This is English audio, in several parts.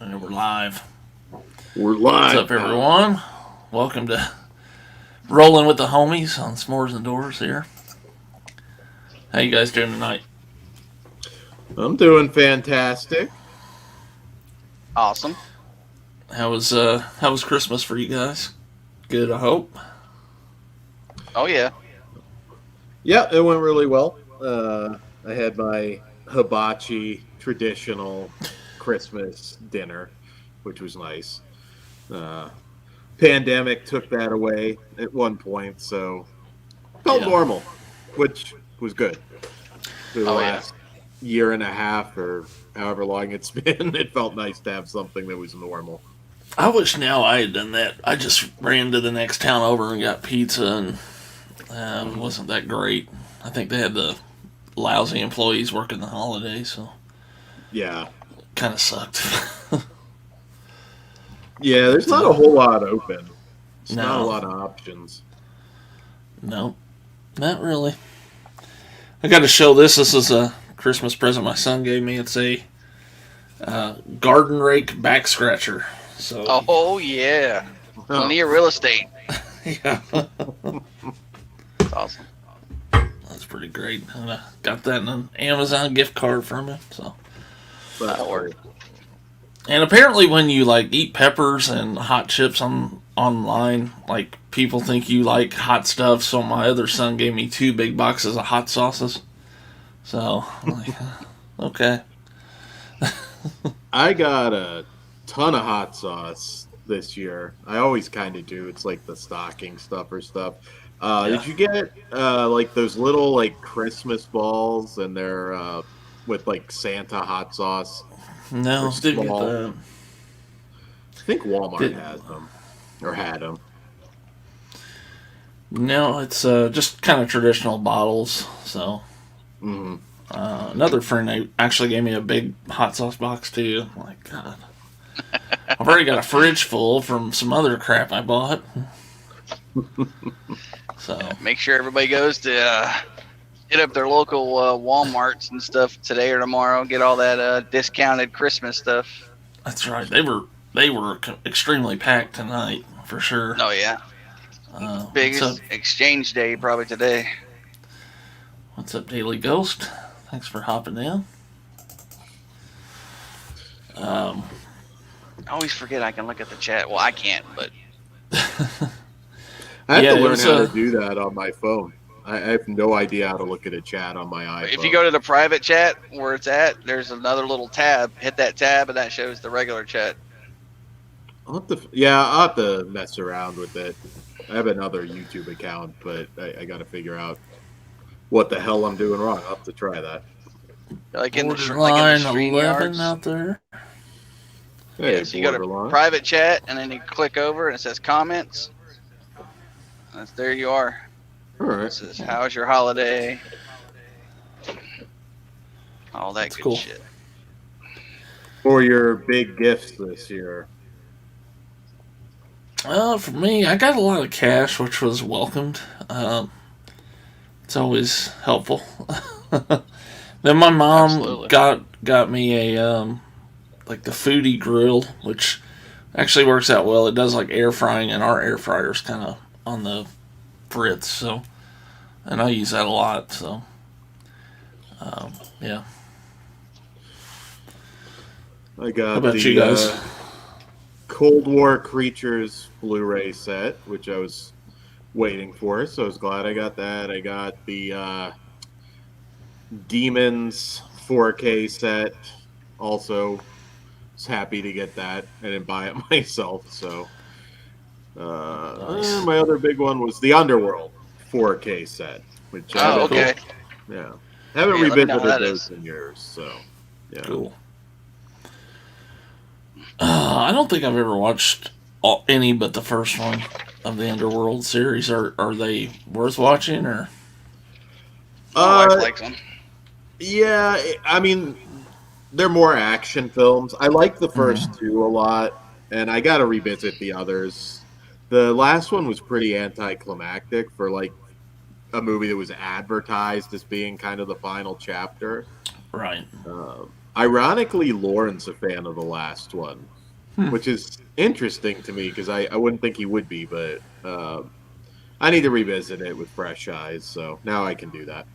And we're live. We're What's live up, everyone? Welcome to Rolling with the Homies on S'mores and Doors here. How you guys doing tonight? I'm doing fantastic. Awesome. How was Christmas for you guys? Good, I hope. Oh yeah. Yeah, it went really well. I had my hibachi traditional Christmas dinner, which was nice. Uh, Pandemic took that away at one point, so felt Yeah. normal, which was good. For the Oh yeah. last year and a half or however long it's been, it felt nice to have something that was normal. I wish now I had done that. I just ran to the next town over and got pizza, and it wasn't that great. I think they had the lousy employees working the holidays, so Yeah. kind of sucked. Yeah, there's not a whole lot open. It's not a No, lot of options. no, not really. I got to show this. This is a Christmas present my son gave me. It's a garden rake back scratcher. So Oh yeah. Oh, Plenty of real estate. yeah, That's awesome. that's pretty great. And I got that in an Amazon gift card from him. So, that's That'll work. cool. and apparently when you like eat peppers and hot chips on online, like people think you like hot stuff. So my other son gave me 2 big boxes of hot sauces. So I'm like, okay, I got a ton of hot sauce this year. I always kind of do. It's like the stocking stuffer stuff. yeah. Did you get like those little like Christmas balls and they're with like Santa hot sauce? They're No, didn't get small. that. I think Walmart Did, has them or had them. no, it's just kind of traditional bottles. So Hmm. another friend actually gave me a big hot sauce box too. I'm like, God, I've already got a fridge full from some other crap I bought. So Make sure everybody goes to hit up their local WalMarts and stuff today or tomorrow. Get all that discounted Christmas stuff. that's right. They were extremely packed tonight for sure. Oh yeah. What's up? Biggest exchange day probably today. What's up, Daily Ghost? Thanks for hopping in. Um, I always forget I can look at the chat. Well, I can't, but I have yeah, to it learn was how to do that on my phone. I have no idea how to look at a chat on my iPhone. if you go to the private chat where it's at, there's another little tab. Hit that tab, and that shows the regular chat. I'll have to mess around with it. I have another YouTube account, but I got to figure out what the hell I'm doing wrong. I'll have to try that. Like in the Borderline 11 StreamYards. out there. Hey, Yeah, so you go to Borderline. private chat, and then you click over, and it says comments. There you are. All It right. says, "How's your holiday?" All that That's good cool. shit. For your big gifts this year. For me, I got a lot of cash, which was welcomed. It's always helpful. Then my mom Absolutely. got me a like the foodie grill, which actually works out well. It does like air frying, and our air fryer's kind of on the fritz, so and I use that a lot. So yeah. I How got about you the guys? Cold War Creatures Blu-ray set, which I was waiting for, so I was glad I got that. I got the Demons 4K set. Also, was happy to get that. I didn't buy it myself, so. Nice. My other big one was the Underworld 4K set, which I Oh, haven't, okay. yeah, haven't Yeah, let me know how revisited that those is. in years. So, yeah. Cool. I don't think I've ever watched any but the first one of the Underworld series. Are they worth watching or? My wife Uh, likes them. yeah, I mean, they're more action films. I like the first Mhm. two a lot, and I got to revisit the others. The last one was pretty anticlimactic for like a movie that was advertised as being kind of the final chapter. Right. Ironically, Lauren's a fan of the last one, which is interesting to me because I wouldn't think he would be, but I need to revisit it with fresh eyes, so now I can do that.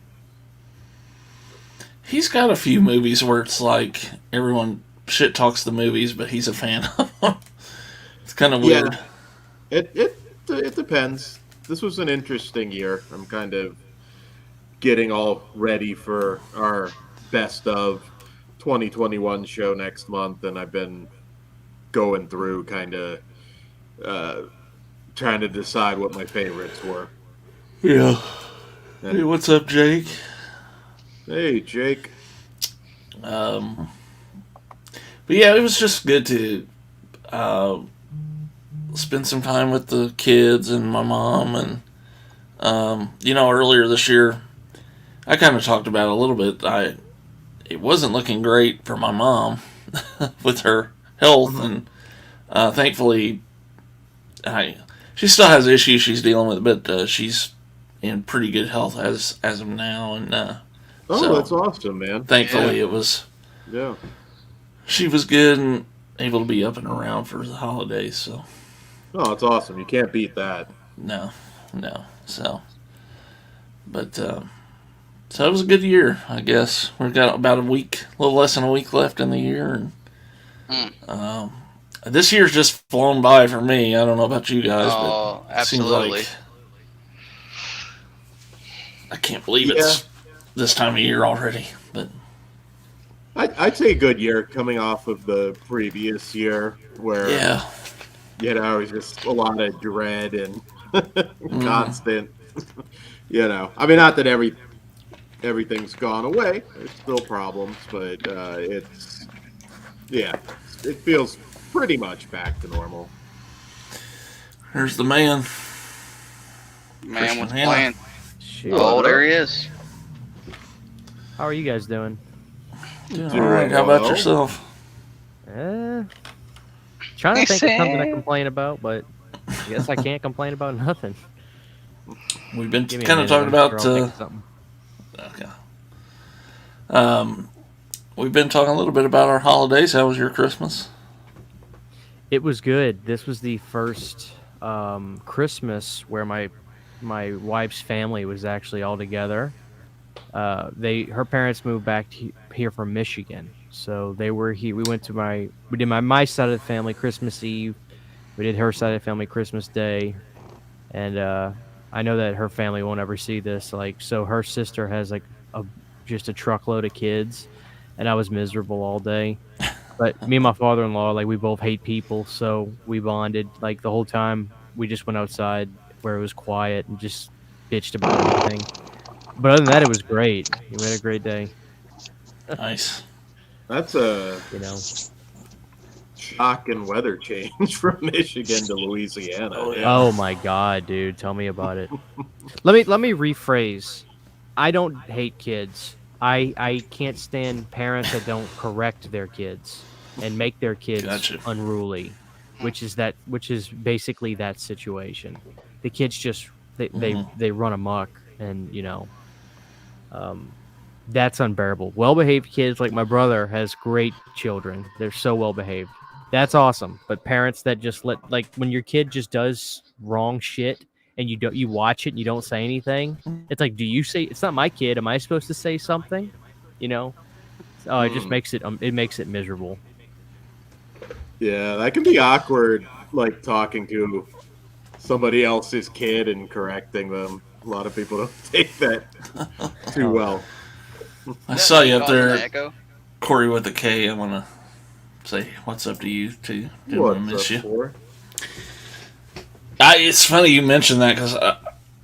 He's got a few movies where it's like everyone shit talks the movies, but he's a fan of them. It's kind of weird. Yeah, it depends. This was an interesting year. I'm kind of getting all ready for our best of 2021 show next month, and I've been going through kind of trying to decide what my favorites were. Yeah. Hey, what's up, Jake? Hey, Jake. But yeah, it was just good to spend some time with the kids and my mom. And earlier this year, I kind of talked about it a little bit. It wasn't looking great for my mom with her health, and thankfully, she still has issues she's dealing with, but she's in pretty good health as of now. And so, that's awesome, man. Thankfully, it was. Yeah. She was good and able to be up and around for the holidays. So. Oh, it's awesome. You can't beat that. No. So, but so it was a good year, I guess. We've got about a little less than a week left in the year, and this year's just flown by for me. I don't know about you guys, but absolutely. It seems like I can't believe it's this time of year already. But I'd say a good year coming off of the previous year where it was just a lot of dread and constant. I mean, not that everything's gone away. There's still problems, but it feels pretty much back to normal. Here's the man. Man with a plan. Shoot. Oh, there he is. How are you guys doing? Doing all right. How about yourself? Trying to think of something to complain about, but I guess I can't complain about nothing. We've been kind of talking about. Okay. We've been talking a little bit about our holidays. How was your Christmas? It was good. This was the first Christmas where my wife's family was actually all together. Her parents moved back here from Michigan, so they were here. We did my side of the family Christmas Eve. We did her side of the family Christmas Day, and I know that her family won't ever see this. So her sister has just a truckload of kids, and I was miserable all day. But me and my father-in-law, we both hate people, so we bonded. The whole time, we just went outside where it was quiet and just bitched about everything. But other than that, it was great. We had a great day. Nice. That's a shock and weather change from Michigan to Louisiana. Oh my God, dude! Tell me about it. Let me rephrase. I don't hate kids. I can't stand parents that don't correct their kids and make their kids unruly, which is basically that situation. The kids just they run amok, and that's unbearable. Well-behaved kids like my brother has great children. They're so well-behaved. That's awesome. But parents that just when your kid just does wrong shit and you watch it and you don't say anything, it's do you say, it's not my kid, am I supposed to say something? It just makes it miserable. Yeah, that can be awkward, talking to somebody else's kid and correcting them. A lot of people don't take that too well. I saw you up there, Corey with a K. I want to say what's up to you too. Didn't want to miss you. It's funny you mentioned that because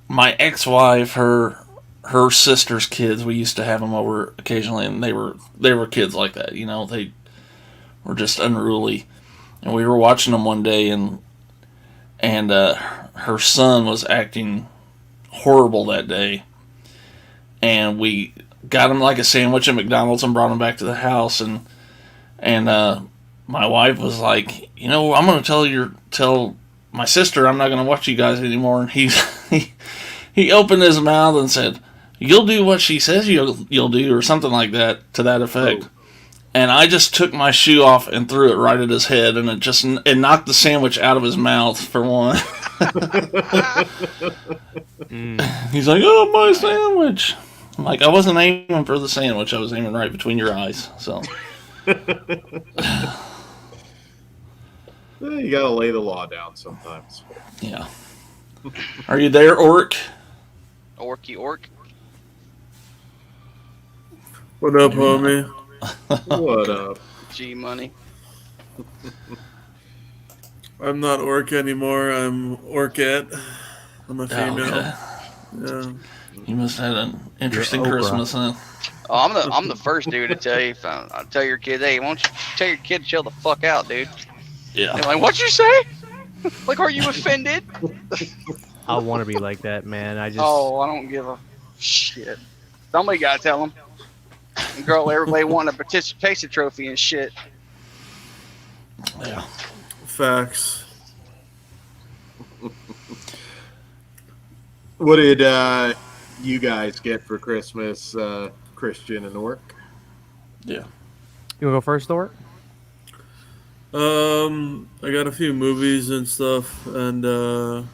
my ex-wife, her sister's kids, we used to have them over occasionally, and they were kids like that. They were just unruly, and we were watching them one day, and her son was acting horrible that day, and we got him a sandwich at McDonald's and brought him back to the house, and my wife was like, I'm going to tell my sister I'm not going to watch you guys anymore. And he opened his mouth and said, "You'll do what she says you'll do," or something like that, to that effect. and I just took my shoe off and threw it right at his head, and it knocked the sandwich out of his mouth for one. He's like, "Oh, my sandwich!" I'm like, I wasn't aiming for the sandwich; I was aiming right between your eyes. So, You gotta lay the law down sometimes. yeah. Are you there, Orc? Orky orc. What up, homie? What up? G money. I'm not Orc anymore. I'm Orcat. I'm a female. Okay. Yeah. You must have had an interesting You're Oprah. Christmas, huh? Oh, I'm the first dude to tell you. I'll tell your kids, hey, why don't you tell your kid to chill the fuck out, dude? Yeah. They're like, what'd you say? Like, are you offended? I want to be like that, man. I Oh, I don't give a shit. Somebody gotta tell them. And girl, everybody want a participation trophy and shit. Yeah. Facts. What did you guys get for Christmas, Christian and Orc? Yeah. You want to go first, Thor? I got a few movies and stuff, and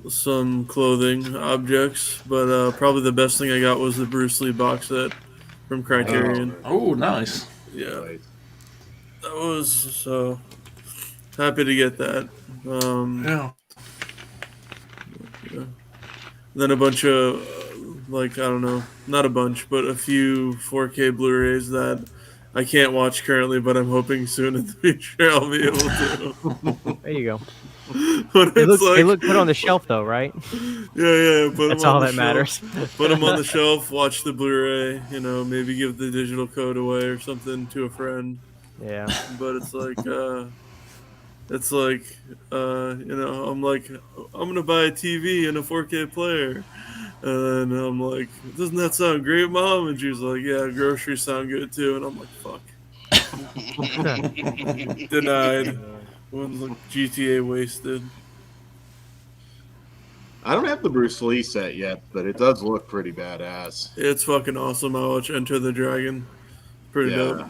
some clothing objects, but probably the best thing I got was the Bruce Lee box set from Criterion. Oh, nice. Yeah, Right. that was so happy to get that. Yeah. Then a bunch of, I don't know, not a bunch, but a few 4K Blu-rays that I can't watch currently, but I'm hoping soon in the future I'll be able to. There you go. But They it's look good on the shelf, though, right? yeah. Put That's them on all the that shelf. matters. Put them on the shelf, watch the Blu-ray, maybe give the digital code away or something to a friend. Yeah. But it's I'm like, I'm gonna buy a TV and a 4K player, and I'm like, doesn't that sound great, Mom? And she's like, yeah, groceries sound good too. And I'm like, fuck, denied. GTA wasted. I don't have the Bruce Lee set yet, but it does look pretty badass. It's fucking awesome. I watch Enter the Dragon. Pretty Yeah. dope.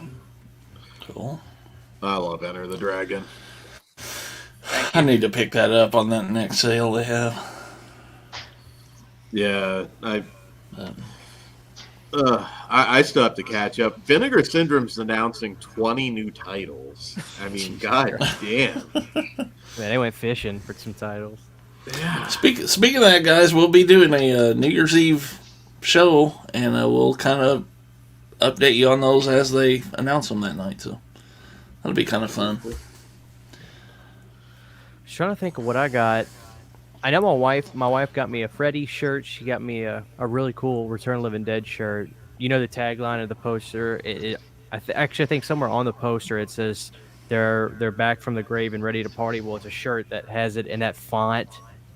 Cool. I love Enter the Dragon. I need to pick that up on that next sale they have. Yeah, I still have to catch up. Vinegar Syndrome's announcing 20 new titles. I mean, god damn. Man, they went fishing for some titles. Yeah. Speaking of that, guys, we'll be doing a New Year's Eve show, and we'll kind of update you on those as they announce them that night. So that'll be kind of fun. Just trying to think of what I got. I know my wife got me a Freddy shirt. She got me a really cool Return of the Living Dead shirt. You know the tagline of the poster? Actually, I think somewhere on the poster it says they're back from the grave and ready to party. Well, it's a shirt that has it in that font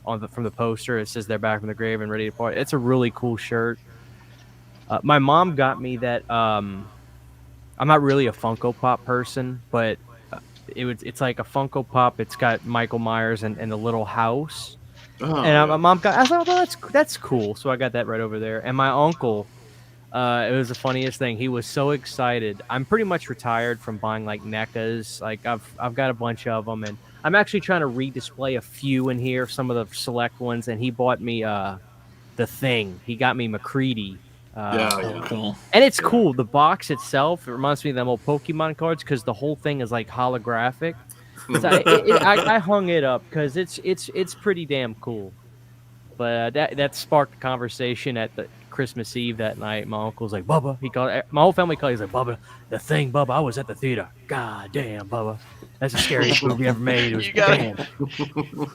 from the poster. It says they're back from the grave and ready to party. It's a really cool shirt. My mom got me that. I'm not really a Funko Pop person, but it's like a Funko Pop. It's got Michael Myers and the little house. Oh, And my mom got. I was like, well, that's cool. So I got that right over there. And my uncle, it was the funniest thing. He was so excited. I'm pretty much retired from buying like NECAs. Like I've got a bunch of them, and I'm actually trying to redisplay a few in here, some of the select ones. And he bought me the Thing. He got me McCready. yeah. Cool. And it's cool. The box itself, it reminds me of them old Pokemon cards because the whole thing is like holographic. So I hung it up because it's pretty damn cool. But that sparked a conversation at the Christmas Eve that night. My uncle's like, Bubba. My whole family called. He's like, Bubba, the Thing, Bubba. I was at the theater. God damn, Bubba. That's the scariest movie ever made. It was damn.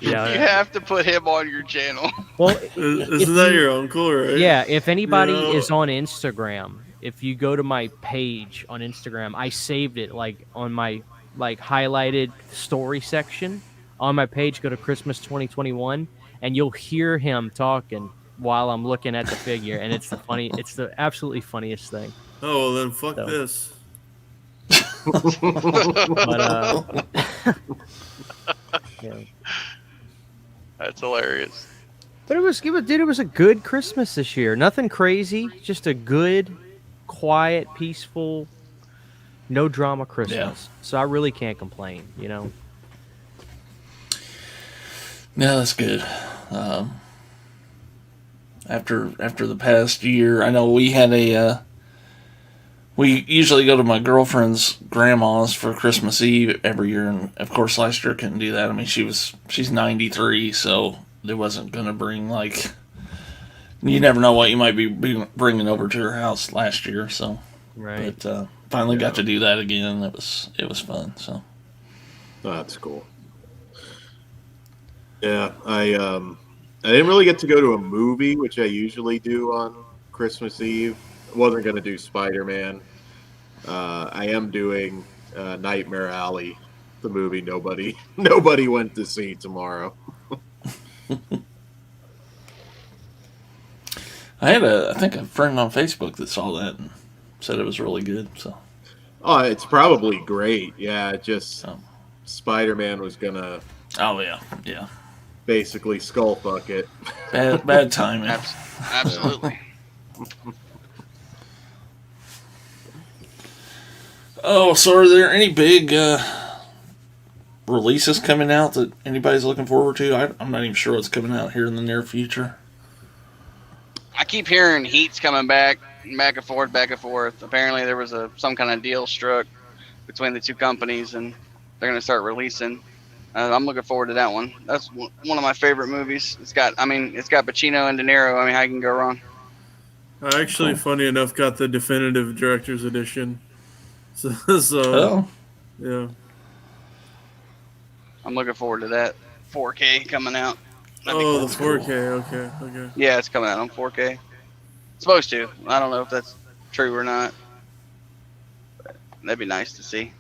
You have to put him on your channel. Well, Isn't that your uncle, right? yeah. If anybody Yeah. is on Instagram, if you go to my page on Instagram, I saved it like on my highlighted story section on my page. Go to Christmas 2021, and you'll hear him talking while I'm looking at the figure, and it's the absolutely funniest thing. Oh, well, then fuck So. this. But yeah. That's hilarious. But it was a good Christmas this year. Nothing crazy, just a good, quiet, peaceful No drama Christmas. So I really can't complain, you know? Yeah, that's good. After the past year, I know we had we usually go to my girlfriend's grandma's for Christmas Eve every year, and of course last year couldn't do that. I mean, she's 93, so it wasn't gonna bring like, you never know what you might be bringing over to her house last year. So, Right. but finally got to do that again. It was fun. So That's cool. Yeah, I didn't really get to go to a movie, which I usually do on Christmas Eve. I wasn't gonna do Spider-Man. I am doing Nightmare Alley, the movie nobody went to see tomorrow. I think a friend on Facebook that saw that and said it was really good. So, Oh, it's probably great. Yeah, it just Oh. Spider-Man was gonna oh yeah, basically skull fuck it. bad timing. Absolutely. Oh, so are there any big releases coming out that anybody's looking forward to? I'm not even sure what's coming out here in the near future. I keep hearing Heat's coming back and forth, back and forth. Apparently, there was some kind of deal struck between the two companies, and they're going to start releasing. I'm looking forward to that one. That's one of my favorite movies. It's got Pacino and De Niro. I mean, how you can go wrong? I actually, funny enough, got the definitive director's edition. So Oh, yeah. I'm looking forward to that 4K coming out. That'd be Oh, cool. the 4K. Okay. Yeah, it's coming out on 4K. It's supposed to. I don't know if that's true or not. But that'd be nice to see.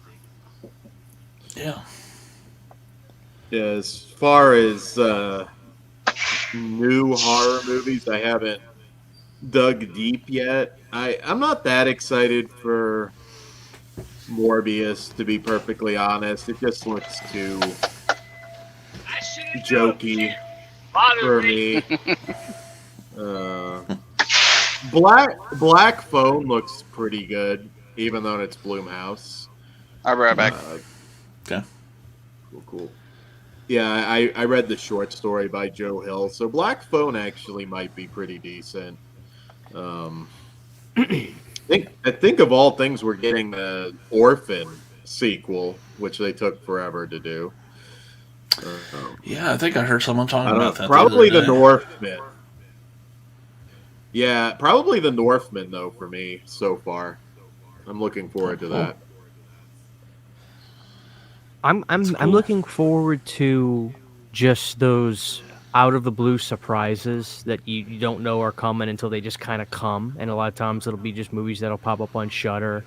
yeah. Yeah, as far as new horror movies, I haven't dug deep yet. I'm not that excited for Morbius, to be perfectly honest. It just looks too jokey for me. Black Phone looks pretty good, even though it's Blumhouse. I'll be right back. Okay. Cool. Yeah, I read the short story by Joe Hill, so Black Phone actually might be pretty decent. I think of all things, we're getting the Orphan sequel, which they took forever to do. Yeah, I think I heard someone talking about that. Probably the other day. Northman. Yeah, probably the Northman though for me so far. I'm looking forward to that. I'm looking forward to just those out of the blue surprises that you don't know are coming until they just kind of come. And a lot of times it'll be just movies that'll pop up on Shudder,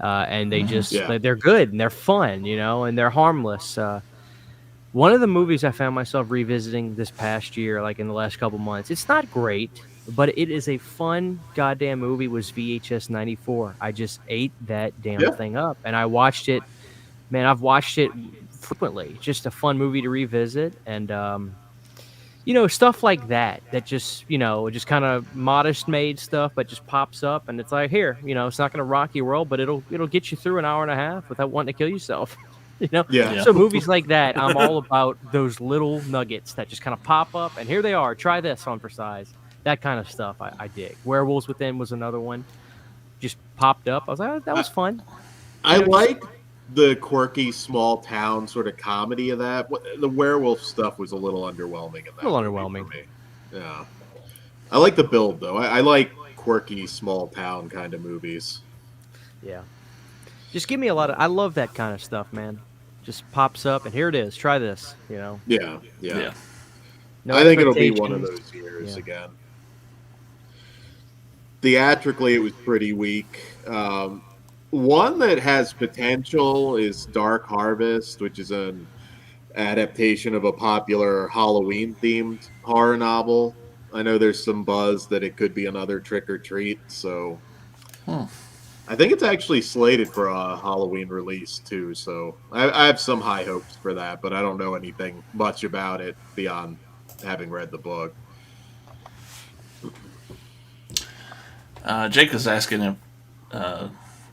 and they just they're good and they're fun, you know, and they're harmless. One of the movies I found myself revisiting this past year, like in the last couple months, it's not great, but it is a fun goddamn movie. Was VHS 94. I just ate that damn thing up, and I watched it. Man, I've watched it frequently. Just a fun movie to revisit, and you know, stuff like that. That just, you know, just kind of modest made stuff, but just pops up, and it's like, here, you know, it's not going to rock your world, but it'll get you through an hour and a half without wanting to kill yourself. You know, So movies like that, I'm all about those little nuggets that just kind of pop up, and here they are. Try this on for size. That kind of stuff I dig. Werewolves Within was another one. Just popped up. I was like, oh, that was fun. I like the quirky small town sort of comedy of that. The werewolf stuff was a little underwhelming. A little underwhelming. For me. Yeah, I like the build though. I like quirky small town kind of movies. Yeah, just give me a lot of. I love that kind of stuff, man. Just pops up and here it is. Try this. You know. Yeah. No I think it'll be one of those years again. Theatrically, it was pretty weak. One that has potential is Dark Harvest, which is an adaptation of a popular Halloween-themed horror novel. I know there's some buzz that it could be another Trick or Treat, so I think it's actually slated for a Halloween release too. So I have some high hopes for that, but I don't know anything much about it beyond having read the book. Jake was asking if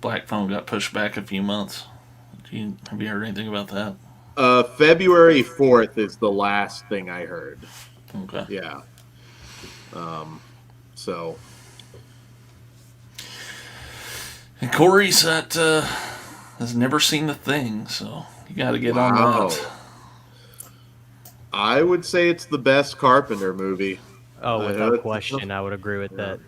Black Phone got pushed back a few months. Have you heard anything about that? February 4th is the last thing I heard. Okay. Yeah. So. And Corey's has never seen The Thing, so you got to get on that. I would say it's the best Carpenter movie. Oh, without question, I would agree with that.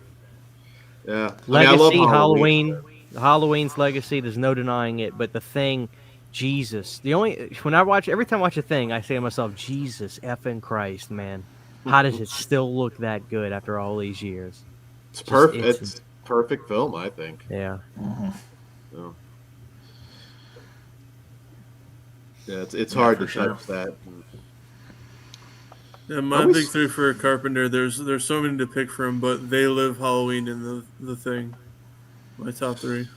Yeah. Legacy, I love Halloween. Halloween's legacy. There's no denying it. But The Thing, Jesus. Every time I watch a thing, I say to myself, Jesus effing Christ, man. How does it still look that good after all these years? It's perfect. It's perfect film, I think. Yeah. Mm-hmm. So. Yeah, it's hard to touch that. Yeah, my big three for Carpenter. There's so many to pick from, but They Live, Halloween, and the Thing. My top three.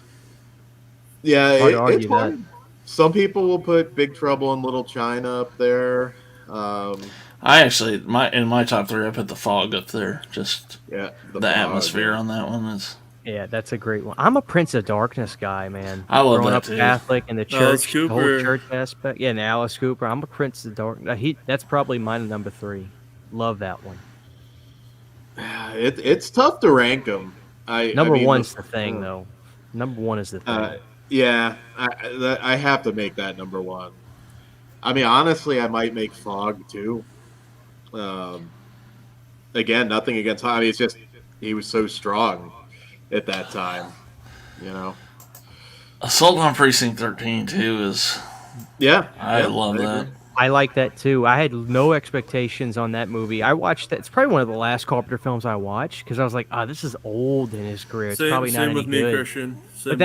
Yeah, it's hard. That. Some people will put Big Trouble in Little China up there. I actually, in my top three, I put The Fog up there. Just the Fog, atmosphere on that one is. Yeah, that's a great one. I'm a Prince of Darkness guy, man. I love Growing that up too. Catholic and the church, the whole church aspect. Yeah, and Alice Cooper. I'm a Prince of Darkness. That's probably mine number 3. Love that one. It's tough to rank them. Number one's The Thing, though. Number 1 is The Thing. Yeah, I have to make that number 1. I mean, honestly, I might make Fog too. Again, nothing against. I mean, it's just he was so strong at that time, you know. Assault on Precinct 13 too is. Yeah, I love that. I like that too. I had no expectations on that movie. I watched that. It's probably one of the last Carpenter films I watched because I was like, this is old in his career. It's probably not any good. Same with me, Christian. But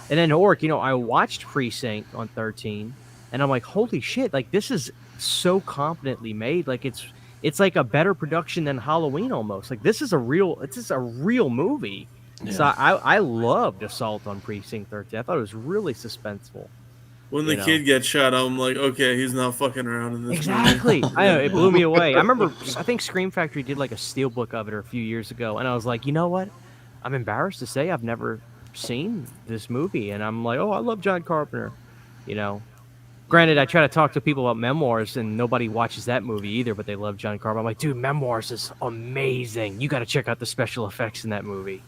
then Orc, I watched Precinct on 13, and I'm like, holy shit! Like this is so competently made. Like it's like a better production than Halloween almost. Like this is a real movie. Yeah. So I loved Assault on Precinct 13. I thought it was really suspenseful. When the kid gets shot, I'm like, okay, he's not fucking around in this exactly. movie. I know, it blew me away. I remember, I think Scream Factory did like a steelbook of it a few years ago, and I was like, you know what? I'm embarrassed to say I've never seen this movie, and I'm like, I love John Carpenter. Granted, I try to talk to people about Memoirs, and nobody watches that movie either, but they love John Carpenter. I'm like, dude, Memoirs is amazing. You got to check out the special effects in that movie.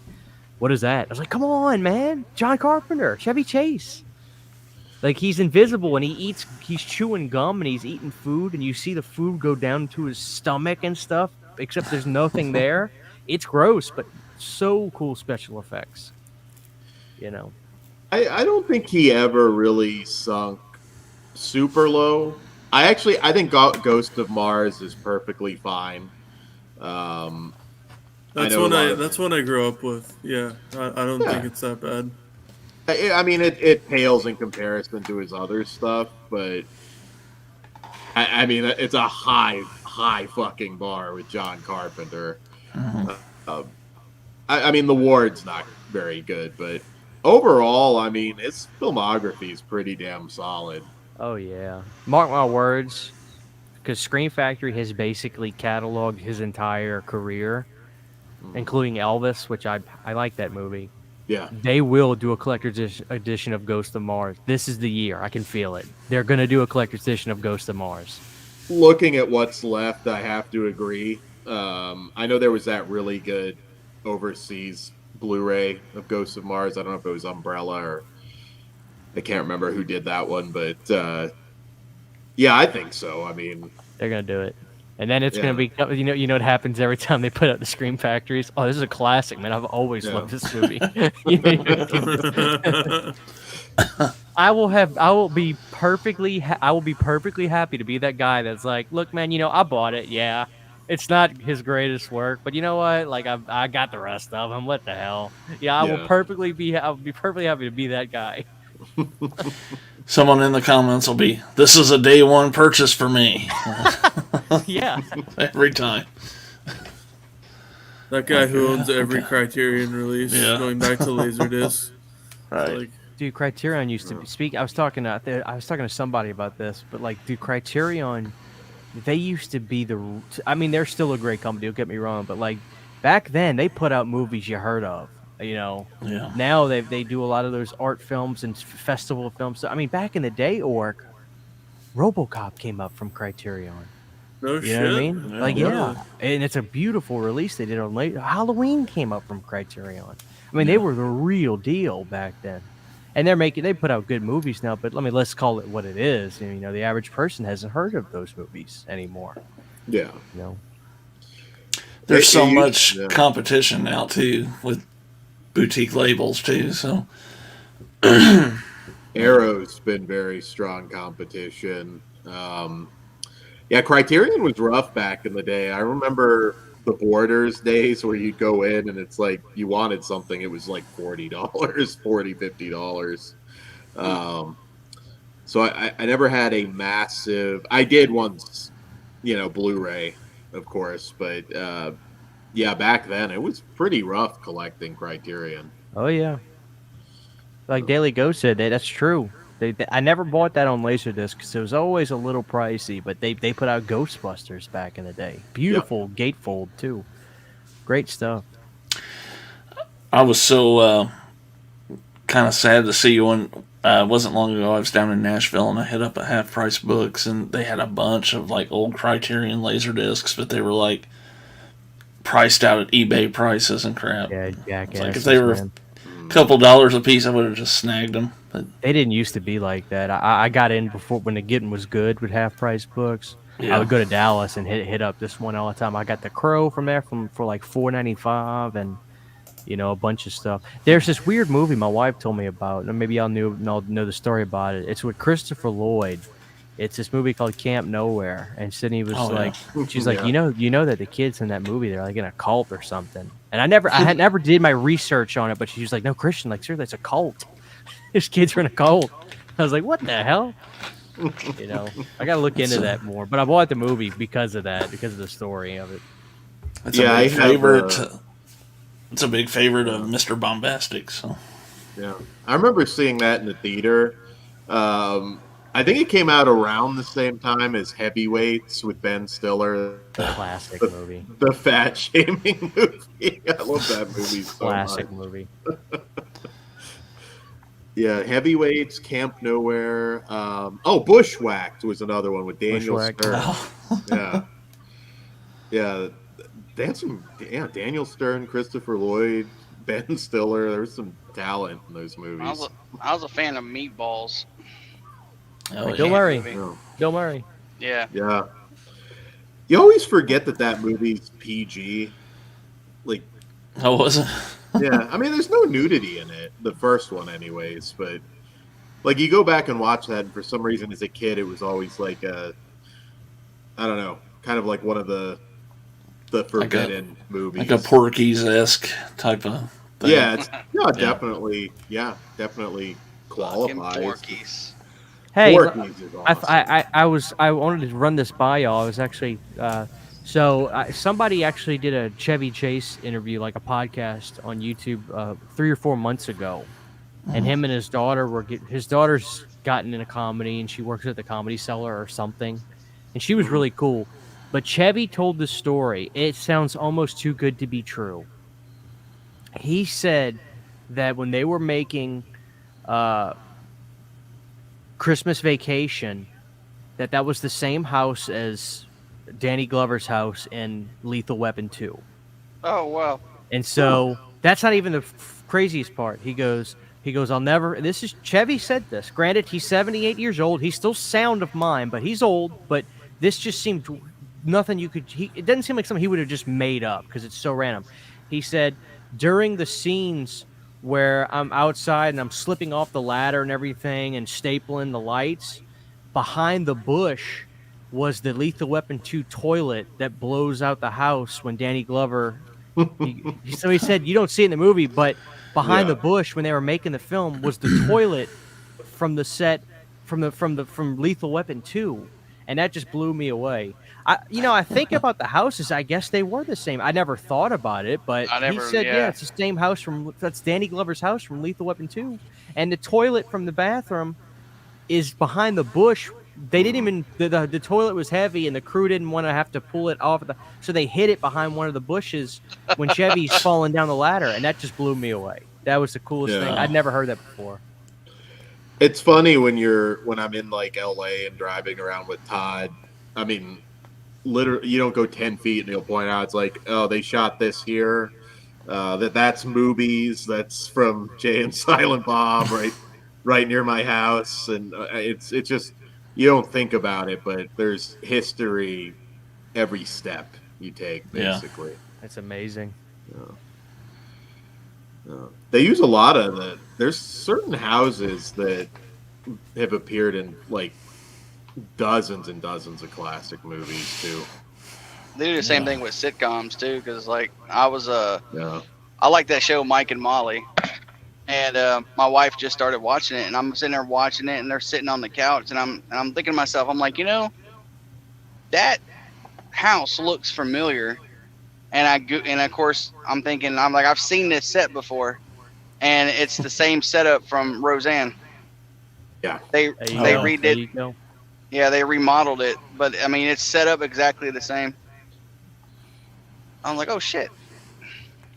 What is that? I was like, come on, man. John Carpenter, Chevy Chase. Like, he's invisible, and he's chewing gum, and he's eating food, and you see the food go down to his stomach and stuff, except there's nothing there. It's gross, but so cool special effects. I don't think he ever really sunk super low. I think Ghost of Mars is perfectly fine. That's one I grew up with. Yeah, I don't think it's that bad. I mean, it pales in comparison to his other stuff, but I mean, it's a high fucking bar with John Carpenter. Mm-hmm. I mean, The Ward's not very good, but overall, I mean, his filmography is pretty damn solid. Oh, yeah. Mark my words, because Scream Factory has basically cataloged his entire career, including Elvis, which I like that movie. Yeah. They will do a collector's edition of Ghost of Mars. This is the year. I can feel it. They're going to do a collector's edition of Ghost of Mars. Looking at what's left, I have to agree. I know there was that really good overseas Blu-ray of Ghost of Mars. I don't know if it was Umbrella or I can't remember who did that one, but yeah, I think so. I mean, they're going to do it. And then it's going to be, you know what happens every time they put out the Scream Factories? Oh, this is a classic, man. I've always loved this movie. I will be perfectly happy to be that guy that's like, look, man, I bought it. Yeah, it's not his greatest work, but you know what? Like, I got the rest of them. What the hell? Yeah, I'll be perfectly happy to be that guy. Someone in the comments will be, this is a day one purchase for me. Yeah. Every time. That guy who owns every Criterion release, going back to Laserdisc. Right. Dude, Criterion used to speak. I was talking to somebody about this, but dude, Criterion, they used to be they're still a great company, don't get me wrong, but back then they put out movies you heard of. Yeah. Now they do a lot of those art films and festival films. So, I mean, back in the day, RoboCop came up from Criterion. No You know what I shit. mean? Yeah, Like, really? yeah, and it's a beautiful release they did on late. Halloween came up from Criterion. I mean, they were the real deal back then, and they put out good movies now. But let's call it what it is. The average person hasn't heard of those movies anymore. Yeah. You know, There's so It much yeah. competition now too with boutique labels too. So Arrow's been very strong competition. Yeah, Criterion was rough back in the day. I remember the Borders days where you'd go in and it's like you wanted something, it was like $40, $50. So I never had a massive. I did once, Blu-ray, of course, but yeah, back then it was pretty rough collecting Criterion. oh yeah, like Daily Ghost said, that's true. I never bought that on Laserdisc because it was always a little pricey. But they put out Ghostbusters back in the day. Beautiful gatefold too. Great stuff. I was so kind of sad to see when it wasn't long ago I was down in Nashville and I hit up at Half Price Books and they had a bunch of like old Criterion laser discs, but they were like priced out at eBay prices and crap. Yeah, It's jackasses, like if they were man. a couple dollars a piece, I would have just snagged them. But They didn't used to be like that. I got in before when the getting was good with half price books. yeah, I would go to Dallas and hit up this one all the time. I got the Crow from there for like $4.95 and a bunch of stuff. There's this weird movie my wife told me about, and maybe y'all know the story about it. It's with Christopher Lloyd. It's this movie called Camp Nowhere, and Sydney was she's like, Yeah. you know that the kids in that movie they're like in a cult or something. And I had never did my research on it, but she was like, no, Christian, like seriously, it's a cult. His kids are in a cult. I was like, what the hell? I got to look into that more. But I bought the movie because of that, because of the story of it. it's Yeah, a big I have, favorite. It's a big favorite of Mr. Bombastic. So Yeah, I remember seeing that in the theater. I think it came out around the same time as Heavyweights with Ben Stiller. Classic movie. The fat shaming movie. I love that movie so Classic much. movie. Yeah, Heavyweights, Camp Nowhere. Bushwhacked was another one with Daniel Bushwhacked. Stern. Yeah. Yeah. They had some, Daniel Stern, Christopher Lloyd, Ben Stiller. There was some talent in those movies. I was a fan of Meatballs. oh, Bill yeah. Murray. Yeah. Bill Murray. Yeah. Yeah. You always forget that movie's PG. Like, How was it? yeah, I mean, there's no nudity in it, the first one, anyways. But like, you go back and watch that, and for some reason, as a kid, it was always like I don't know, kind of like one of the forbidden movies, Like a Porky's-esque type of thing. Yeah, definitely Fucking qualifies. Porkies. Hey, Porky's is awesome. I wanted to run this by y'all. I was actually somebody actually did a Chevy Chase interview, like a podcast on YouTube, 3 or 4 months ago, and him and his daughter his daughter's gotten into comedy and she works at the Comedy Cellar or something, and she was really cool. But Chevy told the story. It sounds almost too good to be true. He said that when they were making Christmas Vacation, that was the same house as Danny Glover's house in Lethal Weapon 2. Oh wow. And so that's not even the craziest part. He goes, I'll never, this is, Chevy said this. Granted, he's 78 years old. He's still sound of mind, but he's old. But this just seemed nothing it doesn't seem like something he would have just made up because it's so random. He said, during the scenes where I'm outside and I'm slipping off the ladder and everything and stapling the lights, behind the bush was the Lethal Weapon 2 toilet that blows out the house when Danny Glover. So he said, you don't see it in the movie, but behind the bush when they were making the film was the toilet from the set from Lethal Weapon 2, and that just blew me away. I think about the houses. I guess they were the same. I never thought about it, but he said, it's the same house that's Danny Glover's house from Lethal Weapon 2, and the toilet from the bathroom is behind the bush they didn't even the toilet was heavy and the crew didn't want to have to pull it off so they hid it behind one of the bushes when Chevy's falling down the ladder, and that just blew me away. That was the coolest thing. I'd never heard that before. It's funny when I'm in like LA and driving around with Todd. I mean, literally, you don't go 10 feet and he'll point out, it's like, oh, they shot this here. That's movies. That's from Jay and Silent Bob, right near my house. And it's just, you don't think about it, but there's history every step you take, basically. Yeah. That's amazing. They use a lot of there's certain houses that have appeared in like dozens and dozens of classic movies too. They do the same thing with sitcoms too, because like I like that show Mike and Molly, and my wife just started watching it, and I'm sitting there watching it, and they're sitting on the couch, and I'm thinking to myself, I'm like, that house looks familiar. And of course, I'm thinking, I've seen this set before, and it's the same setup from Roseanne. Yeah, they redid. Yeah, they remodeled it, but I mean, it's set up exactly the same. I'm like, oh shit,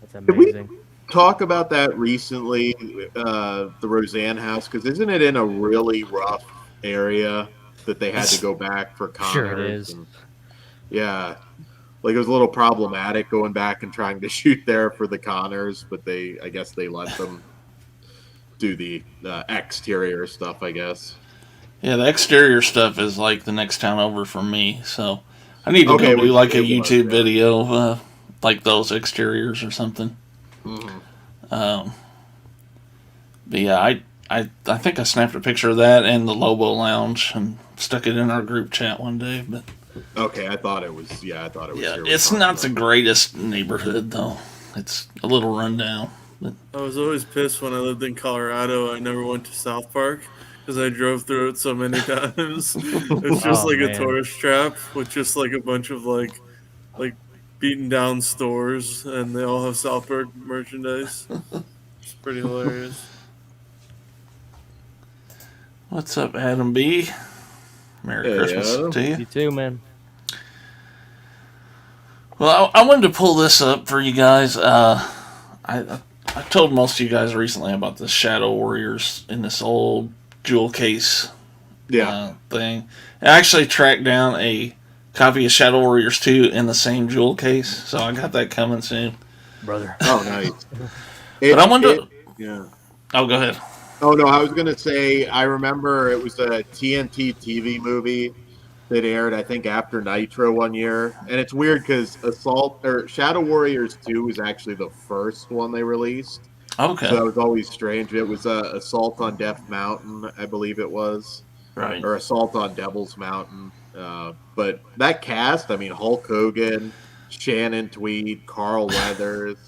that's amazing. Did we talk about that recently? The Roseanne house, because isn't it in a really rough area that they had to go back for Connors? Sure, it is. Yeah. Like it was a little problematic going back and trying to shoot there for the Connors, but I guess they let them do the exterior stuff, I guess. Yeah, the exterior stuff is like the next town over for me, so I need to go do like a YouTube video, like those exteriors or something. Mm-hmm. But yeah, I think I snapped a picture of that and the Lobo Lounge and stuck it in our group chat one day, but. Okay, I thought it was. Yeah, it's not the greatest neighborhood though. It's a little rundown. But. I was always pissed when I lived in Colorado. I never went to South Park because I drove through it so many times. It's just a tourist trap with just like a bunch of like beaten down stores, and they all have South Park merchandise. It's pretty hilarious. What's up, Adam B? Merry Christmas to you. You too, man. Well, I wanted to pull this up for you guys. I told most of you guys recently about the Shadow Warriors in this old jewel case thing. I actually tracked down a copy of Shadow Warriors 2 in the same jewel case, so I got that coming soon. Brother. Oh, nice. But I wanted to... Oh, go ahead. Oh, no, I was going to say, I remember it was a TNT TV movie that aired, I think, after Nitro one year. And it's weird because Shadow Warriors 2 was actually the first one they released. Okay. So that was always strange. It was Assault on Death Mountain, I believe it was. Right. Or Assault on Devil's Mountain. But that cast, I mean, Hulk Hogan, Shannon Tweed, Carl Weathers,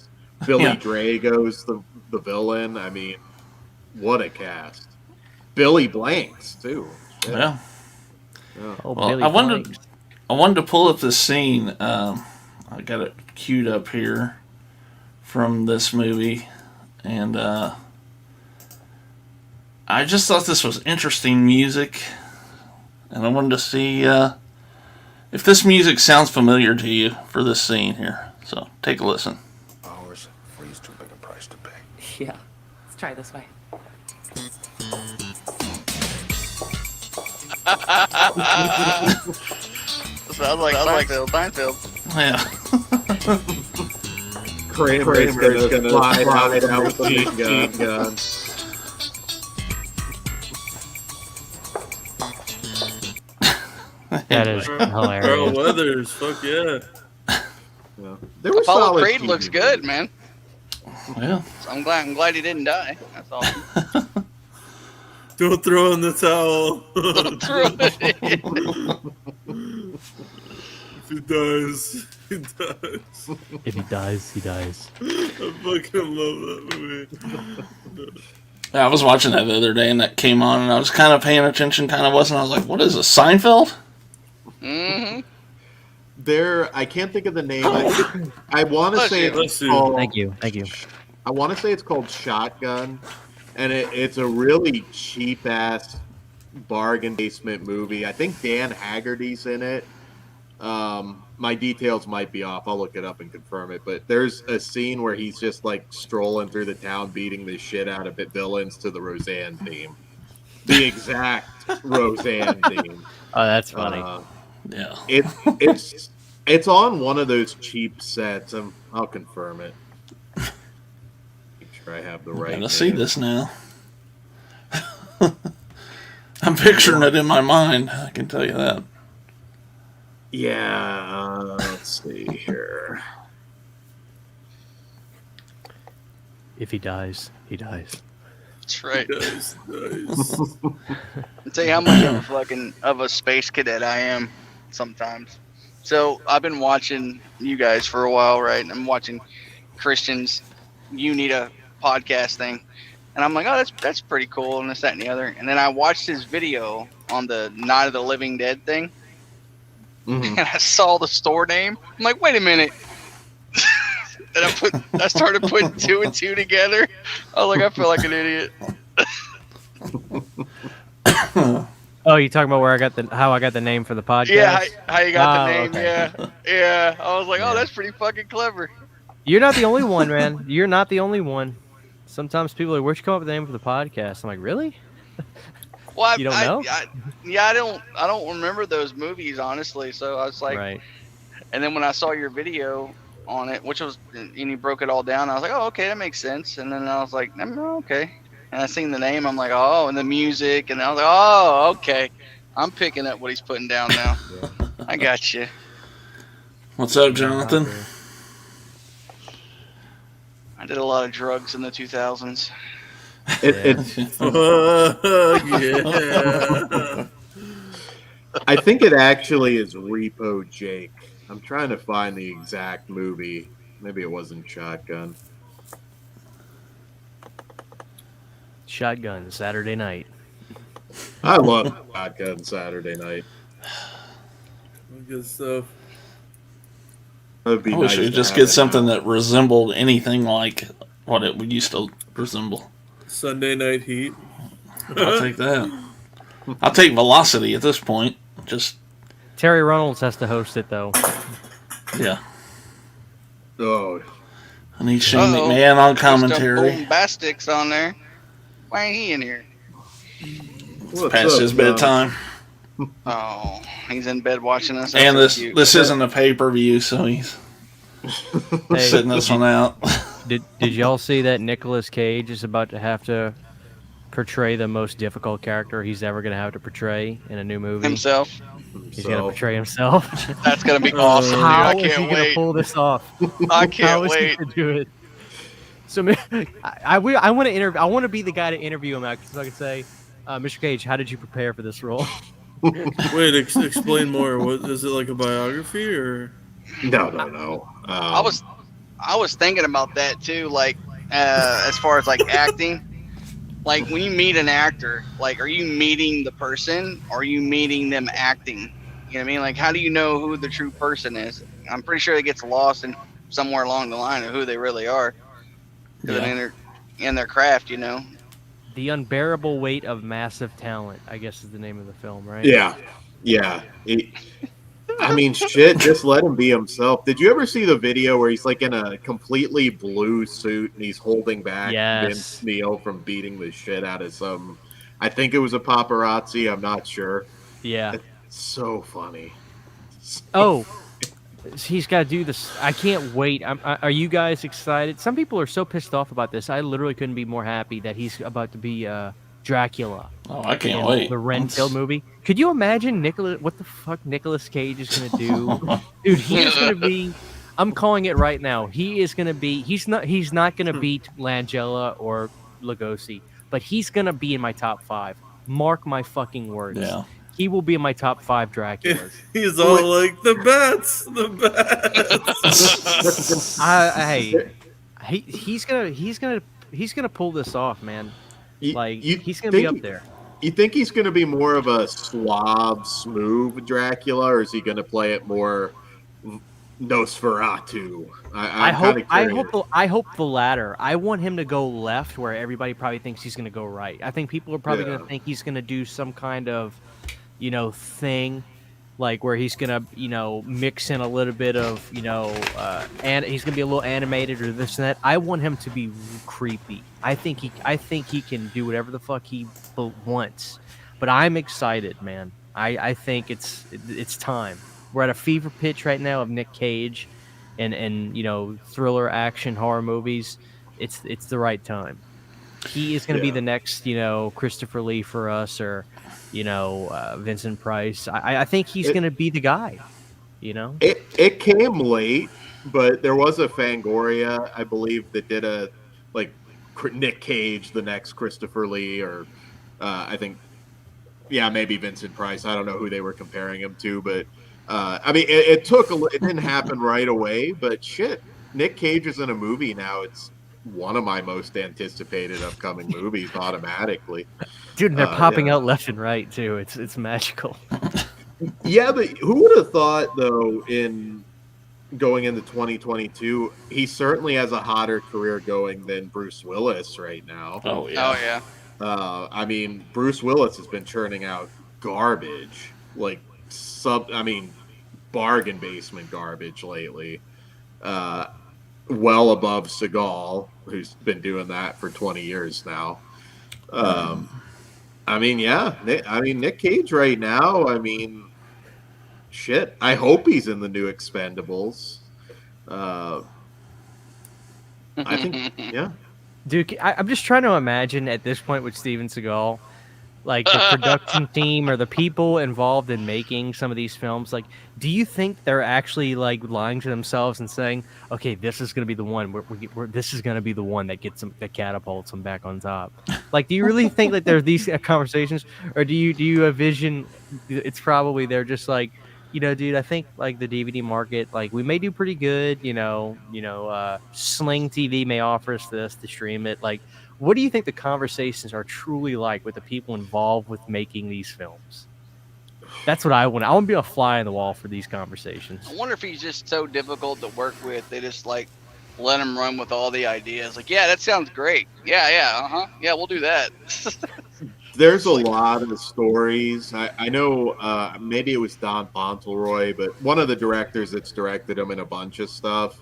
Billy Drago's the villain. I mean, what a cast. Billy Blanks, too. Yeah. Oh, well, I wanted to pull up this scene. I got it queued up here from this movie, and I just thought this was interesting music, and I wanted to see if this music sounds familiar to you for this scene here. So take a listen. Hours for you too big a price to pay. Yeah, let's try this way. Sounds like Seinfeld. Yeah. Kramer's gonna fly out with the machine gun. That is hilarious. Carl Weathers, fuck yeah. There was Apollo solid Creed TV looks good, man. Yeah. So I'm glad he didn't die. That's awesome. Don't throw in the towel. Don't throw it in. If he dies, he dies. If he dies, he dies. I fucking love that movie. I was watching that the other day, and that came on, and I was kind of paying attention, kind of wasn't. I was like, what is this, Seinfeld? Mm-hmm. I can't think of the name. I want to say it's called... Thank you. I want to say it's called Shotgun, and it's a really cheap-ass bargain basement movie. I think Dan Haggerty's in it. My details might be off. I'll look it up and confirm it. But there's a scene where he's just like strolling through the town, beating the shit out of villains to the Roseanne theme. The exact Roseanne theme. Oh, that's funny. Yeah. It's on one of those cheap sets. I'll confirm it. Make sure I have the right. I'm gonna see this now. I'm picturing it in my mind. I can tell you that. Yeah, let's see here. If he dies, he dies. That's right. Nice. I'll tell you how much of a space cadet I am sometimes. So I've been watching you guys for a while, right? I'm watching Christian's You Need a Podcast thing. And I'm like, oh, that's pretty cool, and this, that, and the other. And then I watched his video on the Night of the Living Dead thing. Mm-hmm. And I saw the store name. I'm like, wait a minute. And I started putting 2 and 2 together. I was like, I feel like an idiot. Oh, you talking about how I got the name for the podcast? Yeah, how you got the name? Okay. Yeah. I was like, oh, that's pretty fucking clever. You're not the only one, man. You're not the only one. Sometimes people are like, where'd you come up with the name for the podcast? I'm like, really? Well, You don't know? I don't remember those movies, honestly. So I was like, Right. And then when I saw your video on it, and you broke it all down, I was like, oh, okay, that makes sense. And then I was like, okay. And I seen the name, I'm like, oh, and the music, and I was like, oh, okay. I'm picking up what he's putting down now. I got you. What's up, Jonathan? I did a lot of drugs in the 2000s. Yeah. I think it actually is Repo Jake. I'm trying to find the exact movie. Maybe it wasn't Shotgun. Shotgun, Saturday night. I love Shotgun Saturday Night. Good stuff. It'd be I wish nice we to could just have get it something now. that resembled anything like what it used to resemble. Sunday Night Heat. I'll take that. I'll take Velocity at this point. Just, Terry Reynolds has to host it, though. yeah. Oh, I need Shane McMahon on commentary. Bastick's on there. Why ain't he in here? what's Past up, his John? bedtime. Oh, he's in bed watching us. And That's this so cute. this isn't a pay-per-view, so he's Hey, sitting this one out. did y'all see that Nicolas Cage is about to have to portray the most difficult character he's ever going to have to portray in a new movie? himself. He's going to portray himself. That's gonna be awesome, dude. How I is he can't going to wait. pull this off? I How can't is he wait. going to do it? So I want to interview. I want to be the guy to interview him out so I can say, Mr. Cage, how did you prepare for this role? Wait, explain more. What is it, like a biography or? No. I was thinking about that too, like as far as like acting. Like when you meet an actor, like are you meeting the person or are you meeting them acting? You know what I mean? Like how do you know who the true person is? I'm pretty sure it gets lost in somewhere along the line of who they really are. Because I mean they're in their craft, you know. The Unbearable Weight of Massive Talent, I guess is the name of the film, right? Yeah. I mean, shit, just let him be himself. Did you ever see the video where he's like in a completely blue suit and he's holding back Vince Neil from beating the shit out of some, I think it was a paparazzi, I'm not sure. Yeah. It's so funny. He's got to do this. I can't wait. Are you guys excited? Some people are so pissed off about this. I literally couldn't be more happy that he's about to be Dracula. Oh, I can't wait. The Renfield movie. Could you imagine what the fuck Nicolas Cage is going to do? Dude, he's going to be, I'm calling it right now. He is going to be, he's not going to beat Langella or Lugosi, but he's going to be in my top 5. Mark my fucking words. Yeah. He will be in my top 5 Draculas. He's all like the bats. He's gonna pull this off, man. Like You he's gonna be think- up there. You think he's going to be more of a suave, smooth Dracula, or is he going to play it more Nosferatu. I'm kind of curious. I hope the latter. I want him to go left where everybody probably thinks he's going to go right. I think people are probably going to think he's going to do some kind of, thing, like where he's going to, mix in a little bit of, and he's going to be a little animated or this and that. I want him to be creepy. I think he can do whatever the fuck he wants. But I'm excited, man. I think it's time. We're at a fever pitch right now of Nick Cage and thriller action horror movies. It's the right time. He is going to be the next Christopher Lee for us, or Vincent Price. I think he's going to be the guy. It came late, but there was a Fangoria, I believe, that did a Nick Cage, the next Christopher Lee, or I think maybe Vincent Price. I don't know who they were comparing him to, but it didn't happen right away, but shit, Nick Cage is in a movie now. It's one of my most anticipated upcoming movies automatically. Dude, they're popping out left and right too. It's magical. Yeah, but who would have thought though, in going into 2022, he certainly has a hotter career going than Bruce Willis right now. Oh yeah. Bruce Willis has been churning out garbage, bargain basement garbage lately. Well above Seagal, who's been doing that for 20 years now. Nick Cage right now, shit, I hope he's in the new Expendables. I think, yeah. Dude, I'm just trying to imagine at this point with Steven Seagal, like the production team or the people involved in making some of these films. Like, do you think they're actually like lying to themselves and saying, "Okay, this is going to be the one. This is going to be the one that gets them, that catapults them back on top"? Like, do you really think that there's these conversations, or do you envision it's probably they're just like, dude, I think like the DVD market, like we may do pretty good. Sling TV may offer us this to stream it. Like, what do you think the conversations are truly like with the people involved with making these films? That's what I want. I want to be a fly on the wall for these conversations. I wonder if he's just so difficult to work with. They just like let him run with all the ideas. Like, yeah, that sounds great. Yeah, yeah, we'll do that. There's a lot of stories. I know maybe it was Don Fauntleroy, but one of the directors that's directed him in a bunch of stuff.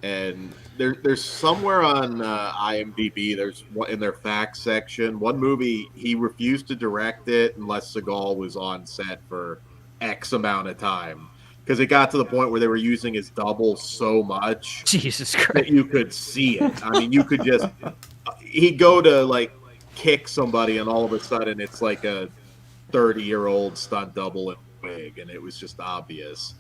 And there's somewhere on IMDb, there's in their facts section, one movie he refused to direct it unless Seagal was on set for X amount of time, because it got to the point where they were using his double so much, Jesus Christ, that you could see it. You could just he'd go to like kick somebody, and all of a sudden it's like a 30-year-old stunt double in a wig, and it was just obvious.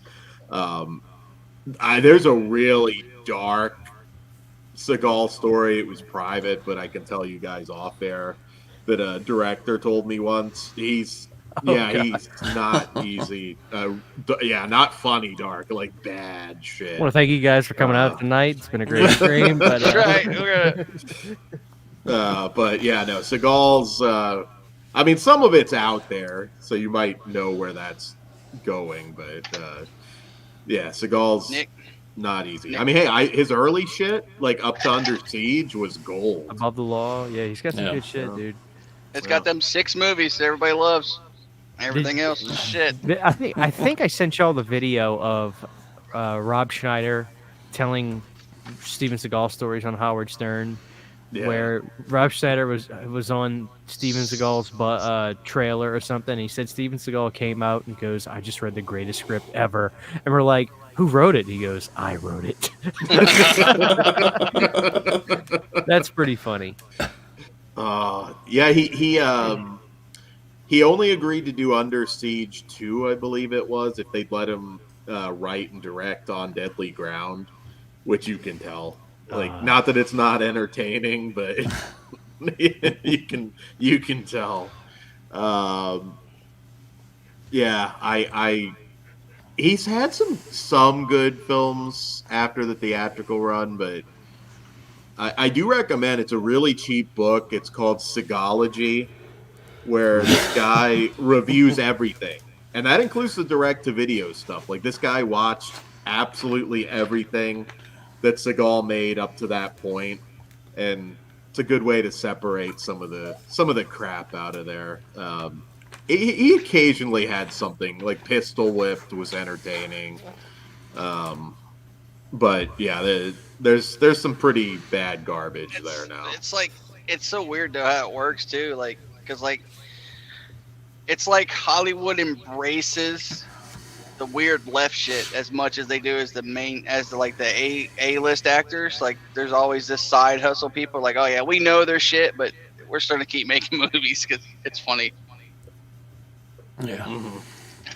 There's a really dark Seagal story. It was private, but I can tell you guys off air that a director told me once. He's not easy. Not funny dark, like bad shit. I want to thank you guys for coming out tonight. It's been a great stream. But, That's right. But yeah, no, Seagal's. Some of it's out there, so you might know where that's going. But Seagal's not easy. His early shit, like Up to Under Siege, was gold. Above the Law, yeah, he's got some good shit, dude. It's got them 6 movies that everybody loves. Everything else is shit. I think I sent y'all the video of Rob Schneider telling Steven Seagal stories on Howard Stern, where Rob Schneider was on Steven Seagal's trailer or something. And he said Steven Seagal came out and goes, "I just read the greatest script ever," and we're like, "Who wrote it?" He goes, "I wrote it." That's pretty funny. He only agreed to do Under Siege 2, I believe it was, if they'd let him write and direct On Deadly Ground, which you can tell. Not that it's not entertaining, but you can tell. He's had some good films after the theatrical run, but I do recommend. It's a really cheap book. It's called Seagology, where this guy reviews everything, and that includes the direct-to-video stuff. Like, this guy watched absolutely everything that Seagal made up to that point, and it's a good way to separate some of the crap out of there. He occasionally had something like Pistol Whipped was entertaining, but yeah, there's some pretty bad garbage there now. It's like it's so weird though how it works too. Like, because like it's like Hollywood embraces the weird left shit as much as they do as the main, as the like the A-list actors. Like, there's always this side hustle people like, oh yeah, we know their shit, but we're starting to keep making movies because it's funny. Yeah.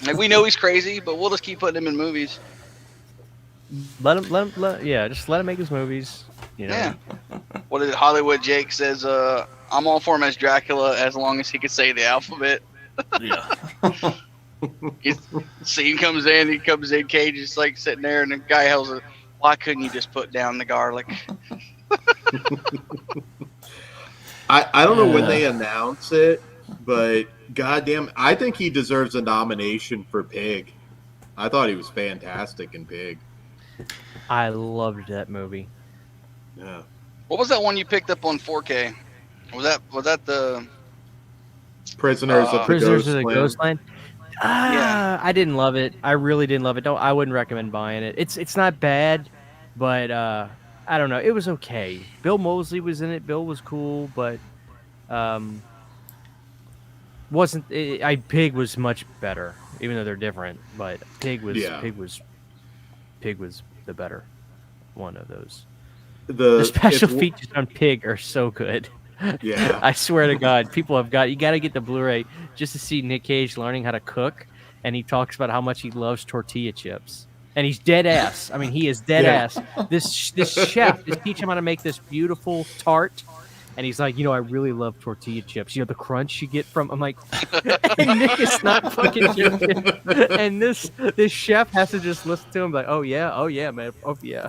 Like, we know he's crazy, but we'll just keep putting him in movies. Just let him make his movies. You know. Yeah. What is it? Hollywood Jake says, I'm all for him as Dracula as long as he can say the alphabet. Yeah. Scene comes in, Cage is like sitting there, and the guy yells, why couldn't you just put down the garlic? I don't know when they announce it, but goddamn, I think he deserves a nomination for Pig. I thought he was fantastic in Pig. I loved that movie. Yeah. What was that one you picked up on 4K? Was that the Prisoners of the Ghostland? Yeah. I didn't love it. I really didn't love it. I wouldn't recommend buying it. It's not bad, but I don't know. It was okay. Bill Moseley was in it. Bill was cool, but Pig was much better, even though they're different. But Pig was the better one of those. The special features on Pig are so good. Yeah. I swear to God, you got to get the Blu-ray just to see Nick Cage learning how to cook, and he talks about how much he loves tortilla chips. And he's dead ass. I mean, he is dead ass. This chef is teaching him how to make this beautiful tart, and he's like, I really love tortilla chips. The crunch you get from. I'm like, and Nick is not fucking joking. And this chef has to just listen to him like, oh yeah, man, oh yeah.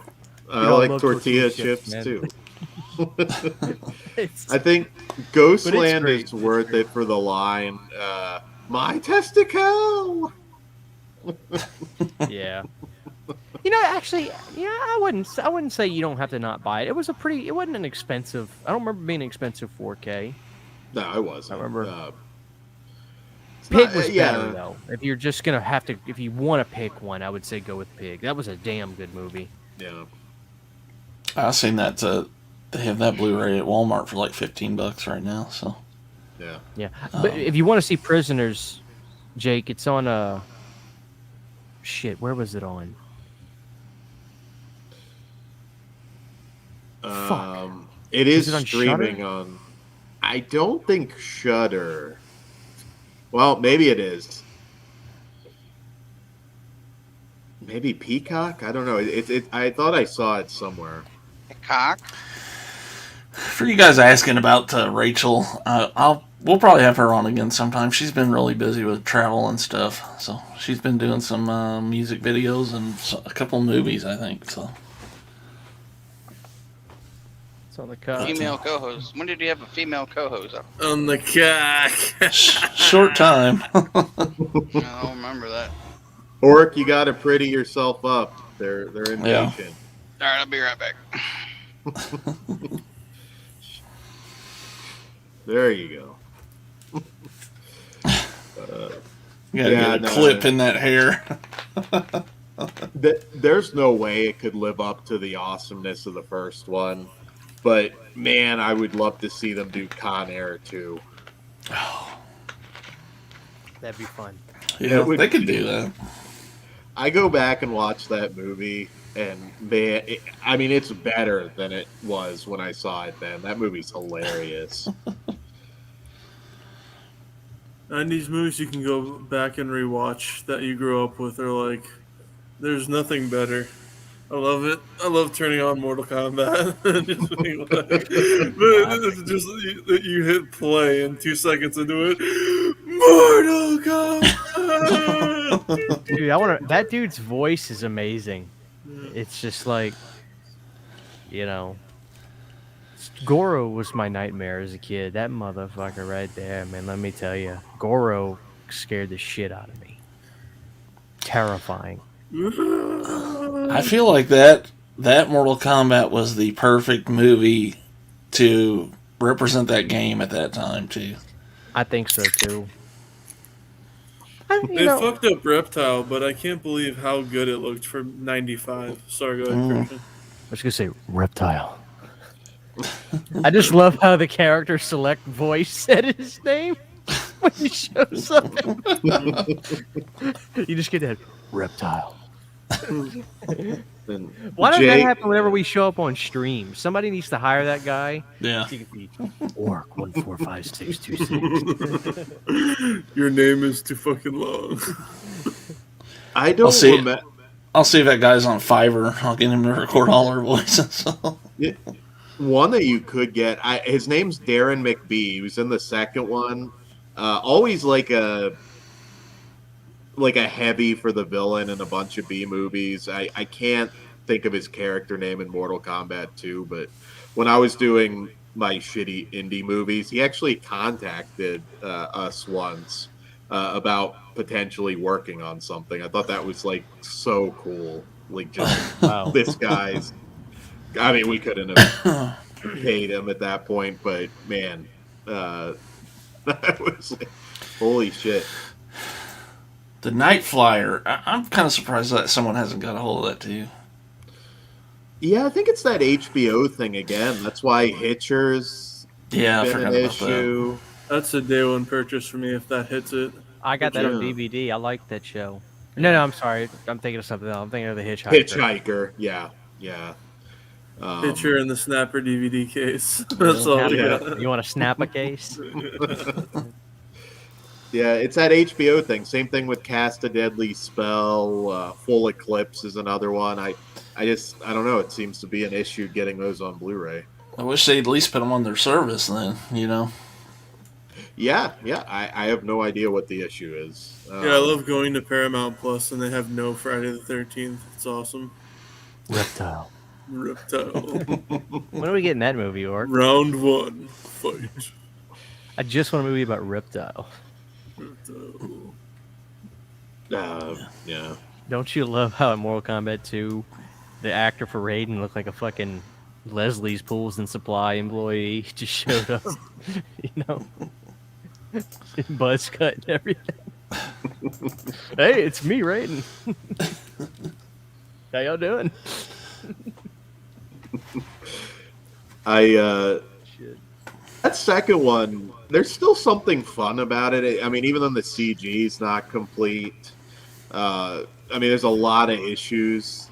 I like tortilla chips too. I think Ghostland is worth it for the line, my testicle. Yeah. Actually, I wouldn't say you don't have to not buy it. It wasn't an expensive. I don't remember being an expensive 4K. No, it wasn't. I remember. Pig was better though. If you're just gonna if you want to pick one, I would say go with Pig. That was a damn good movie. Yeah. I've seen that. They have that Blu-ray at Walmart for like $15 right now. So. Yeah. Yeah, but if you want to see Prisoners, Jake, it's on shit. Where was it on? Fuck. It is it on streaming Shudder? on. I don't think Shudder. Well, maybe it is. Maybe Peacock. I don't know. I thought I saw it somewhere. Peacock? For you guys asking about Rachel, we'll probably have her on again sometime. She's been really busy with travel and stuff, so she's been doing some music videos and a couple movies, I think. So. It's on the cut. Female co-host. When did you have a female co-host? On the cock. Short time. I don't remember that. Orc, you got to pretty yourself up. They're impatient. All right, I'll be right back. There you go. You gotta get a clip in that hair. There's no way it could live up to the awesomeness of the first one. But, man, I would love to see them do Con Air, too. That'd be fun. Yeah, they could do that. I go back and watch that movie, and, man, it's better than it was when I saw it then. That movie's hilarious. And these movies you can go back and rewatch that you grew up with are like, there's nothing better. I love it. I love turning on Mortal Kombat. Just being like, it's just that you hit play and 2 seconds into it. Mortal Kombat! Dude, that dude's voice is amazing. It's just like, Goro was my nightmare as a kid. That motherfucker right there, man, let me tell you. Goro scared the shit out of me. Terrifying. I feel like that Mortal Kombat was the perfect movie to represent that game at that time too. I think so too. They fucked up Reptile, but I can't believe how good it looked for 95. Sorry, go ahead, Christian. I was gonna say reptile. I just love how the character select voice said his name when he shows up. You just get that reptile. Why doesn't that happen whenever we show up on stream? Somebody needs to hire that guy. Yeah. He could be Orc 145626. Your name is too fucking long. I don't remember. I'll see if that guy's on Fiverr. I'll get him to record all our voices. One that you could get, his name's Darren McBee. He was in the second one. Always like a heavy for the villain in a bunch of B movies. I can't think of his character name in Mortal Kombat 2, but when I was doing my shitty indie movies, he actually contacted us once about potentially working on something. I thought that was like so cool. Like just this guy's. I mean, we couldn't have paid him at that point, but man, that was like, holy shit. The Night Flyer. I'm kind of surprised that someone hasn't got a hold of that too. Yeah, I think it's that HBO thing again. That's why Hitcher's been an issue. That's a day one purchase for me if that hits it. I got that on DVD. I like that show. No, I'm sorry. I'm thinking of something else. I'm thinking of the Hitchhiker. Hitchhiker, yeah. Picture in the Snapper DVD case. That's all we got. You want to snap a case? Yeah, it's that HBO thing. Same thing with Cast a Deadly Spell. Full Eclipse is another one. I don't know. It seems to be an issue getting those on Blu-ray. I wish they'd at least put them on their service then, you know? Yeah. I have no idea what the issue is. I love going to Paramount Plus and they have no Friday the 13th. It's awesome. Reptile. When are we getting that movie, Orc? Round 1. Fight. I just want a movie about Reptile. Yeah. Don't you love how in Mortal Kombat 2, the actor for Raiden looked like a fucking Leslie's Pools and Supply employee? He just showed up, buzz cut and everything. Hey, it's me, Raiden. How y'all doing? That second one, there's still something fun about it. I mean, even though the CG is not complete, there's a lot of issues.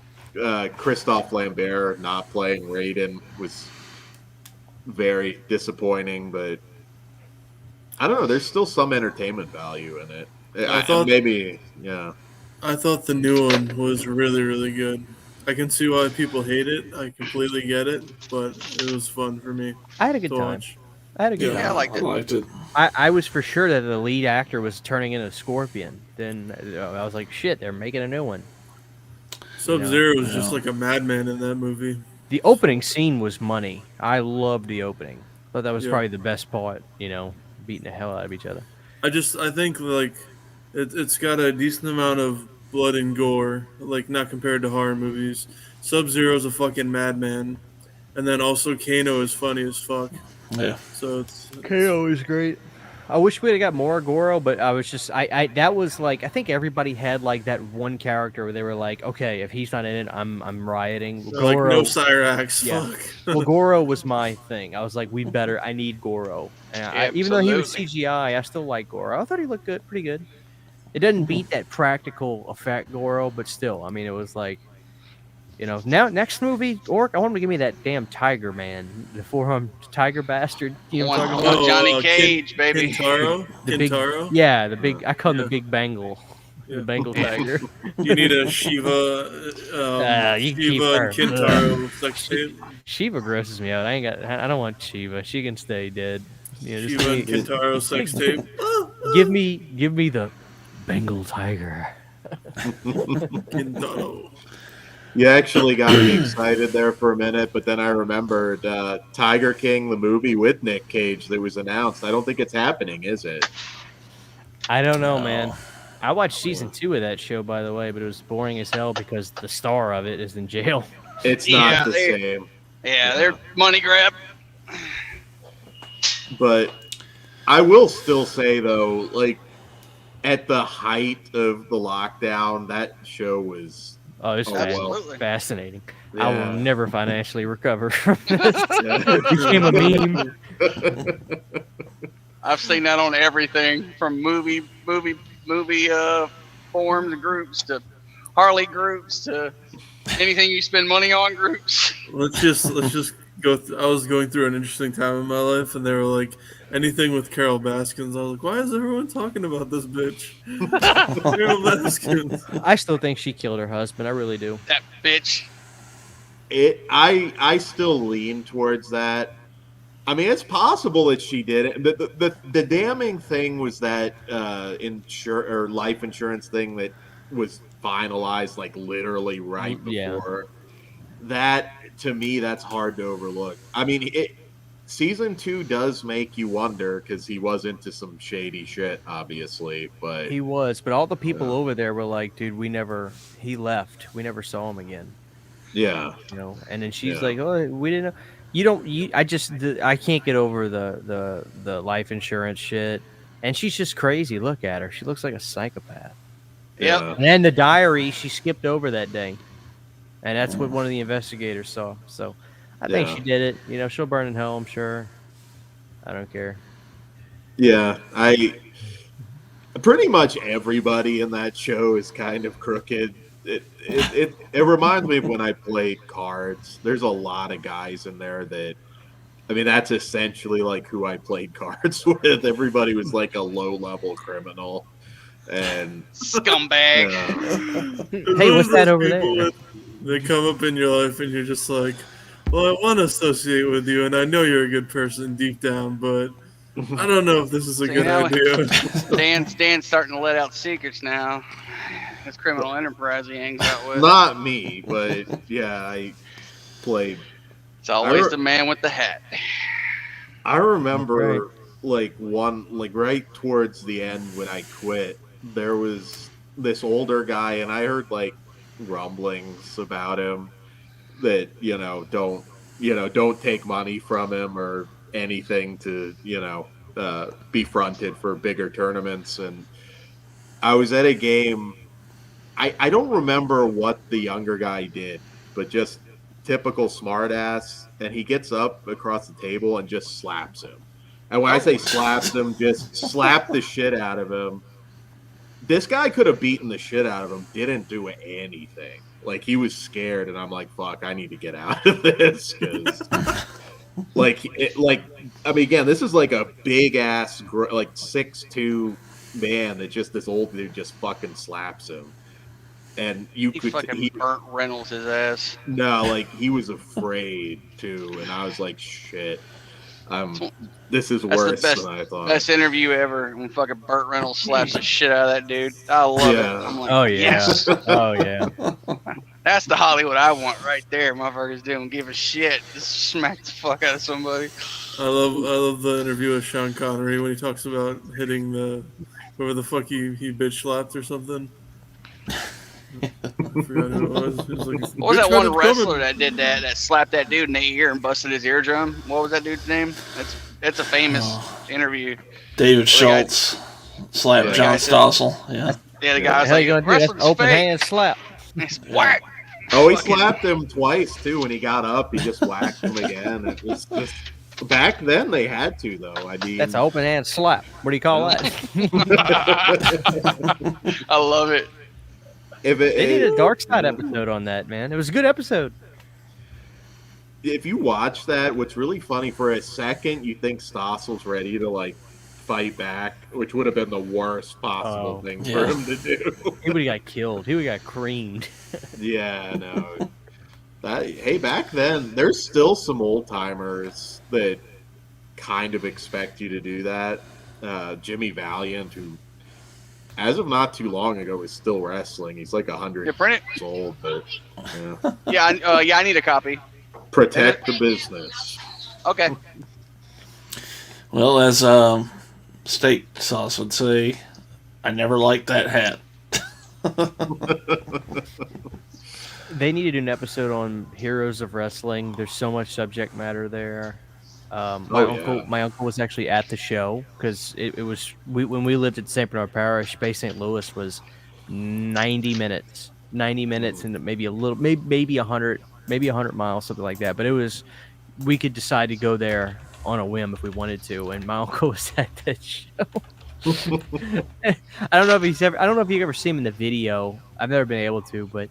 Christophe Lambert not playing Raiden was very disappointing, but I don't know. There's still some entertainment value in it. I thought the new one was really, really good. I can see why people hate it. I completely get it, but it was fun for me. I had a good time. I I liked it. I was for sure that the lead actor was turning into Scorpion. Then I was like, shit, they're making a new one. Sub-Zero was just like a madman in that movie. The opening scene was money. I loved the opening. Thought that was probably the best part, beating the hell out of each other. I think like it's got a decent amount of blood and gore, like not compared to horror movies. Sub-Zero's a fucking madman. And then also Kano is funny as fuck. Yeah. So Kano is great. I wish we'd have got more Goro, but I was just that was like I think everybody had like that one character where they were like, okay, if he's not in it, I'm rioting. Goro, like no Cyrax. Yeah. Fuck. Well, Goro was my thing. I was like, I need Goro. And even though he was CGI, I still like Goro. I thought he looked good, pretty good. It doesn't beat that practical effect Goro, but still, I mean, it was like, now next movie, Orc, I want him to give me that damn Tiger Man, the four-armed tiger bastard. You know what I'm talking about? Johnny Cage, baby. Kintaro? Kintaro? Yeah, the big. I call him the big Bengal. Yeah. The Bengal tiger. You need a Shiva, Shiva and Kintaro sex tape. Shiva grosses me out. I don't want Shiva. She can stay dead. Shiva and Kintaro sex tape. Give me the Bengal tiger. Kintaro. You actually got me excited there for a minute, but then I remembered Tiger King, the movie with Nick Cage that was announced. I don't think it's happening, is it? I don't know, man. I watched season 2 of that show, by the way, but it was boring as hell because the star of it is in jail. It's Yeah, not the same. Yeah, they're money grab. But I will still say though, like at the height of the lockdown, that show was Oh, it's Absolutely. fascinating. I will Yeah. never financially recover from this. Yeah. It became a meme. I've seen that on everything from movie forums groups to Harley groups to anything you spend money on groups. Let's just go. I was going through an interesting time in my life, and they were like, anything with Carol Baskins. I was like, why is everyone talking about this bitch? Carol Baskins. I still think she killed her husband. I really do. That bitch. I still lean towards that. I mean, it's possible that she did it. The damning thing was that life insurance thing that was finalized like literally right before. That to me, that's hard to overlook. I mean, season 2 does make you wonder because he was into some shady shit, obviously. But He was, but all the people over there were like, dude, he left. We never saw him again. yeah, You know, and then she's like, oh, we didn't know. I can't get over the life insurance shit. And she's just crazy. Look at her. She looks like a psychopath. Yep. yeah. And then the diary, she skipped over that day. And that's what one of the investigators saw. So I think Yeah. she did it. You know, she'll burn in hell, I'm sure. I don't care. Yeah, pretty much everybody in that show is kind of crooked. It reminds me of when I played cards. There's a lot of guys in there that, I mean, that's essentially like who I played cards with. Everybody was like a low-level criminal and Scumbag. Hey, what's that over People there? They come up in your life, and you're just like, well, I want to associate with you, and I know you're a good person deep down, but I don't know if this is a good idea. Dan's starting to let out secrets now. This criminal enterprise he hangs out with. not me, but yeah, I played. It's always the man with the hat. I remember like right towards the end when I quit, there was this older guy, and I heard like rumblings about him that don't take money from him or anything to be fronted for bigger tournaments. And I was at a game. I don't remember what the younger guy did, but just typical smartass, and he gets up across the table and just slaps him. And when I say slaps him, just slap the shit out of him. This guy could have beaten the shit out of him, didn't do anything. Like, he was scared, and I'm like, fuck, I need to get out of this. Cause, again, this is like a big-ass, like 6'2" man that just this old dude just fucking slaps him. And He fucking burnt Reynolds his ass. No, like, he was afraid, too, and I was like, shit. This is worse than I thought. Best interview ever when fucking Burt Reynolds slaps the shit out of that dude. I love it. I'm like, Oh, yeah. yes, Oh, yeah. that's the Hollywood I want right there. Motherfuckers don't give a shit. Just smack the fuck out of somebody. I love the interview with Sean Connery when he talks about hitting whoever the fuck he bitch slapped or something. I forgot who it was. It was like, What was that "Bitch, one I'm wrestler coming." that did that slapped that dude in the ear and busted his eardrum? What was that dude's name? It's a famous interview. David Schultz slapped Yeah. John Stossel. Yeah. Yeah, the guy's Hell, like, you gonna do? That's wrestling's open fake. hand slap. It's whack. Oh, he Fucking- slapped him twice, too. When he got up, he just whacked him again. It was just... Back then, they had to, though. I mean... That's an open hand slap. What do you call that? I love it. They They did a Dark Side episode on that, man. It was a good episode. If you watch that, what's really funny, for a second, you think Stossel's ready to, like, fight back, which would have been the worst possible thing for him to do. He would have got killed. He would have got creamed. Yeah, no. Hey, back then, there's still some old timers that kind of expect you to do that. Jimmy Valiant, who, as of not too long ago, is still wrestling. He's like 100 You print it? years old, but yeah. Yeah, I need a copy. Protect the business. Okay. Well, as Steak Sauce would say, I never liked that hat. They need to do an episode on heroes of wrestling. There's so much subject matter there. My uncle was actually at the show because it was when we lived at St. Bernard Parish. Bay St. Louis was 90 minutes, and maybe a little, maybe 100 miles, something like that. But we could decide to go there on a whim if we wanted to, and my uncle was at that show. I don't know if you've ever seen him in the video. I've never been able to, but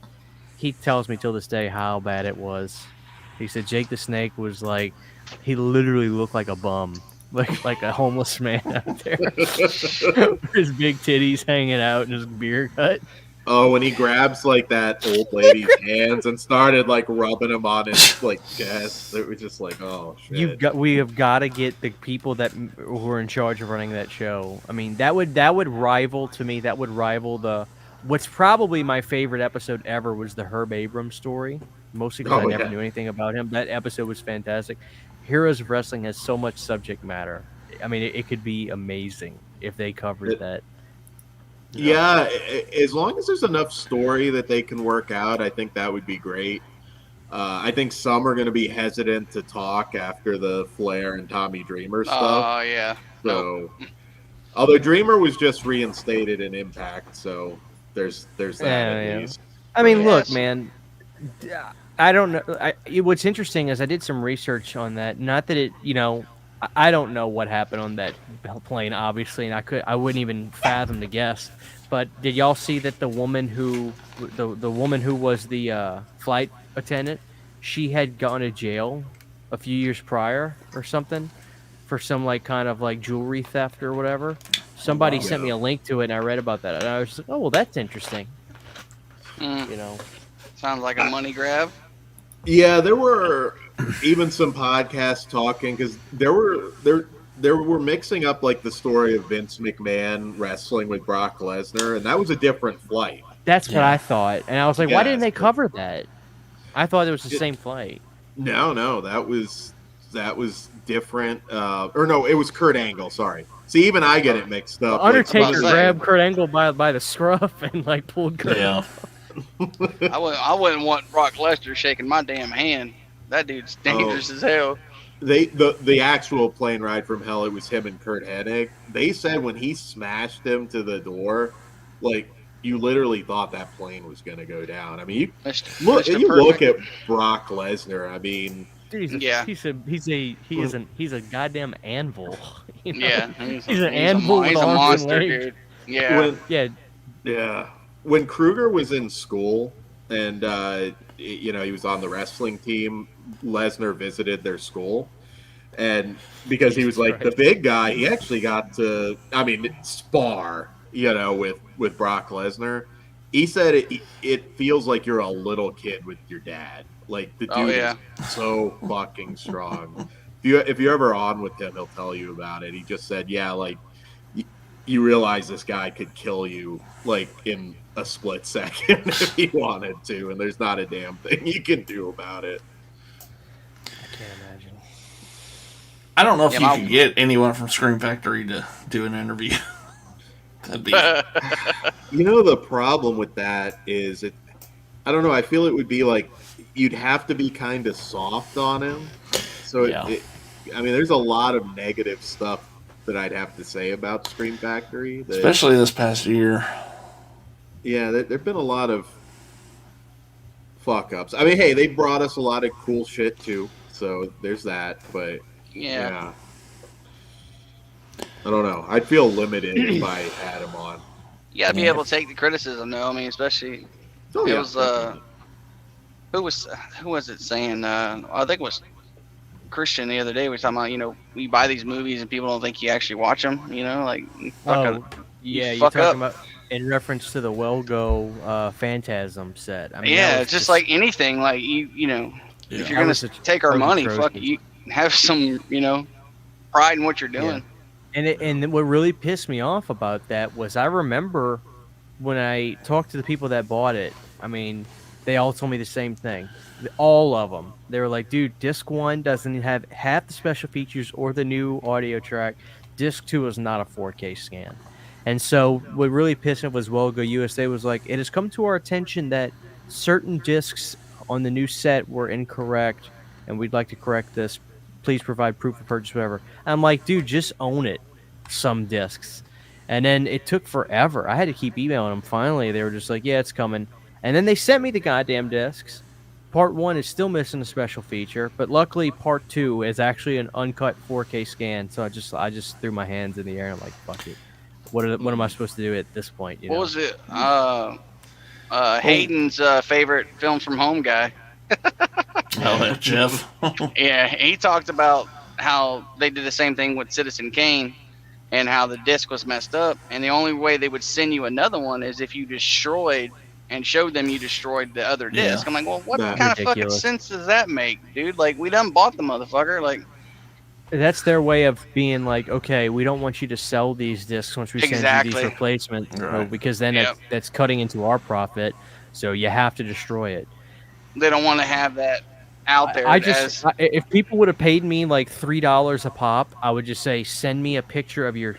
he tells me till this day how bad it was. He said Jake the Snake was like, he literally looked like a bum, like a homeless man out there, with his big titties hanging out and his beer cut. Oh, when he grabs like that old lady's hands and started like rubbing him on his like chest, it was just like, oh shit. We have got to get the people who are in charge of running that show. I mean, that would rival the what's probably my favorite episode ever was the Herb Abrams story. Mostly because I never knew anything about him. That episode was fantastic. Heroes of Wrestling has so much subject matter. I mean, it could be amazing if they covered that. Yeah, as long as there's enough story that they can work out, I think that would be great. I think some are going to be hesitant to talk after the Flair and Tommy Dreamer stuff. Oh, yeah. So, although Dreamer was just reinstated in Impact, so there's that at least. I mean, look, man, I don't know. What's interesting is I did some research on that. Not that it, I don't know what happened on that plane, obviously, and I wouldn't even fathom to guess. But did y'all see that the woman who was the flight attendant, she had gone to jail a few years prior or something for some kind of jewelry theft or whatever? Somebody sent me a link to it, and I read about that, and I was just like, oh well, that's interesting. Sounds like a money grab. Yeah, there were even some podcasts talking because they were mixing up the story of Vince McMahon wrestling with Brock Lesnar, and that was a different flight. That's what I thought, and I was like, why didn't they cover that? I thought it was the same flight. No, that was different. Or no, it was Kurt Angle. Sorry. See, even I get it mixed up. Undertaker grabbed Kurt Angle by the scruff and pulled Kurt. Yeah. I wouldn't want Brock Lesnar shaking my damn hand. That dude's dangerous as hell. The actual plane ride from hell, it was him and Kurt Hennig. They said when he smashed him to the door, you literally thought that plane was going to go down. I mean, look at Brock Lesnar. I mean, dude, he's a goddamn anvil. Yeah, he's an anvil. He's a monster, dude. Yeah, yeah. When Kruger was in school and he was on the wrestling team, Lesnar visited their school, and because he was the big guy, he actually got to spar with Brock Lesnar. He said it feels like you're a little kid with your dad. The dude is so fucking strong. If you're ever on with him, he'll tell you about it. He just said, you realize this guy could kill you in a split second if he wanted to, and there's not a damn thing you can do about it. I can't imagine. I don't know if you could get anyone from Scream Factory to do an interview. That'd be... the problem with that is I don't know. I feel it would be you'd have to be kind of soft on him. So there's a lot of negative stuff that I'd have to say about Scream Factory. Especially this past year. Yeah, there've been a lot of fuck-ups. I mean, hey, they brought us a lot of cool shit, too. So there's that. But, yeah. I don't know. I'd feel limited if I had him on. You gotta be able to take the criticism, though. I mean, especially... It was... Who was it saying? I think it was Christian the other day. We were talking about, we buy these movies and people don't think you actually watch them. You're talking about in reference to the Well-Go Phantasm set. I mean, it's just like anything. If you're gonna take our money, fuck you, have some, pride in what you're doing. Yeah. And what really pissed me off about that was I remember when I talked to the people that bought it. I mean, they all told me the same thing. All of them. They were like, dude, Disc 1 doesn't have half the special features or the new audio track. Disc 2 is not a 4K scan. And so what really pissed me off was Go USA was like, it has come to our attention that certain discs on the new set were incorrect, and we'd like to correct this. Please provide proof of purchase, whatever. And I'm like, dude, just own it. Some discs. And then it took forever. I had to keep emailing them. Finally, they were just like, yeah, it's coming. And then they sent me the goddamn discs. Part 1 is still missing a special feature, but luckily Part 2 is actually an uncut 4K scan. So I just threw my hands in the air and I'm like, fuck it. What am I supposed to do at this point? You know? What was it? Hayden's favorite films from home guy. Oh, Jeff. Yeah, he talked about how they did the same thing with Citizen Kane and how the disc was messed up. And the only way they would send you another one is if you destroyed and showed them you destroyed the other disc. Yeah. I'm like, well, what That's kind of fucking ridiculous. sense does that make, dude? Like, we done bought the motherfucker. Like, That's their way of being like, okay, we don't want you to sell these discs once we send you Exactly. these replacements, Right. because then Yep. that's cutting into our profit. So you have to destroy it. they don't want to have that out there. If people would have paid me like $3 a pop, I would just say, send me a picture of your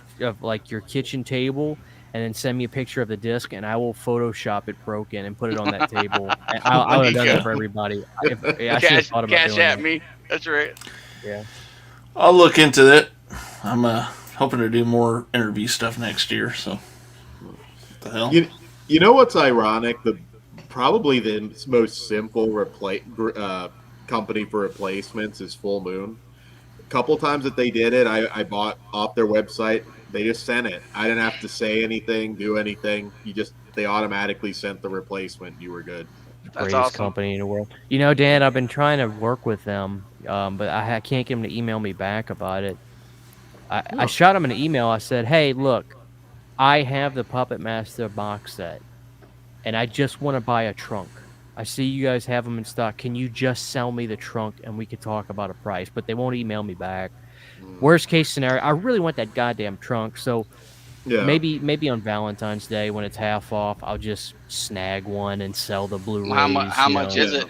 kitchen table, and then send me a picture of the disc, and I will Photoshop it broken and put it on that table. And I would have done that for everybody. I should have cash thought about doing at that. me. That's right. Yeah. I'll look into it. I'm hoping to do more interview stuff next year. So, what the hell? You know what's ironic? Probably the most simple company for replacements is Full Moon. A couple times that they did it, I bought off their website. They just sent it. I didn't have to say anything, do anything. They automatically sent the replacement. You were good. That's Greatest awesome. company in the world. You know, Dan, I've been trying to work with them, but I can't get them to email me back about it. I shot them an email. I said, hey, look, I have the Puppet Master box set, and I just want to buy a trunk. I see you guys have them in stock. Can you just sell me the trunk and we could talk about a price? But they won't email me back. Worst case scenario, I really want that goddamn trunk. So Yeah. maybe on Valentine's Day when it's half off, I'll just snag one and sell the Blu-rays. How much is it?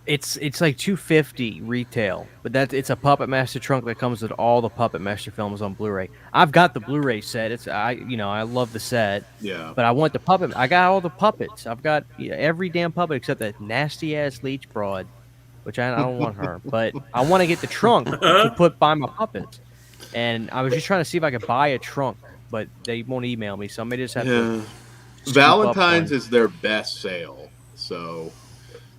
It's like $250 retail, but it's a Puppet Master trunk that comes with all the Puppet Master films on Blu-ray. I've got the Blu-ray set. I love the set. Yeah. But I want the puppet. I got all the puppets. I've got every damn puppet except that nasty ass Leech broad, which I don't want her. But I want to get the trunk to put by my puppets. And I was just trying to see if I could buy a trunk, but they won't email me, so I may just have to. Yeah. Valentine's is their best sale. So.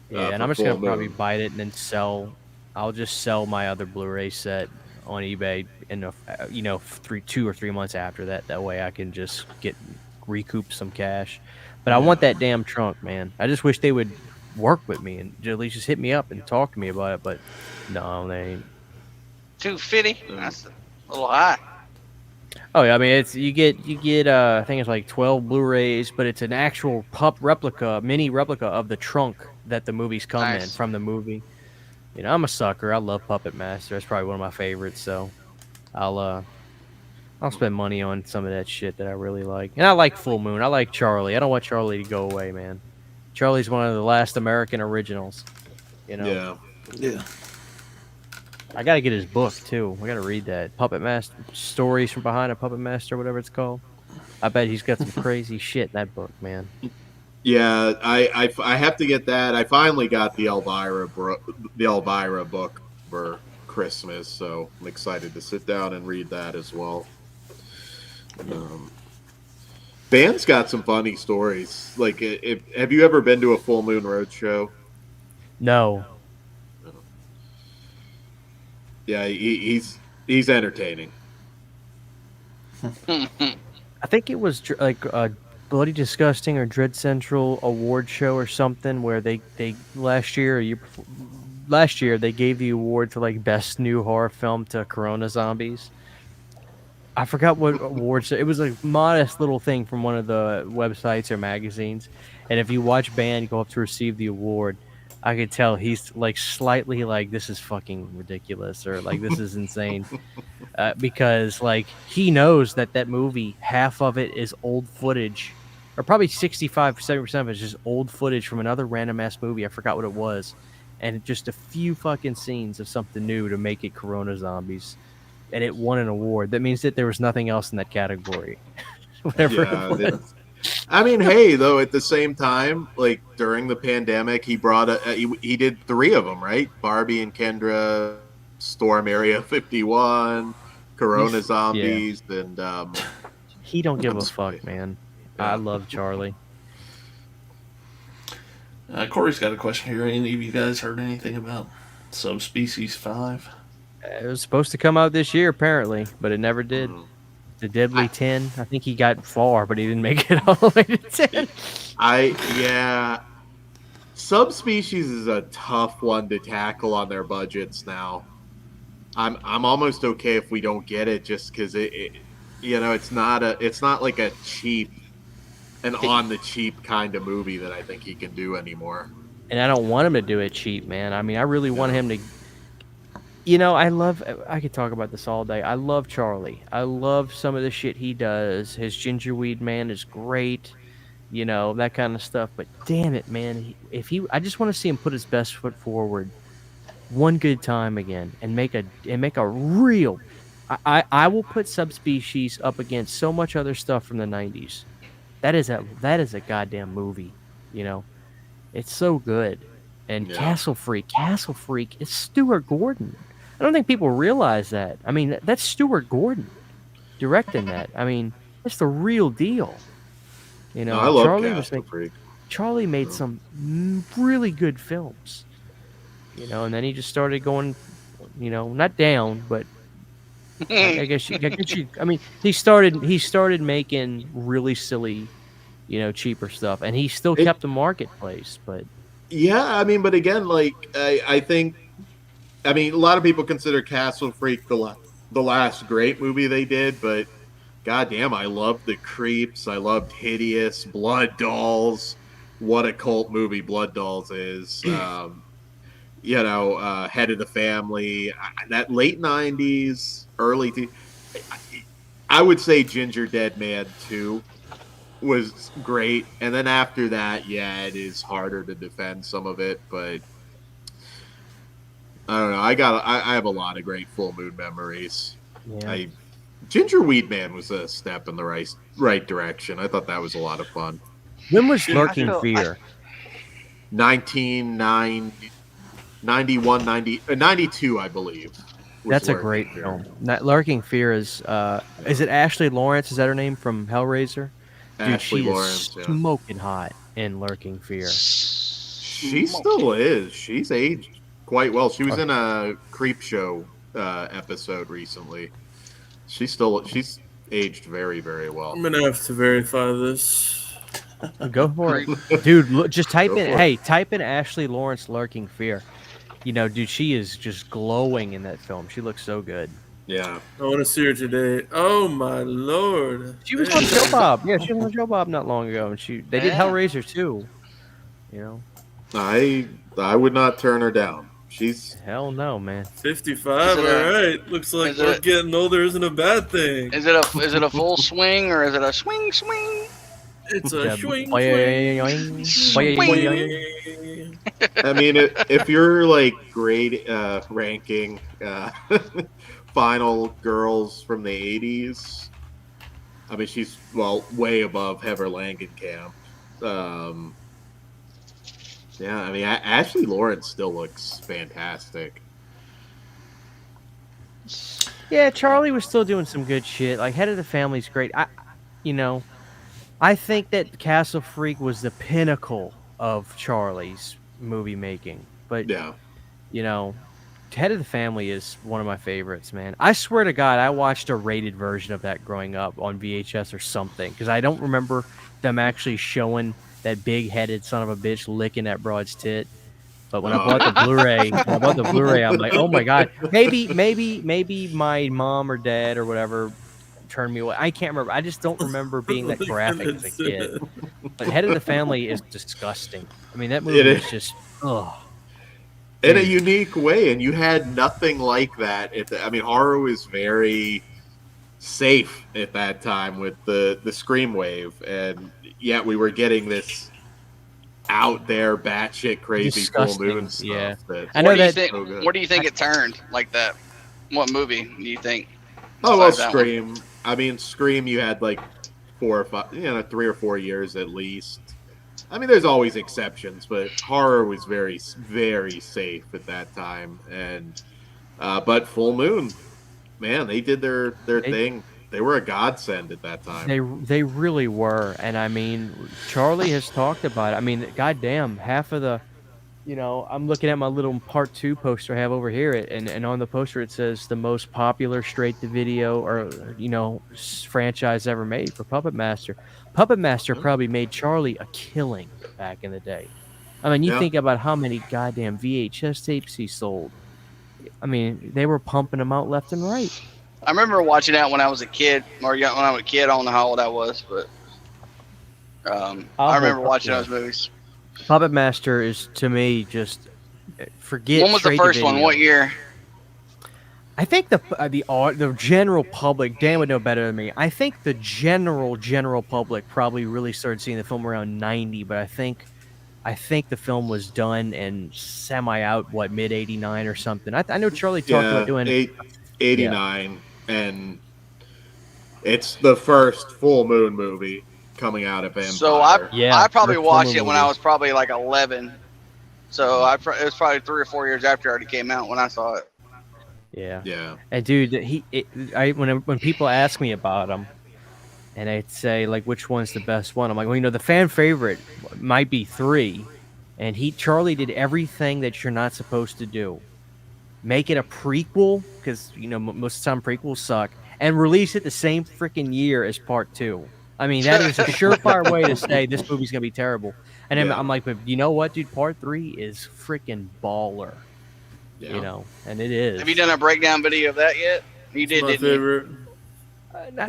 Yeah, and for I'm just gonna Full probably Moon. buy it and then sell. I'll just sell my other Blu-ray set on eBay in 2 or 3 months after that. That way I can just recoup some cash. But I want that damn trunk, man. I just wish they would work with me and at least just hit me up and talk to me about it. But no, they ain't. $250? That's a little high. Oh yeah, I mean you get I think it's like 12 Blu-rays, but it's an actual mini replica of the trunk that the movies come in Nice. from the movie. You know, I'm a sucker. I love Puppet Master. It's probably one of my favorites. So I'll spend money on some of that shit that I really like. And I like Full Moon. I like Charlie. I don't want Charlie to go away, man. Charlie's one of the last American originals. You know. Yeah. Yeah. I gotta get his book too. I gotta read that Puppet Master Stories from Behind a Puppet Master, whatever it's called. I bet he's got some crazy shit in that book, man. Yeah, I have to get that. I finally got the Elvira book for Christmas, so I'm excited to sit down and read that as well. Band's got some funny stories. Like, have you ever been to a Full Moon Roadshow? No, Yeah, he's entertaining. I think it was like a Bloody Disgusting or Dread Central award show or something where they last year they gave the award for like best new horror film to Corona Zombies. I forgot what awards. It was a modest little thing from one of the websites or magazines. And if you watch Band go up to receive the award, I could tell he's like slightly like, this is fucking ridiculous, or like, this is insane. Because like he knows that movie, half of it is old footage, or probably 65-70% of it is just old footage from another random ass movie. I forgot what it was. And just a few fucking scenes of something new to make it Corona Zombies. and it won an award. That means that there was nothing else in that category. Whatever it was. I mean, hey, though, at the same time, like during the pandemic, he brought he did 3 of them, right? Barbie and Kendra, Storm Area 51, Corona Zombies, and he don't give a fuck, man. Yeah. I love Charlie. Corey's got a question here. Any of you guys heard anything about Subspecies 5? It was supposed to come out this year, apparently, but it never did. The Deadly 10, I think he got far, but he didn't make it all the way to 10. Subspecies is a tough one to tackle on their budgets now. I'm almost okay if we don't get it, just because it's not like a cheap, an on the cheap kind of movie that I think he can do anymore. And I don't want him to do it cheap, man. I mean, I really want him to. I could talk about this all day. I love Charlie. I love some of the shit he does. His Gingerweed Man is great, that kind of stuff. But damn it, man, I just want to see him put his best foot forward one good time again and make a real. I will put Subspecies up against so much other stuff from the 90s. That is a goddamn movie, It's so good. And Castle Freak is Stuart Gordon. I don't think people realize that. I mean, that's Stuart Gordon directing that. I mean, it's the real deal. I love Charlie Castle Freak. Charlie made some really good films. And then he just started going, not down, but I guess you. I mean, he started making really silly, cheaper stuff, and he still kept the marketplace. But I mean, but again, like I think. I mean, a lot of people consider Castle Freak the last great movie they did, but goddamn, I loved The Creeps. I loved Hideous, Blood Dolls. What a cult movie Blood Dolls is. Head of the Family. That late 90s, early... I would say Ginger Dead Man 2 was great. And then after that, it is harder to defend some of it, but... I don't know. I have a lot of great full moon memories. yeah. Gingerweed Man was a step in the right direction. I thought that was a lot of fun. When was Lurking Fear? 1990, 91, 92, I believe. That's a great film. Lurking Fear is it Ashley Lawrence? Is that her name from Hellraiser? Dude, Ashley she Lawrence, is smoking hot in Lurking Fear. She still is. She's aged quite well. She was in a Creep Show episode recently. She's aged very, very well. I'm gonna have to verify this. Go for it, dude. Look, just type in. Hey, type in Ashley Lawrence Lurking Fear. Dude, she is just glowing in that film. She looks so good. Yeah. I want to see her today. Oh my lord. She was on Joe Bob. Yeah, she was on Joe Bob not long ago, and they did Hellraiser too. I would not turn her down. She's hell no, man. 55. All right. Looks like getting older isn't a bad thing. Is it a full swing or is it a swing? It's a swing. I mean, if you're like grade ranking final girls from the 80s, I mean, she's way above Heather Langenkamp. Yeah, I mean, Ashley Lawrence still looks fantastic. Yeah, Charlie was still doing some good shit. Like Head of the Family's great. I think that Castle Freak was the pinnacle of Charlie's movie making. But Head of the Family is one of my favorites, man. I swear to God, I watched a rated version of that growing up on VHS or something because I don't remember them actually showing that big-headed son of a bitch licking that broad's tit. But when I bought the Blu-ray, I'm like, oh my God. Maybe my mom or dad or whatever turned me away. I can't remember. I just don't remember being that graphic as a kid. But Head of the Family is disgusting. I mean, that movie is just, in a unique way, and you had nothing like that. Horror was very safe at that time with the Scream wave, and yet we were getting this out there batshit crazy full moon stuff. I know that. Where do you think it turned like that? What movie do you think? Oh well, besides that one. Scream. I mean, Scream. You had like 4 or 5, 3 or 4 years at least. I mean, there's always exceptions, but horror was very, very safe at that time. And but Full Moon, man, they did their They thing. They were a godsend at that time. they really were, and I mean, Charlie has talked about it. I mean, goddamn, half of the, I'm looking at my little part 2 poster I have over here, and on the poster it says the most popular straight to video or franchise ever made for Puppet Master. Puppet Master probably made Charlie a killing back in the day. I mean, you Yeah. think about how many goddamn VHS tapes he sold. I mean, they were pumping them out left and right. I remember watching that when I was a kid, or young, when I was a kid. I don't know how old I was, but I remember watching those movies. Puppet Master is, to me, just forget. When was the first one? What year? I think the general public, Dan would know better than me. I think the general public probably really started seeing the film around 90, but I think the film was done and semi out mid 89 or something. I know Charlie talked about doing 89, and it's the first Full Moon movie coming out of Empire. So I probably the watched it Full when Moon I was probably like 11. So it was probably 3 or 4 years after it already came out when I saw it. Yeah. And dude, when people ask me about him, and I'd say like which one's the best one, I'm like, well, the fan favorite might be 3, and Charlie did everything that you're not supposed to do. Make it a prequel, because most of the time prequels suck, and release it the same freaking year as part 2. I mean, that is a surefire way to say this movie's gonna be terrible. And then I'm like, but you know what, dude? Part 3 is freaking baller. Yeah. And it is. Have you done a breakdown video of that yet? You did, My didn't favorite.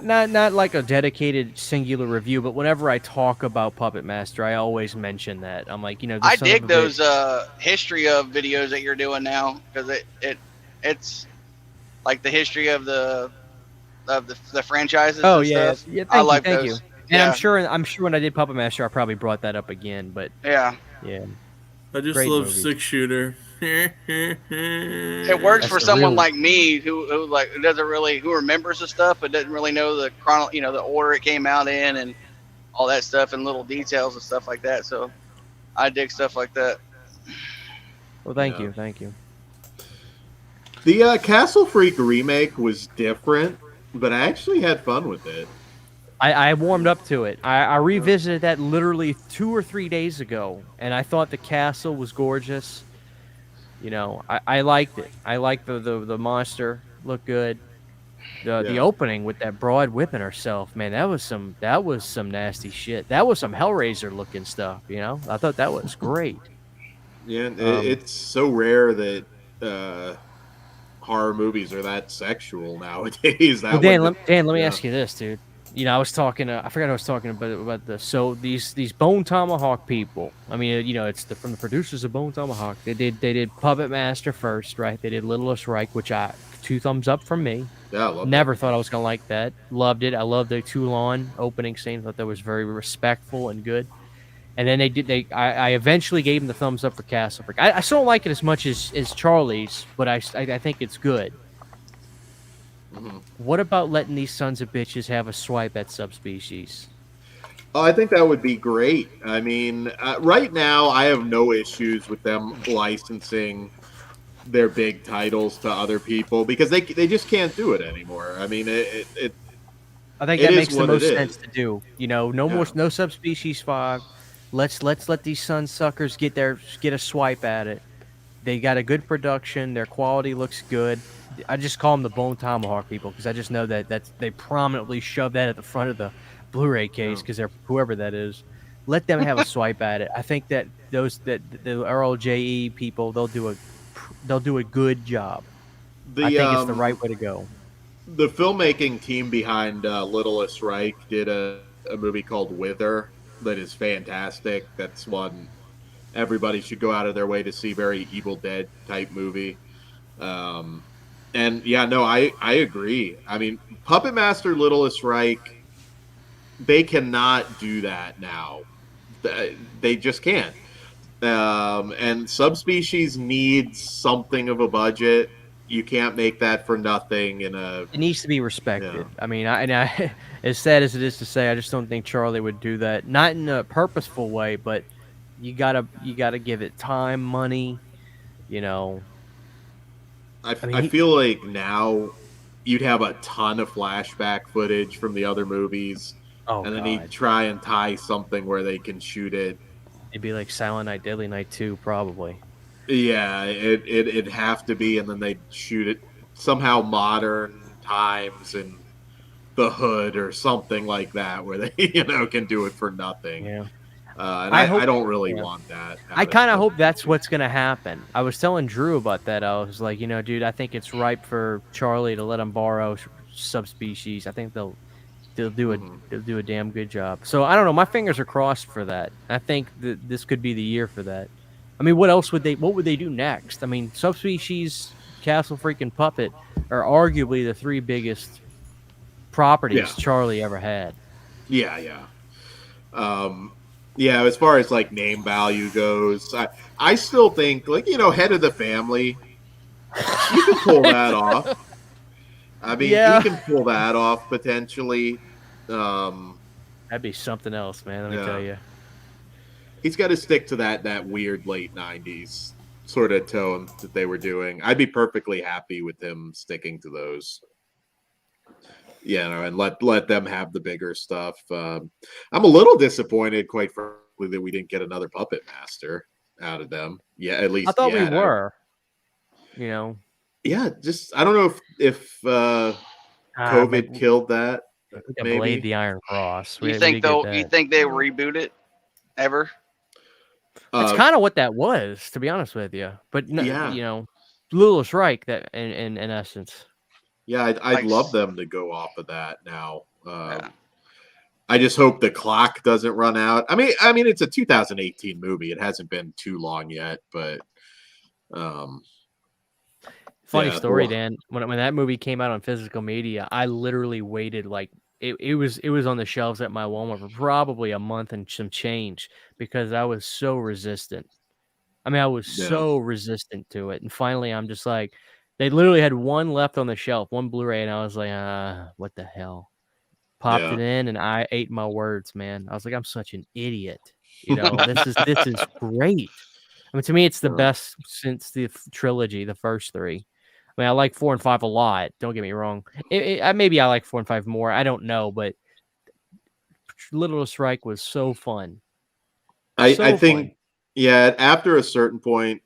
Not like a dedicated singular review, but whenever I talk about Puppet Master, I always mention that. I'm like, I dig those history of videos that you're doing now, because it's like the history of the franchises. Oh and yeah, stuff. yeah. I like thank those. you. And Yeah. I'm sure when I did Puppet Master, I probably brought that up again. But Yeah. yeah, I just Great love movie. 6-shooter. It works That's for the someone real- like me who who remembers the stuff but doesn't really know the the order it came out in and all that stuff and little details and stuff like that. So I dig stuff like that. Well, thank Yeah. you. The Castle Freak remake was different, but I actually had fun with it. I warmed up to it. I revisited that literally 2 or 3 days ago, and I thought the castle was gorgeous. I liked it. I liked the monster. Looked good. The opening with that broad whipping herself, man, that was some nasty shit. That was some Hellraiser looking stuff. I thought that was great. Yeah, it's so rare that horror movies are that sexual nowadays. Well, Dan, let me ask you this, dude. I was talking. I forgot I was talking about this. So these Bone Tomahawk people. I mean, it's from the producers of Bone Tomahawk. They did Puppet Master first, right? They did Littlest Reich, which 2 thumbs up from me. Yeah, I love Never thought I was gonna like that. Loved it. I loved the Toulon opening scene. Thought that was very respectful and good. And then I eventually gave them the thumbs up for Castle Freak. I still don't like it as much as Charlie's, but I think it's good. Mm-hmm. What about letting these sons of bitches have a swipe at subspecies? Oh, I think that would be great. I mean, right now I have no issues with them licensing their big titles to other people because they just can't do it anymore. I mean, I think it that is makes the what most it sense is. to do. No subspecies 5. Let's let these sun suckers get a swipe at it. They got a good production. Their quality looks good. I just call them the Bone Tomahawk people because I just know that they prominently shove that at the front of the Blu-ray case because they're whoever that is. Let them have a swipe at it. I think that the RLJE people they'll do a good job. I think it's the right way to go. The filmmaking team behind Littlest Reich did a movie called Wither that is fantastic. That's one everybody should go out of their way to see. Very Evil Dead type movie. And yeah, no, I agree. I mean, Puppet Master, Littlest Reich, they cannot do that now. They just can't. And Subspecies needs something of a budget. You can't make that for nothing in a. It needs to be respected. Yeah. I mean, I as sad as it is to say, I just don't think Charlie would do that. Not in a purposeful way, but you gotta give it time, money. You know, I mean, I feel like now you'd have a ton of flashback footage from the other movies, oh and then god, he'd try and tie something where they can shoot it. it'd be like Silent Night, Deadly Night 2, probably. Yeah, it'd have to be, and then they'd shoot it somehow modern times and the hood or something like that, where they can do it for nothing. Yeah. And I hope- I don't really yeah. want that. I kind of hope that's what's gonna happen. I was telling Drew about that. I was like, dude, I think it's ripe for Charlie to let him borrow subspecies. I think they'll do a damn good job. So I don't know. My fingers are crossed for that. I think that this could be the year for that. I mean, what would they do next? I mean, subspecies, Castle freaking Puppet are arguably the three biggest properties Charlie ever had. Yeah. Yeah, as far as like name value goes, I still think like Head of the Family, you can pull that off. I mean, he can pull that off potentially. That'd be something else, man. Let me tell you. He's got to stick to that weird late '90s sort of tone that they were doing. I'd be perfectly happy with him sticking to those. And let them have the bigger stuff. I'm a little disappointed, quite frankly, that we didn't get another Puppet Master out of them. Yeah, at least I thought we were. Yeah, just I don't know if COVID killed that. Maybe. Blade the Iron Cross. You think they reboot it ever? It's kind of what that was, to be honest with you. But Lewis Reich, that in essence. Yeah, I'd love them to go off of that now. I just hope the clock doesn't run out. I mean, it's a 2018 movie. It hasn't been too long yet, but funny story, Dan. When that movie came out on physical media, I literally waited like it was on the shelves at my Walmart for probably a month and some change because I was so resistant. I mean, I was so resistant to it, and finally, I'm just like, they literally had one left on the shelf, one Blu-ray, and I was like, what the hell? Popped it in, and I ate my words, man. I was like, I'm such an idiot. This is great. I mean, to me, it's the best since the trilogy, the first three. I mean, I like 4 and 5 a lot. Don't get me wrong. Maybe I like 4 and 5 more. I don't know, but Little Strike was so fun. I think, after a certain point,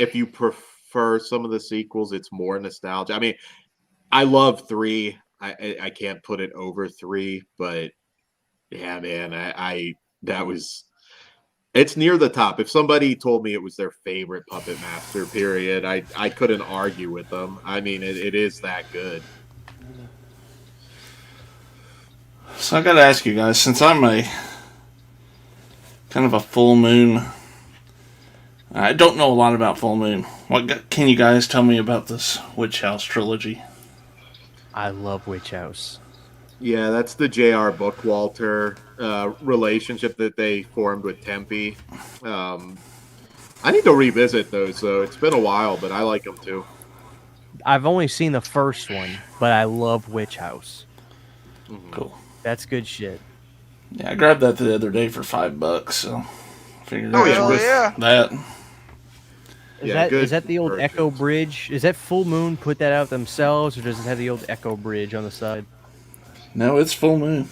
if you prefer some of the sequels, it's more nostalgia. I mean, I love 3. I can't put it over 3, but yeah, man, it's near the top. If somebody told me it was their favorite Puppet Master period, I couldn't argue with them. I mean, it is that good. So I got to ask you guys, since I'm a kind of a Full Moon, I don't know a lot about Full Moon. What can you guys tell me about this Witch House trilogy? I love Witch House. Yeah, that's the J.R. Bookwalter relationship that they formed with Tempe. I need to revisit those, though. It's been a while, but I like them, too. I've only seen the first one, but I love Witch House. Cool. That's good shit. Yeah, I grabbed that the other day for $5, so I figured that. Is that the old Echo Bridge? Is that Full Moon put that out themselves, or does it have the old Echo Bridge on the side? No, it's Full Moon.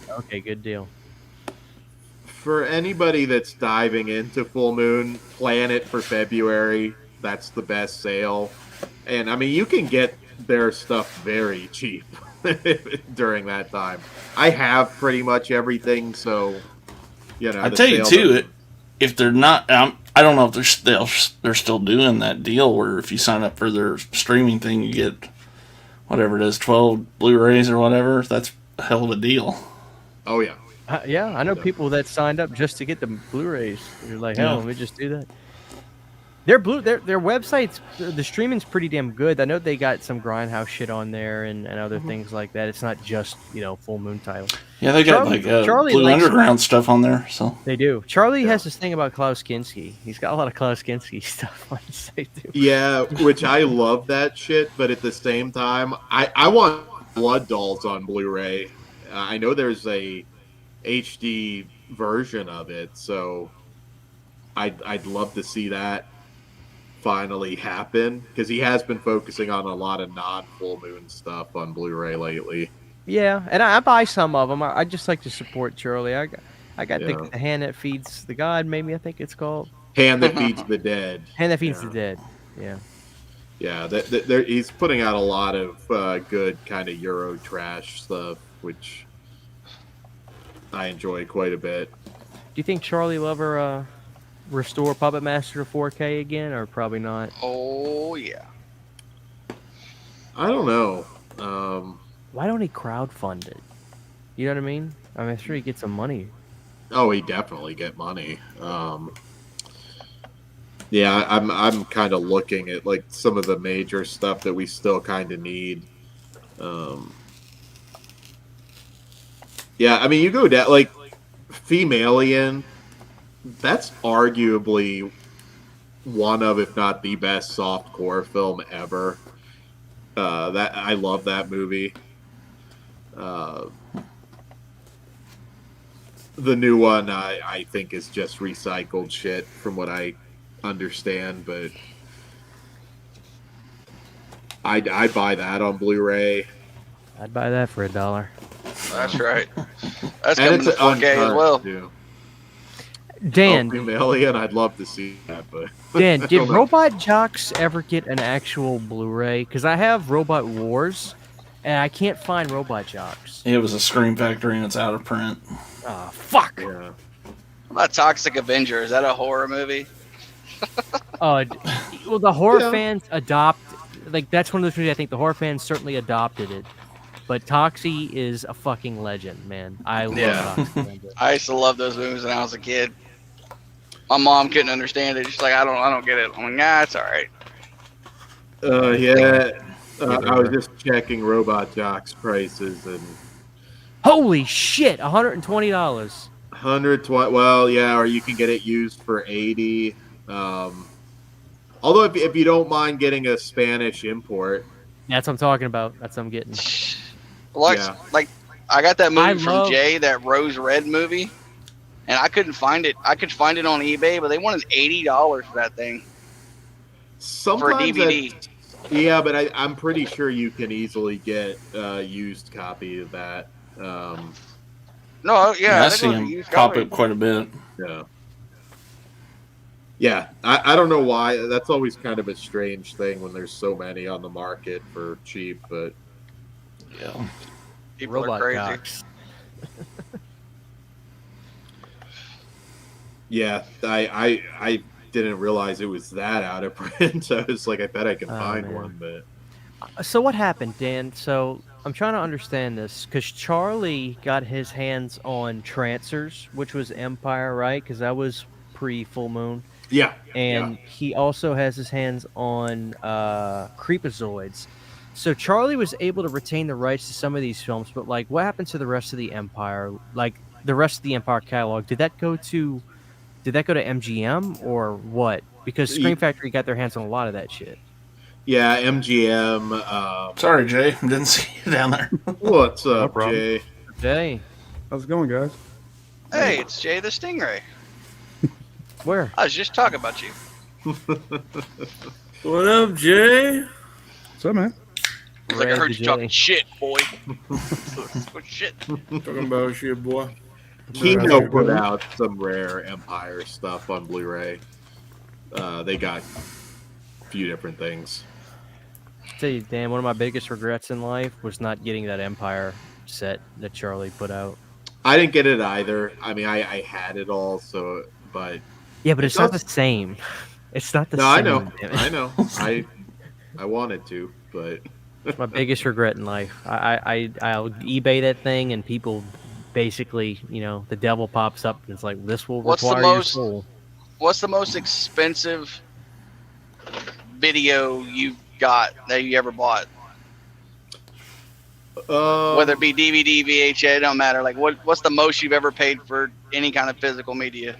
Okay, good deal. For anybody that's diving into Full Moon, plan it for February. That's the best sale. And, I mean, you can get their stuff very cheap during that time. I have pretty much everything, so, I tell you, too, if they're not... I don't know if they're still doing that deal where if you sign up for their streaming thing, you get whatever it is, 12 Blu-rays or whatever. That's a hell of a deal. Oh, yeah. I know people that signed up just to get the Blu-rays. You're like, hell, let me just do that. Their websites, the streaming's pretty damn good. I know they got some Grindhouse shit on there and other things like that. It's not just, Full Moon titles. Yeah, they got Charlie Blue likes- Underground stuff on there. So They do. Charlie has this thing about Klaus Kinski. He's got a lot of Klaus Kinski stuff on his site too. Yeah, which I love that shit, but at the same time, I want Blood Dolls on Blu-ray. I know there's a HD version of it, so I'd love to see that finally happen because he has been focusing on a lot of non-full moon stuff on Blu-ray lately. Yeah, and I buy some of them. I just like to support Charlie. I got Yeah. the Hand That Feeds the God, maybe I think it's called. Hand That Feeds the Dead. Hand That Feeds Yeah. the Dead. Yeah. Yeah, he's putting out a lot of good kind of Euro trash stuff, which I enjoy quite a bit. Do you think Charlie will ever restore Puppet Master to 4K again, or probably not? Oh yeah. I don't know. Why don't he crowdfund it? You know what I mean? I'm sure he gets some money. Oh, he definitely get money. Yeah, I'm kind of looking at like some of the major stuff that we still kind of need. Yeah, I mean, you go down like Femalien. That's arguably one of, if not the best softcore film ever. That I love that movie. The new one, I think, is just recycled shit from what I understand, but I buy that on Blu-ray. I'd buy that for $1. That's right. That's And coming it's to 4K as uncut, well. too. Dan, Femalien, I'd love to see that, but Dan, I did don't know. Robot Jocks ever get an actual Blu-ray? Because I have Robot Wars, and I can't find Robot Jocks. it was a Scream Factory and it's out of print. Oh, fuck! Yeah. How about Toxic Avenger? Is that a horror movie? Well, the horror Yeah. fans that's one of those movies I think the horror fans certainly adopted it. But Toxie is a fucking legend, man. I love Yeah. Toxie. I used to love those movies when I was a kid. My mom couldn't understand it. She's like, I don't get it. I'm like, nah, it's all right. Yeah. I was just checking Robot Jocks prices and Holy shit, $120. 120. Well, yeah, or you can get it used for 80. Although if you don't mind getting a Spanish import, That's what I'm talking about. That's what I'm getting. Like, Yeah. like I got that I movie from love- Jay, that Rose Red movie, and I couldn't find it. I could find it on eBay, but they wanted $80 for that thing sometimes for a DVD. that's- yeah, but I'm pretty sure you can easily get a used copy of that. No, yeah, I that see was a him used pop copy. it quite a bit. Yeah. Yeah, I don't know why. That's always kind of a strange thing when there's so many on the market for cheap, but Yeah. People Robot are crazy. Jocks. yeah, I didn't realize it was that out of print. I was like, I bet I can Oh, find man. one, but So what happened, Dan? So I'm trying to understand this because Charlie got his hands on Trancers, which was Empire, right? Because that was pre-Full Moon. yeah, And he also has his hands on Creepazoids. So Charlie was able to retain the rights to some of these films, but like, what happened to the rest of the Empire? Like the rest of the Empire catalog, did that go to MGM or what? Because Scream Factory got their hands on a lot of that shit. yeah, MGM. Sorry, Jay. Didn't see you down there. What's up, problem. Jay? Jay, How's it going, guys? Hey, it's Jay the Stingray. where? I was just talking about you. What up, Jay? What's up, man? He's like, I Red heard you Jay. talking shit, boy. What shit? Talking about shit, boy. Kino put out some rare Empire stuff on Blu-ray. They got a few different things. Tell you, Dan, one of my biggest regrets in life was not getting that Empire set that Charlie put out. I didn't get it either. I mean, I had it all, so but Yeah, but It it's not the does- same. It's not the no, same. I know, damn it. I know. I wanted to, but My biggest regret in life. I'll eBay that thing and people basically, the devil pops up and it's like, this will What's the require your most- soul. What's the most expensive video you've got that you ever bought? Whether it be DVD, VHS, it don't matter. Like, what's the most you've ever paid for any kind of physical media?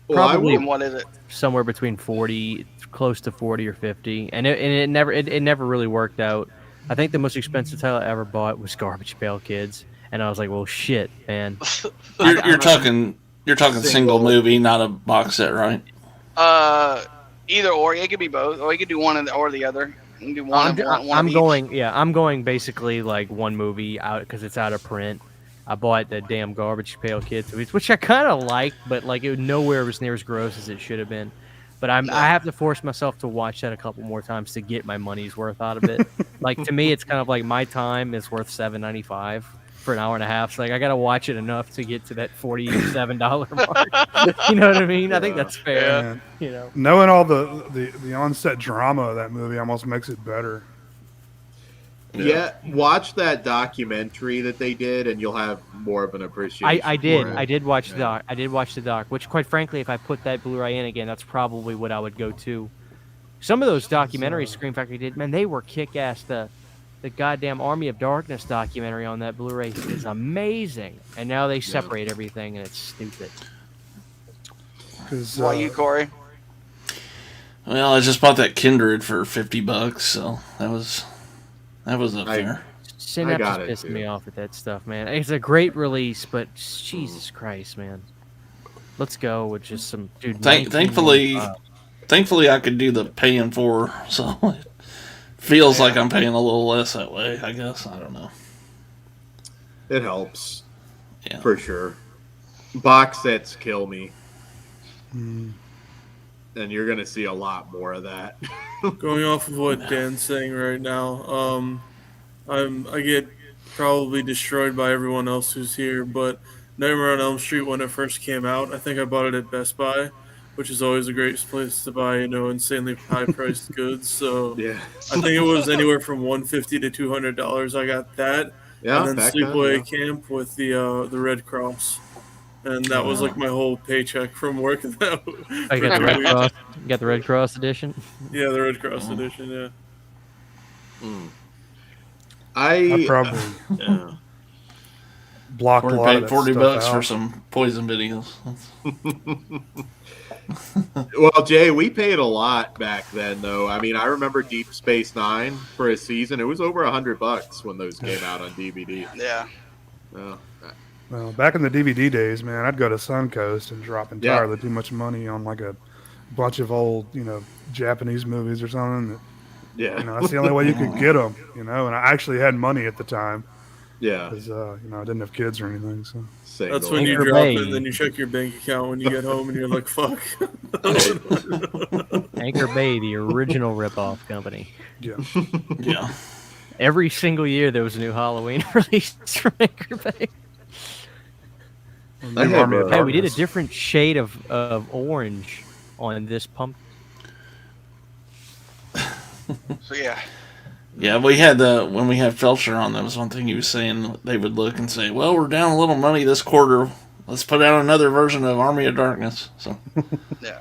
Well, Probably And what is it? somewhere between 40, close to 40 or 50, and it never really worked out. I think the most expensive title I ever bought was Garbage Pail Kids, and I was like, well, shit, man. You're talking single movie, not a box set, right? Either or. It could be both, or you could do one or the other. You can do one of each. I'm going basically like one movie out because it's out of print. I bought the damn Garbage Pail Kids movies, which I kind of liked, but like it nowhere was near as gross as it should have been. But I have to force myself to watch that a couple more times to get my money's worth out of it. Like to me, it's kind of like my time is worth $7.95 for an hour and a half. So like I gotta watch it enough to get to that $47 mark. You know what I mean? I think that's fair. Yeah. You know, Knowing all the onset drama of that movie almost makes it better. Yeah, watch that documentary that they did, and you'll have more of an appreciation. I did. for it. I did watch the doc. I did watch the doc, which, quite frankly, if I put that Blu-ray in again, that's probably what I would go to. Some of those documentaries Scream Factory did, man, they were kick-ass. The goddamn Army of Darkness documentary on that Blu-ray is amazing, and now they separate everything, and it's stupid. Why you, Corey? Well, I just bought that Kindred for $50, so that was up there. Synapse just pissed me off with that stuff, man. It's a great release, but Jesus Christ, man. Let's go with just some dude. Thankfully, I could do the paying for, so it feels like I'm paying a little less that way. I guess I don't know. It helps, for sure. Box sets kill me, and you're gonna see a lot more of that. Going off of what Dan's saying right now, I get probably destroyed by everyone else who's here, but Nightmare on Elm Street, when it first came out, I think I bought it at Best Buy, which is always a great place to buy, insanely high-priced goods. So I think it was anywhere from $150 to $200. I got that, and then Sleepaway Camp with the Red Cross. And that was like my whole paycheck from working that. I got the Red Cross. You got the Red Cross edition. Yeah, the Red Cross edition. Yeah. I probably blocked a lot of that $40 stuff for out. some Poison videos. Well, Jay, we paid a lot back then, though. I mean, I remember Deep Space Nine for a season. It was over $100 when those came out on DVD. Yeah. Well, back in the DVD days, man, I'd go to Suncoast and drop entirely too much money on like a bunch of old, Japanese movies or something. That, that's the only way you could get them, And I actually had money at the time. Yeah. Because, I didn't have kids or anything. So that's when you drop it, and then you check your bank account when you get home, and you're like, "Fuck." Anchor Bay, the original ripoff company. Yeah. Yeah. Every single year there was a new Halloween release from Anchor Bay. Hey, we did a different shade of orange on this pump. So yeah. Yeah, we had when we had Felcher on, that was one thing he was saying. They would look and say, "Well, we're down a little money this quarter. Let's put out another version of Army of Darkness." So Yeah.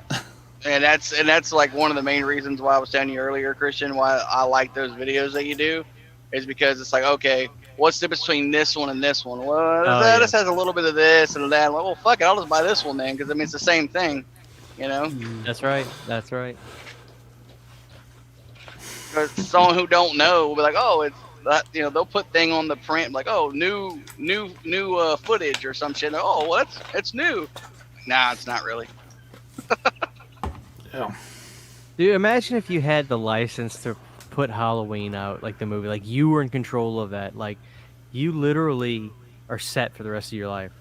And that's like one of the main reasons why I was telling you earlier, Christian, why I like those videos that you do, is because it's like, okay, what's the difference between this one and this one? Well, this has a little bit of this and that. Well, fuck it, I'll just buy this one then, because I mean it's the same thing, That's right. That's right. Because someone who don't know will be like, oh, it's that, they'll put thing on the print like, oh, new footage or some shit. Oh, well, it's new. Nah, it's not really. yeah. Dude, imagine if you had the license to put Halloween out, like the movie, like you were in control of that. Like you literally are set for the rest of your life.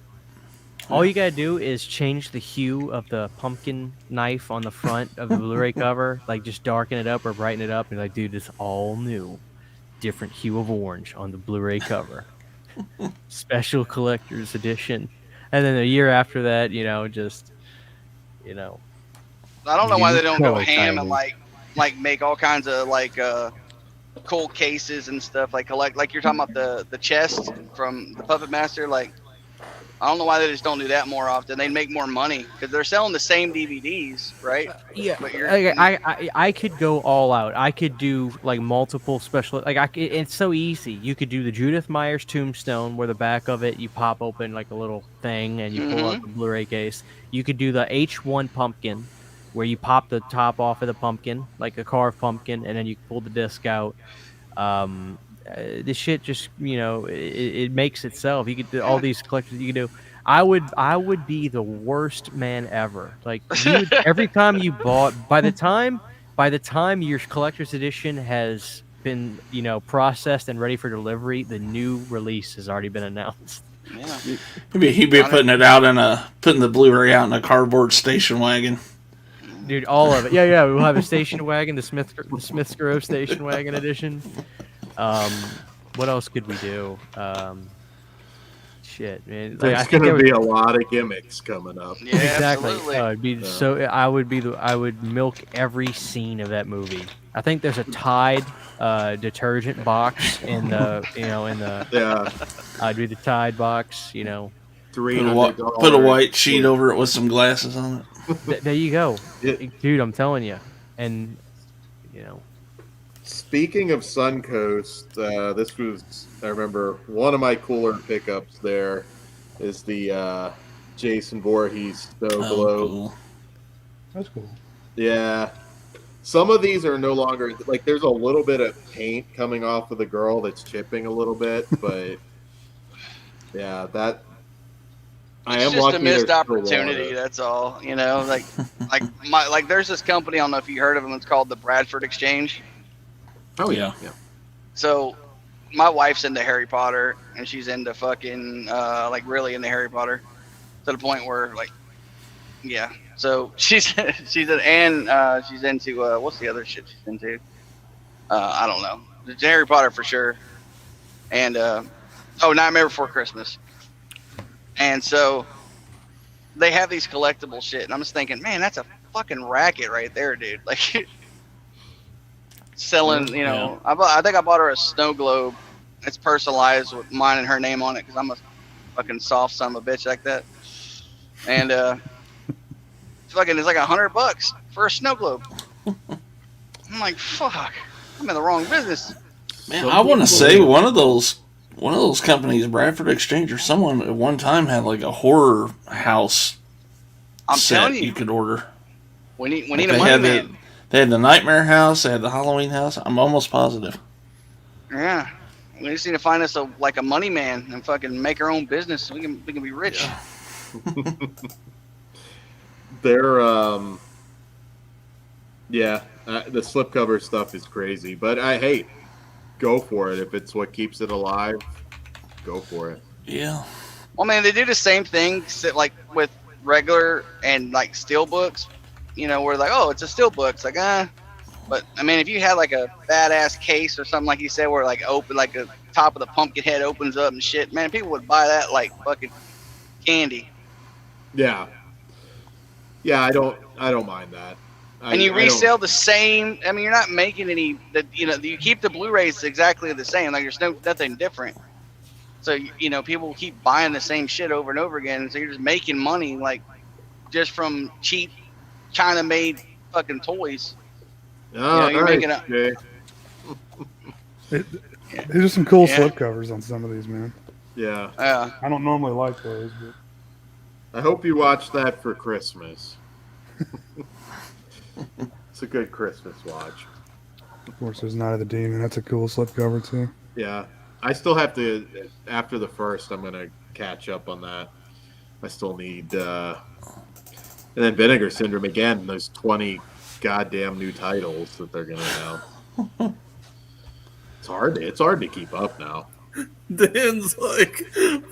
All you gotta do is change the hue of the pumpkin knife on the front of the Blu-ray cover, like just darken it up or brighten it up, and like, dude, it's all new, different hue of orange on the Blu-ray cover, special collector's edition. And then a year after that, I don't know why they don't go color ham and timing. like make all kinds of like cool cases and stuff, like collect, like you're talking about the chest from the Puppet Master, like I don't know why they just don't do that more often. They'd make more money because they're selling the same DVDs, right? Yeah, But you're, I could go all out. I could do like multiple special. It's so easy. You could do the Judith Myers Tombstone, where the back of it you pop open like a little thing and you pull out the Blu-ray case. You could do the H1 pumpkin, where you pop the top off of the pumpkin, like a carved pumpkin, and then you pull the disc out. This shit just it makes itself. You could do all these collections you could do. I would be the worst man ever. Like every time you bought, by the time your collector's edition has been processed and ready for delivery, the new release has already been announced. yeah. He'd be putting the Blu-ray out in a cardboard station wagon. Dude, all of it. Yeah. We'll have a station wagon, the Smith's Grove station wagon edition. What else could we do? Shit, man. There's going to be a lot of gimmicks coming up. Yeah, exactly. absolutely. I would milk every scene of that movie. I think there's a Tide detergent box in the Yeah. I'd be the Tide box. $300. Put a white sheet over it with some glasses on it. There you go, dude. I'm telling you, and Speaking of Suncoast, I remember one of my cooler pickups there is the Jason Voorhees Snow Globe. Cool. That's cool. Yeah. Some of these are no longer, like, there's a little bit of paint coming off of the girl that's chipping a little bit, but yeah, that. It's just a missed opportunity. That's all. Like there's this company. I don't know if you heard of them. It's called the Bradford Exchange. Oh yeah. So, my wife's into Harry Potter, and she's into fucking really into Harry Potter, to the point where yeah. So she's she's into what's the other shit she's into? I don't know. It's Harry Potter for sure, and Nightmare Before Christmas. And so they have these collectible shit, and I'm just thinking, man, that's a fucking racket right there, dude. Like selling, I think I bought her a snow globe. It's personalized with mine and her name on it because I'm a fucking soft son of a bitch like that. And it's like $100 for a snow globe. I'm like, fuck, I'm in the wrong business. Man, I want to say one of those companies, Bradford Exchange or someone, at one time had like a horror house set you could order. We need a money man. They had the Nightmare House. They had the Halloween House. I'm almost positive. Yeah, we just need to find us a money man and fucking make our own business so we can be rich. Yeah. They're the slipcover stuff is crazy, but hey, go for it. If it's what keeps it alive, go for it. Yeah. Well, man, they do the same thing like with regular and like steel books. Where like, oh, it's a steel book. It's like, But I mean, if you had like a badass case or something like you said, where like open, like the top of the pumpkin head opens up and shit, man, people would buy that like fucking candy. Yeah. Yeah, I don't mind that. And you resell the same. I mean, you're not making any. You keep the Blu-rays exactly the same. Like there's nothing different. So people keep buying the same shit over and over again. So you're just making money, like just from cheap China-made fucking toys. Oh, you're making a. There's just some cool slipcovers on some of these, man. Yeah. I don't normally like those, but I hope you watch that for Christmas. It's a good Christmas watch. Of course, there's Night of the Demon. That's a cool slipcover too. Yeah, I still have to. After the first, I'm gonna catch up on that. I still need. And then Vinegar Syndrome again. Those 20 goddamn new titles that they're gonna have. It's hard to keep up now. Dan's like,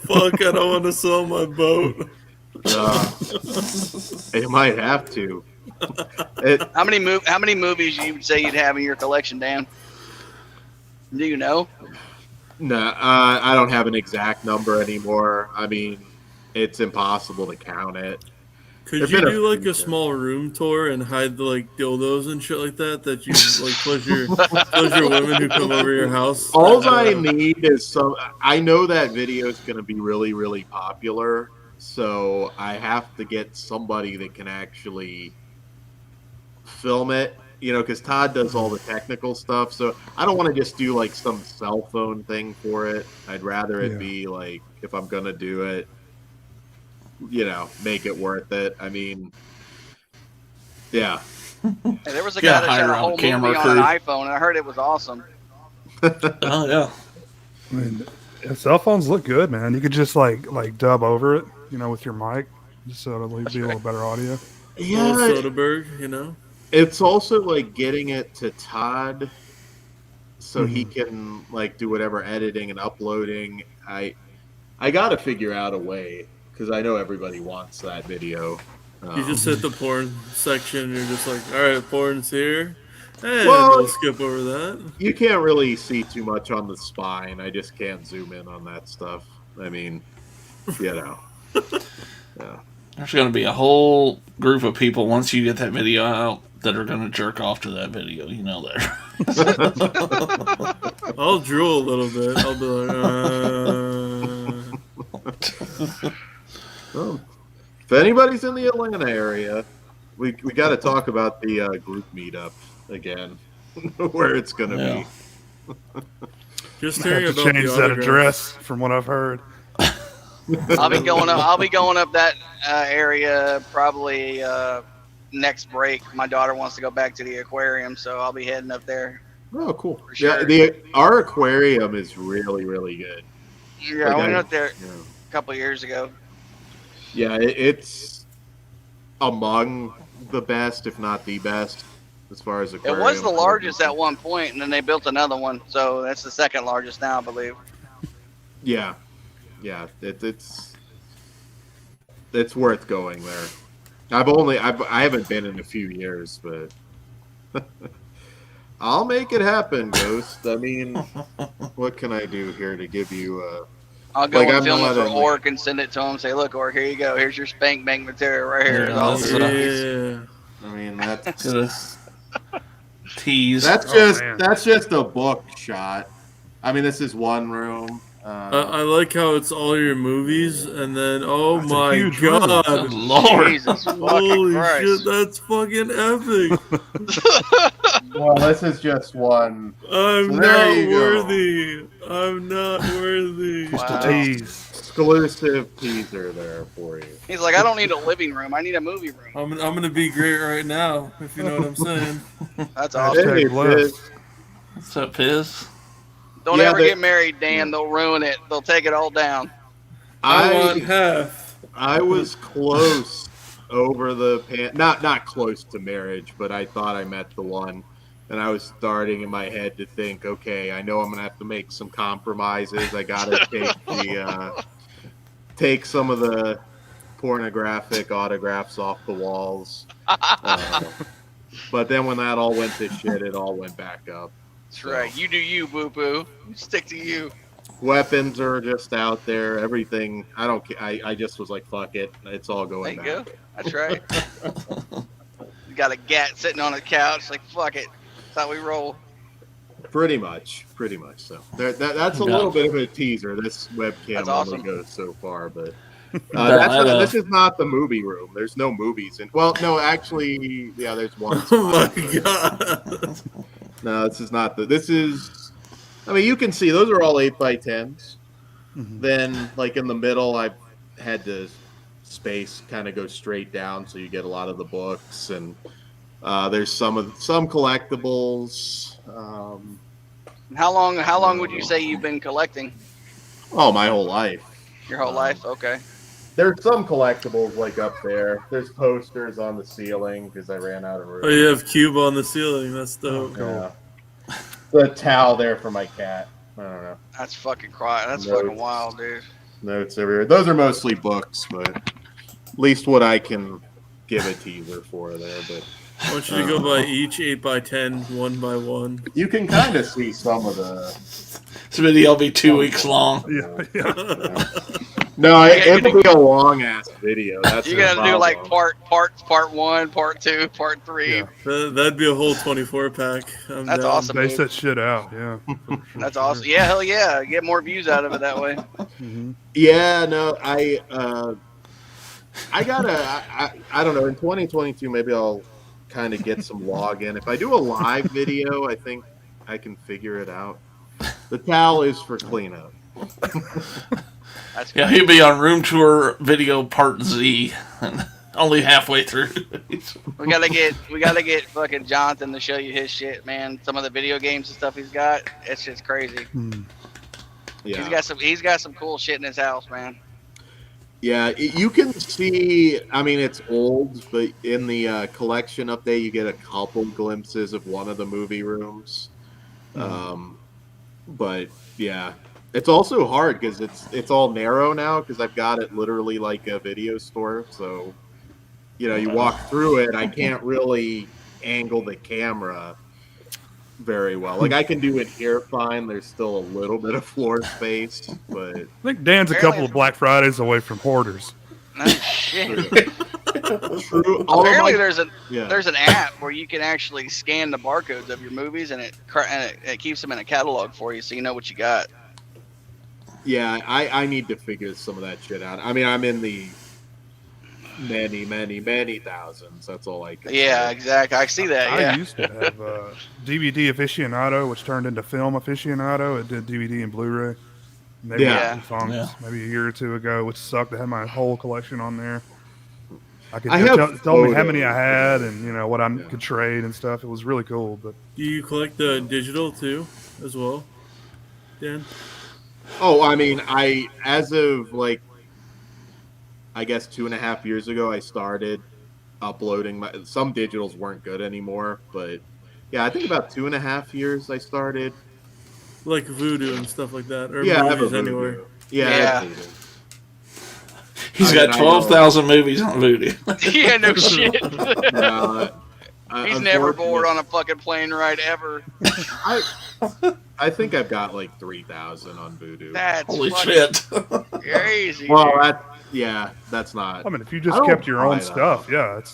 fuck, I don't want to sell my boat. You might have to. How many movies you would say you'd have in your collection, Dan? Do you know? No, I don't have an exact number anymore. I mean, it's impossible to count it. Could There've you been a do like few, a small room tour and hide the like dildos and shit like that you like pleasure women who come over your house? All I need is some. I know that video is going to be really, really popular, so I have to get somebody that can actually film it. Because Todd does all the technical stuff, so I don't want to just do like some cell phone thing for it. I'd rather it be like, if I'm going to do it, make it worth it. I mean, yeah. Hey, there was a guy that shot a whole movie on an iPhone, and I heard it was awesome. Oh yeah. I mean, cell phones look good, man. You could just like dub over it, with your mic, just so it'll be a little better audio. Yeah, Soderbergh, It's also like getting it to Todd, so he can like do whatever editing and uploading. I got to figure out a way, because I know everybody wants that video. You just hit the porn section and you're just like, all right, porn's here. And Well, we'll skip over that. You can't really see too much on the spine. I just can't zoom in on that stuff. I mean, Yeah. There's going to be a whole group of people once you get that video out that are going to jerk off to that video. You know that. I'll drool a little bit. I'll be like, Well, if anybody's in the Atlanta area, we got to talk about the group meetup again, where it's going to be. Just I have to change that address from what I've heard. I'll be going up that area probably next break. My daughter wants to go back to the aquarium, so I'll be heading up there. Oh, cool. Sure. Yeah, our aquarium is really, really good. Yeah, I went up there a couple of years ago. Yeah, it's among the best, if not the best, as far as aquarium. It was the largest at one point, and then they built another one, so that's the second largest now, I believe. Yeah, it's worth going there. I haven't been in a few years, but I'll make it happen, Ghost. I mean, what can I do here to give you a... I'll go and film it for Orc and send it to him. Say, look, Orc, here you go. Here's your spank bank material right here. Yeah. I mean, that's tease. That's just a book shot. I mean, this is one room. I like how it's all your movies, and then my god, Lord, Jesus holy Christ. shit, that's fucking epic. Well, this is just one. I'm not worthy. I'm not worthy. Just a tease. Exclusive teaser there for you. He's like, I don't need a living room. I need a movie room. I'm gonna be great right now, if you know what I'm saying. That's awesome. Hey, What's up, Piz? Don't ever get married, Dan. They'll ruin it. They'll take it all down. I want half. I was close over the not close to marriage, but I thought I met the one, and I was starting in my head to think, okay, I know I'm gonna have to make some compromises. I gotta take some of the pornographic autographs off the walls. But then when that all went to shit, it all went back up. That's right. You do you, boo-boo. Stick to you. Weapons are just out there. Everything. I don't care. I just was like, fuck it. It's all going back. There you go. That's right. You got a gat sitting on the couch. Like, fuck it. That's how we roll. Pretty much. So that's a little bit of a teaser. This webcam only goes so far, but this is not the movie room. There's no movies in. Well, no, actually, yeah, there's one. Oh my god. No, this is not this is. I mean, you can see those are all 8x10s. Mm-hmm. Then, like in the middle, I've had to space kind of go straight down, so you get a lot of the books, and there's some collectibles. How long would you say you've been collecting? Oh, my whole life. Your whole life? Okay. There's some collectibles like up there. There's posters on the ceiling because I ran out of room. Oh, you have Cube on the ceiling. That's dope. Yeah. The towel there for my cat. I don't know. That's fucking quiet. That's fucking wild, dude. Notes everywhere. Those are mostly books, but at least what I can give a teaser for there. But I want you to go by each 8x10, 1 by 1. You can kind of see some of the. This video will be 2 weeks long. Yeah. No, it'll be a long ass video. That's You the gotta do like problem. part 1, part 2, part 3. Yeah. That'd be a whole 24 pack. That's awesome. Base Dude. that shit out. Yeah. That's awesome. Yeah, hell yeah. Get more views out of it that way. Yeah, no, I gotta. I don't know. In 2022, maybe I'll kind of get some login. If I do a live video, I think I can figure it out. The towel is for cleanup. That's Yeah, he'll be on room tour video part Z, and only halfway through. We gotta get fucking Jonathan to show you his shit, man. Some of the video games and stuff he's got. It's just crazy. Yeah, He's got some cool shit in his house, man. yeah. You can see. I mean, it's old, but in the collection update, you get a couple glimpses of one of the movie rooms. But yeah, it's also hard because it's all narrow now because I've got it literally like a video store. So, you walk through it. I can't really angle the camera very well. Like I can do it here fine. There's still a little bit of floor space, but I think Dan's a couple of Black Fridays away from Hoarders. No shit. true. Apparently, there's an app where you can actually scan the barcodes of your movies, and it keeps them in a catalog for you, so you know what you got. Yeah, I need to figure some of that shit out. I mean, I'm in the many thousands. That's all I can Yeah, say. exactly. I see that. Yeah. I used to have DVD Aficionado, which turned into Film Aficionado. It did DVD and Blu-ray. Maybe Yeah. maybe a year or two ago, which sucked. I had my whole collection on there. It told me how many I had and what I could trade and stuff. It was really cool. But Do you collect the digital too, as well, Dan? Oh, I mean, as of I guess 2.5 years ago, I started uploading some digitals weren't good anymore, but yeah, I think about 2.5 years I started. Like Voodoo and stuff like that, or Yeah, I have a movies Voodoo. anywhere. Yeah. I have Voodoo. He's got 12,000 movies on Voodoo. Yeah, no shit. He's He's never bored on a fucking plane ride ever. I think I've got like 3,000 on Voodoo. That's Holy fucking shit. crazy. Well, that's not. I mean, if you just I don't kept your own buy that. stuff,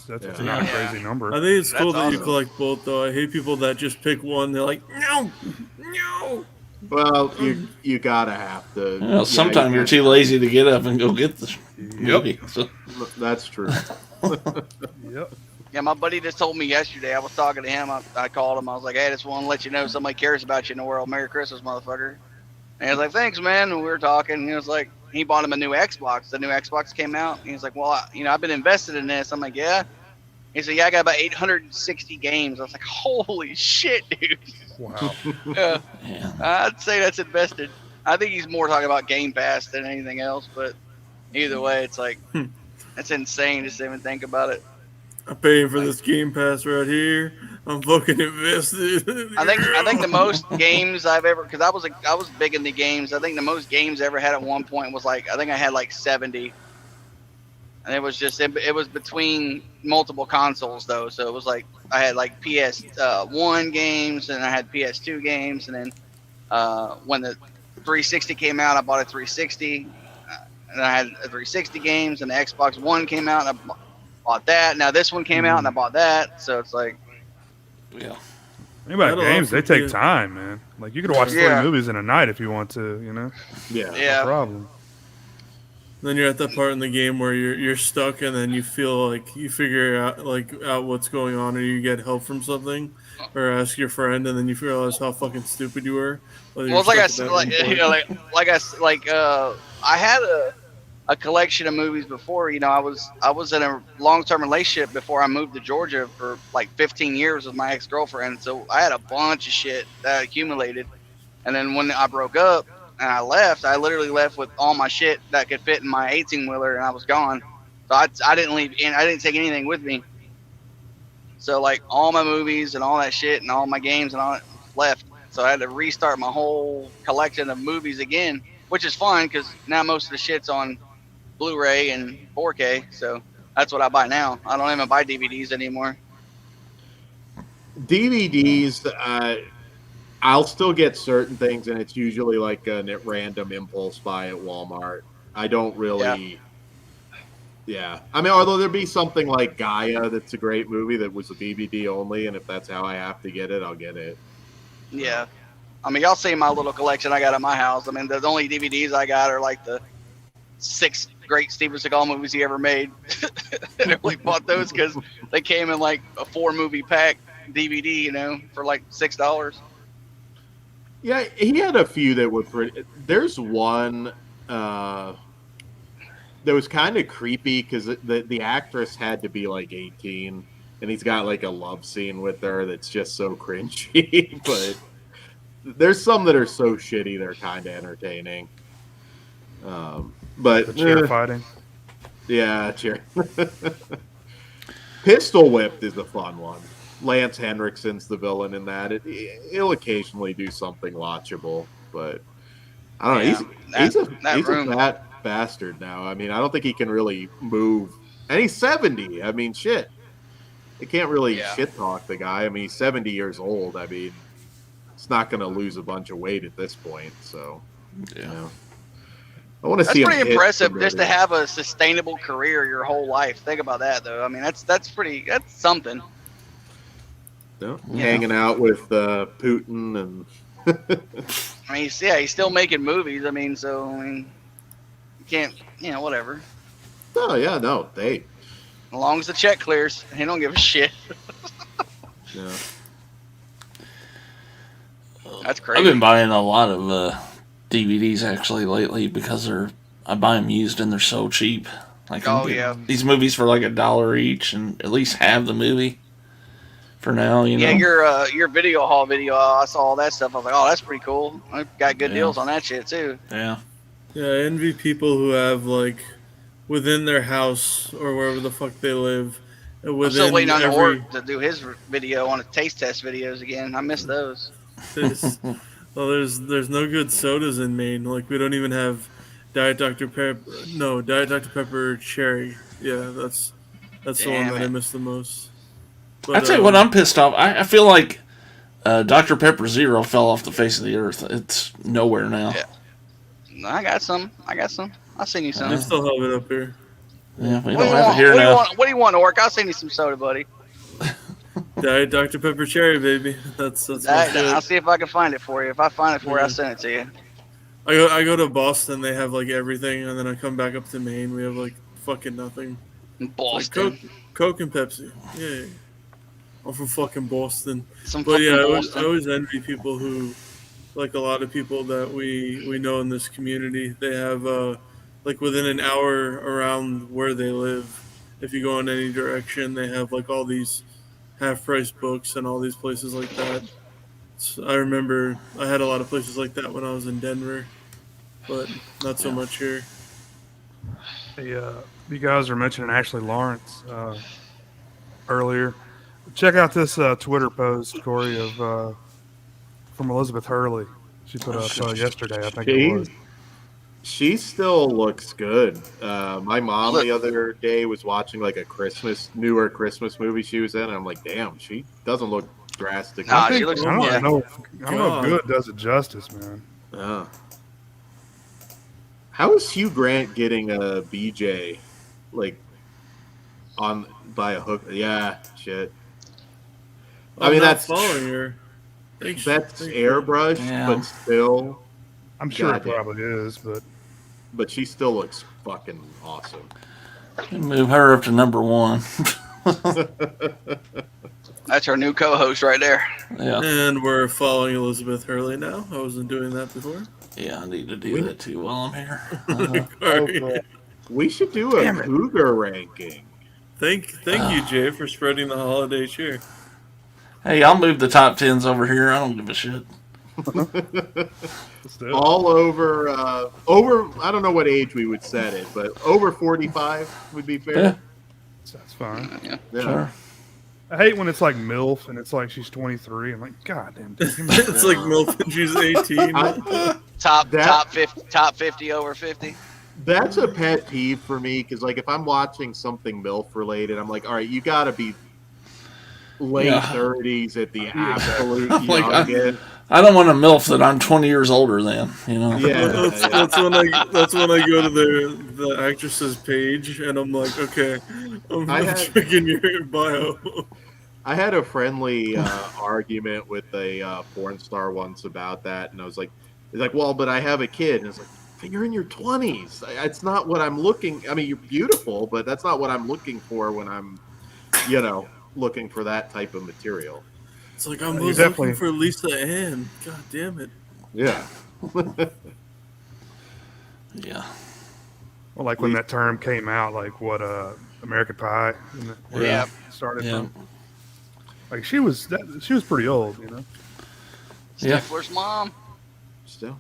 that's Yeah. not a crazy number. I think it's cool That's that you awesome. collect both, though. I hate people that just pick one. They're like, no. Well, you gotta have to. Well, sometimes you're too lazy to get up and go get the movie. So. That's true. Yep. Yeah, my buddy just told me yesterday. I was talking to him. I called him. I was like, "Hey, I just want to let you know somebody cares about you in the world. Merry Christmas, motherfucker." And he was like, "Thanks, man." And we were talking. And he was like, he bought him a new Xbox. The new Xbox came out. And he was like, "Well, I've been invested in this." I'm like, "Yeah." He said, "Yeah, I got about 860 games." I was like, "Holy shit, dude!" Wow. Yeah. Yeah. I'd say that's invested. I think he's more talking about Game Pass than anything else. But either way, it's like that's insane to even think about it. I'm paying for this Game Pass right here. I'm fucking invested. I think the most games I've ever, because I was big into games. I think the most games I ever had at one point was I think I had like 70, and it was just it was between multiple consoles though. So it was like I had like PS1 games and I had PS2 games, and then when the 360 came out, I bought a 360, and I had a 360 games, and the Xbox One came out, and I bought that. Now this one came out, and I bought that. So it's like. Yeah. Think about That'll games; they also take be- time, man. Like you could watch 3 movies in a night if you want to. Yeah. Yeah. No problem. Then you're at that part in the game where you're stuck, and then you feel like you figure out what's going on, or you get help from something, or ask your friend, and then you realize how fucking stupid you were. Well, it's I had a collection of movies before. I was in a long-term relationship before I moved to Georgia for like 15 years with my ex-girlfriend. So I had a bunch of shit that accumulated. And then when I broke up and I left, I literally left with all my shit that could fit in my 18-wheeler, and I was gone. So I didn't leave, and I didn't take anything with me. So like all my movies and all that shit and all my games and all that left. So I had to restart my whole collection of movies again, which is fun because now most of the shit's on Blu-ray and 4K, so that's what I buy now. I don't even buy DVDs anymore. DVDs, I'll still get certain things, and it's usually like a random impulse buy at Walmart. I don't really. Yeah. I mean, although there be something like Gaia that's a great movie that was a DVD only, and if that's how I have to get it, I'll get it. Yeah. I mean, y'all see my little collection I got at my house. I mean, the only DVDs I got are like the 6 great Steven Seagal movies he ever made. And I only bought those because they came in like a 4-movie pack DVD, you know, for like $6. Yeah, he had a few that were pretty. There's one that was kind of creepy because the actress had to be like 18, and he's got like a love scene with her that's just so cringy. But there's some that are so shitty they're kind of entertaining. But The chair fighting. Yeah, cheer. Pistol Whipped is a fun one. Lance Henriksen's the villain in that. He'll occasionally do something watchable, but I don't know. He's a fat bastard now. I mean, I don't think he can really move. And he's 70. I mean, shit. They can't really shit talk the guy. I mean, he's 70 years old. I mean, it's not going to lose a bunch of weight at this point. So, you know. I want to see. That's pretty impressive just to have a sustainable career your whole life. Think about that, though. I mean, that's something. Yeah. Hanging out with Putin and. I mean, he's still making movies. I mean, so you can't, whatever. Oh yeah, no, as long as the check clears, he don't give a shit. Yeah. That's crazy. I've been buying a lot of DVDs actually lately because I buy them used and they're so cheap. Like, these movies for like $1 each, and at least have the movie for now. You know. Yeah, your video haul video. I saw all that stuff. I was like, oh, that's pretty cool. I got good deals on that shit too. Yeah. Yeah, I envy people who have like within their house or wherever the fuck they live. I'm still waiting on Ort to do his video on the taste test videos again. I miss those. Well, there's no good sodas in Maine. Like, we don't even have Diet Dr. Pepper. No, Diet Dr. Pepper Cherry. Yeah, that's the one that I miss the most. But, I'd say when I'm pissed off, I feel like Dr. Pepper Zero fell off the face of the earth. It's nowhere now. Yeah. I got some. I'll send you some. I still have it up here. Yeah, we don't have it here now. What do you want, Orc? I'll send you some soda, buddy. Diet Dr. Pepper Cherry, baby. That's my shit. I'll see if I can find it for you. If I find it for you, I'll send it to you. I go to Boston. They have like everything, and then I come back up to Maine. We have like fucking nothing. Boston. Like Coke and Pepsi. Yeah. I'm from fucking Boston. I always envy people who, like a lot of people that we know in this community, they have like within an hour around where they live, if you go in any direction, they have like all these half-price books and all these places like that. So I remember I had a lot of places like that when I was in Denver, but not so much here. You guys were mentioning Ashley Lawrence earlier. Check out this Twitter post, Corey, of from Elizabeth Hurley. She put up yesterday, I think it was. She still looks good. My mom the other day was watching like a newer Christmas movie she was in, and I'm like, damn, she doesn't look drastic. Nah, she looks. I don't know if good does it justice, man. How is Hugh Grant getting a BJ like by a hook? Yeah, shit. I mean, that's following her. That's airbrush, but still. I'm sure it probably is, but she still looks fucking awesome. Move her up to number 1. That's our new co-host right there. Yeah. And we're following Elizabeth Hurley now. I wasn't doing that before. Yeah, I need to do that too while I'm here. We should do a Cougar ranking. Thank you, Jay, for spreading the holiday cheer. Hey, I'll move the top 10s over here. I don't give a shit. All over, I don't know what age we would set it, but over 45 would be fair. Yeah. That's fine. Yeah. Sure. I hate when it's like MILF and it's like she's 23. I'm like, God damn. It's like MILF and she's 18. Top 50 over 50. That's a pet peeve for me because, like, if I'm watching something MILF related, I'm like, all right, you got to be late 30s at the absolute youngest. I don't want a MILF that I'm 20 years older than, you know? Yeah, That's when I go to the actress's page and I'm like, okay, I'm checking your bio. I had a friendly argument with a porn star once about that, and I was like, he's like, well, but I have a kid, and it's like, but you're in your 20s. It's not what I'm looking. I mean, you're beautiful, but that's not what I'm looking for when I'm, looking for that type of material. It's like I'm looking for Lisa Ann. God damn it. Yeah. Yeah. Well, like when that term came out, like what American Pie, Yeah. started from. Like she was pretty old, you know. Stifler's mom. Still.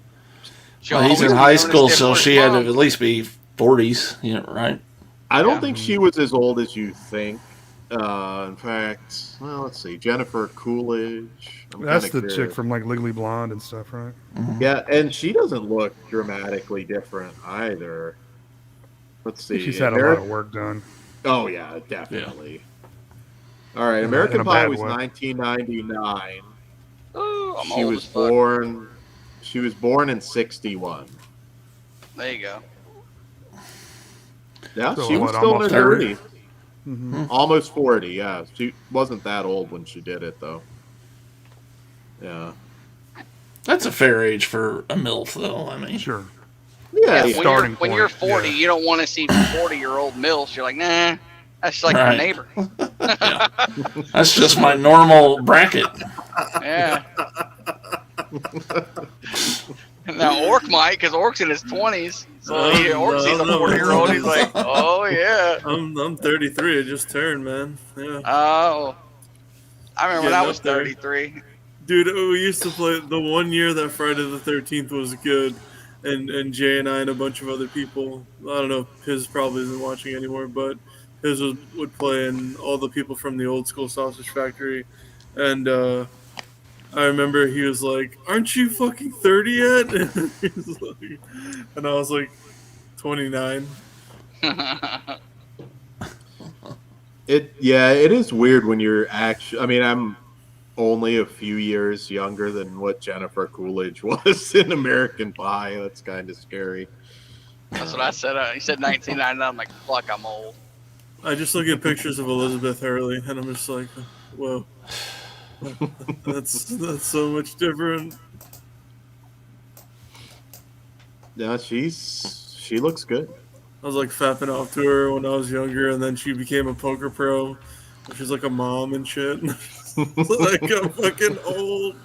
Well, he's in high school, so she had to at least be 40s, right? I don't think she was as old as you think. In fact, well, let's see, Jennifer Coolidge. That's the chick from like Legally Blonde and stuff, right? Mm-hmm. Yeah, and she doesn't look dramatically different either. Let's see. She's had a lot of work done. Oh yeah, definitely. Yeah. All right, American Pie was 1999. Oh, she was born. She was born in 61. There you go. Yeah, so she was still in her 30s. Mm-hmm. Almost 40, yeah. She wasn't that old when she did it, though. Yeah. That's a fair age for a MILF, though, I mean. Sure. Yeah, when you're 40, you don't want to see 40-year-old MILFs. You're like, nah, that's like my neighbor. That's just my normal bracket. Yeah. Now Orc might, because Orc's in his 20s, so Orc sees a 40-year-old. He's like, "Oh yeah." I'm 33. I just turned, man. Yeah. Oh, I remember when I was 33. Dude, we used to play the one year that Friday the 13th was good, and Jay and I and a bunch of other people. I don't know. His probably isn't watching anymore, but his would play, and all the people from the old school sausage factory, and. I remember he was like, "Aren't you fucking 30 yet?" And I was like, 29. It is weird when you're actually. I mean, I'm only a few years younger than what Jennifer Coolidge was in American Pie. That's kind of scary. That's what I said. He said 1999. I'm like, fuck, I'm old. I just look at pictures of Elizabeth Hurley, and I'm just like, whoa. That's so much different. Yeah, she looks good. I was like fapping off to her when I was younger, and then she became a poker pro. She's like a mom and shit. Like I'm fucking old.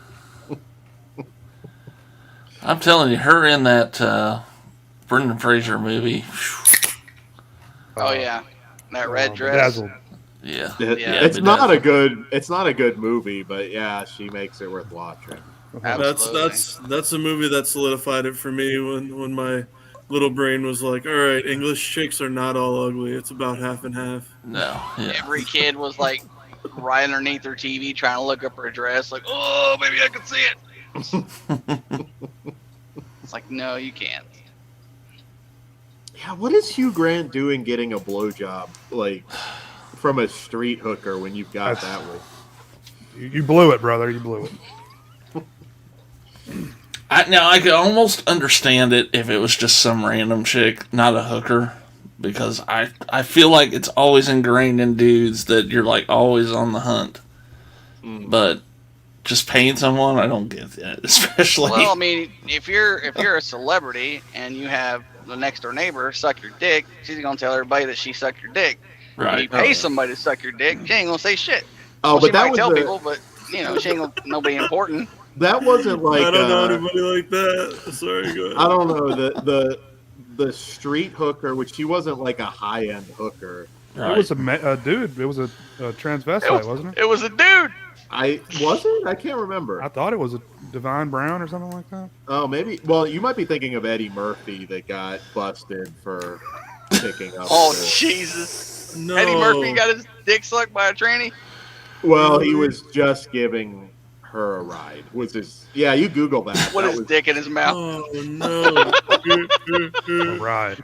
I'm telling you, her in that Brendan Fraser movie. Oh yeah, that red dress. Dazzled. Yeah. It's not a good movie, but yeah, she makes it worth watching. That's a movie that solidified it for me when my little brain was like, all right, English chicks are not all ugly. It's about half and half. No. Yeah. Every kid was like right underneath their TV trying to look up her dress, like, oh, maybe I can see it. It's like, no, you can't. Yeah, what is Hugh Grant doing getting a blowjob like from a street hooker when you've got that one? You blew it, brother. You blew it. I could almost understand it if it was just some random chick, not a hooker, because I feel like it's always ingrained in dudes that you're like always on the hunt. But just paying someone, I don't get that, especially. Well, I mean, if you're a celebrity and you have the next door neighbor suck your dick, she's gonna tell everybody that she sucked your dick. Right. When you pay somebody to suck your dick, she ain't gonna say shit. Oh, well, but she that might was tell people, but she ain't gonna nobody important. That wasn't like I don't know anybody like that. Sorry, go ahead. I don't know the street hooker, which she wasn't like a high end hooker. Right. It was a dude. It was a transvestite, wasn't it? It was a dude. I can't remember. I thought it was a Divine Brown or something like that. Oh, maybe. Well, you might be thinking of Eddie Murphy that got busted for picking up. Oh, Jesus. No. Eddie Murphy got his dick sucked by a tranny? Well, he was just giving her a ride. You Google that. With his dick in his mouth. Oh, no. A ride.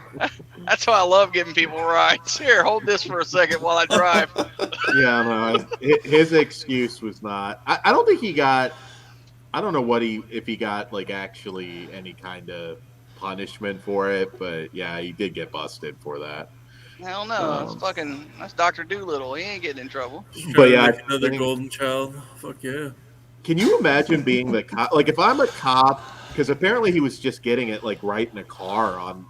That's why I love giving people rides. Here, hold this for a second while I drive. Yeah, no. His excuse was not. I don't think he got I don't know if he got like actually any kind of punishment for it, but yeah, he did get busted for that. Hell no, that's Dr. Doolittle. He ain't getting in trouble. But yeah, Make another golden child. Fuck yeah. Can you imagine being the cop? Like, if I'm a cop, because apparently he was just getting it like right in a car on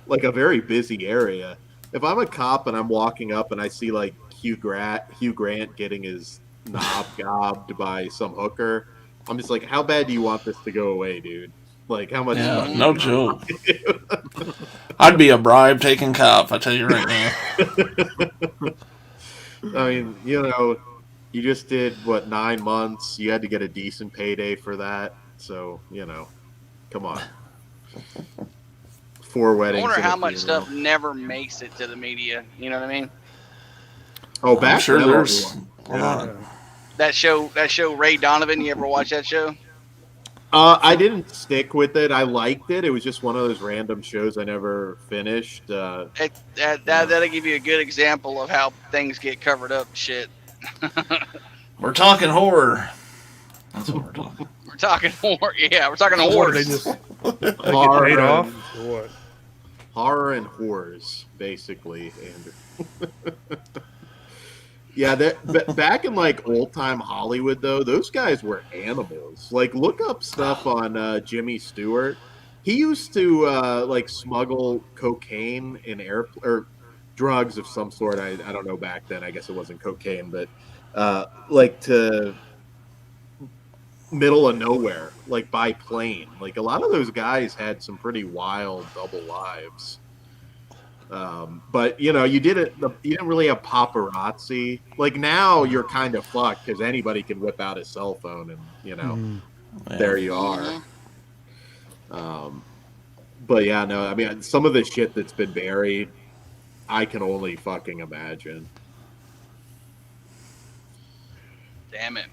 like a very busy area. If I'm a cop and I'm walking up and I see like Hugh Grant getting his knob gobbed by some hooker, I'm just like, how bad do you want this to go away, dude? Like, how much? Yeah, no joke. I'd be a bribe taking cop. I tell you right now. I mean, you just did 9 months. You had to get a decent payday for that. So come on. 4 weddings. I wonder and a how much funeral. stuff never makes it to the media. You know what I mean? Oh, back I'm sure then, there's. That show Ray Donovan. You ever watch that show? I didn't stick with it. I liked it. It was just one of those random shows I never finished. That'll give you a good example of how things get covered up. Shit. We're talking horror. That's what we're talking. We're talking horror. Yeah, we're talking horror. They just get Horror paid and- off or what? Horror and whores, basically, Andrew. Yeah, back in like old time Hollywood, though, those guys were animals. Like, look up stuff on Jimmy Stewart. He used to like smuggle cocaine in or drugs of some sort. I don't know back then. I guess it wasn't cocaine, but like to middle of nowhere, like by plane. Like a lot of those guys had some pretty wild double lives. But you didn't really have paparazzi. Like now you're kind of fucked because anybody can whip out his cell phone and there you are. But yeah, no, I mean some of the shit that's been buried, I can only fucking imagine. Damn it.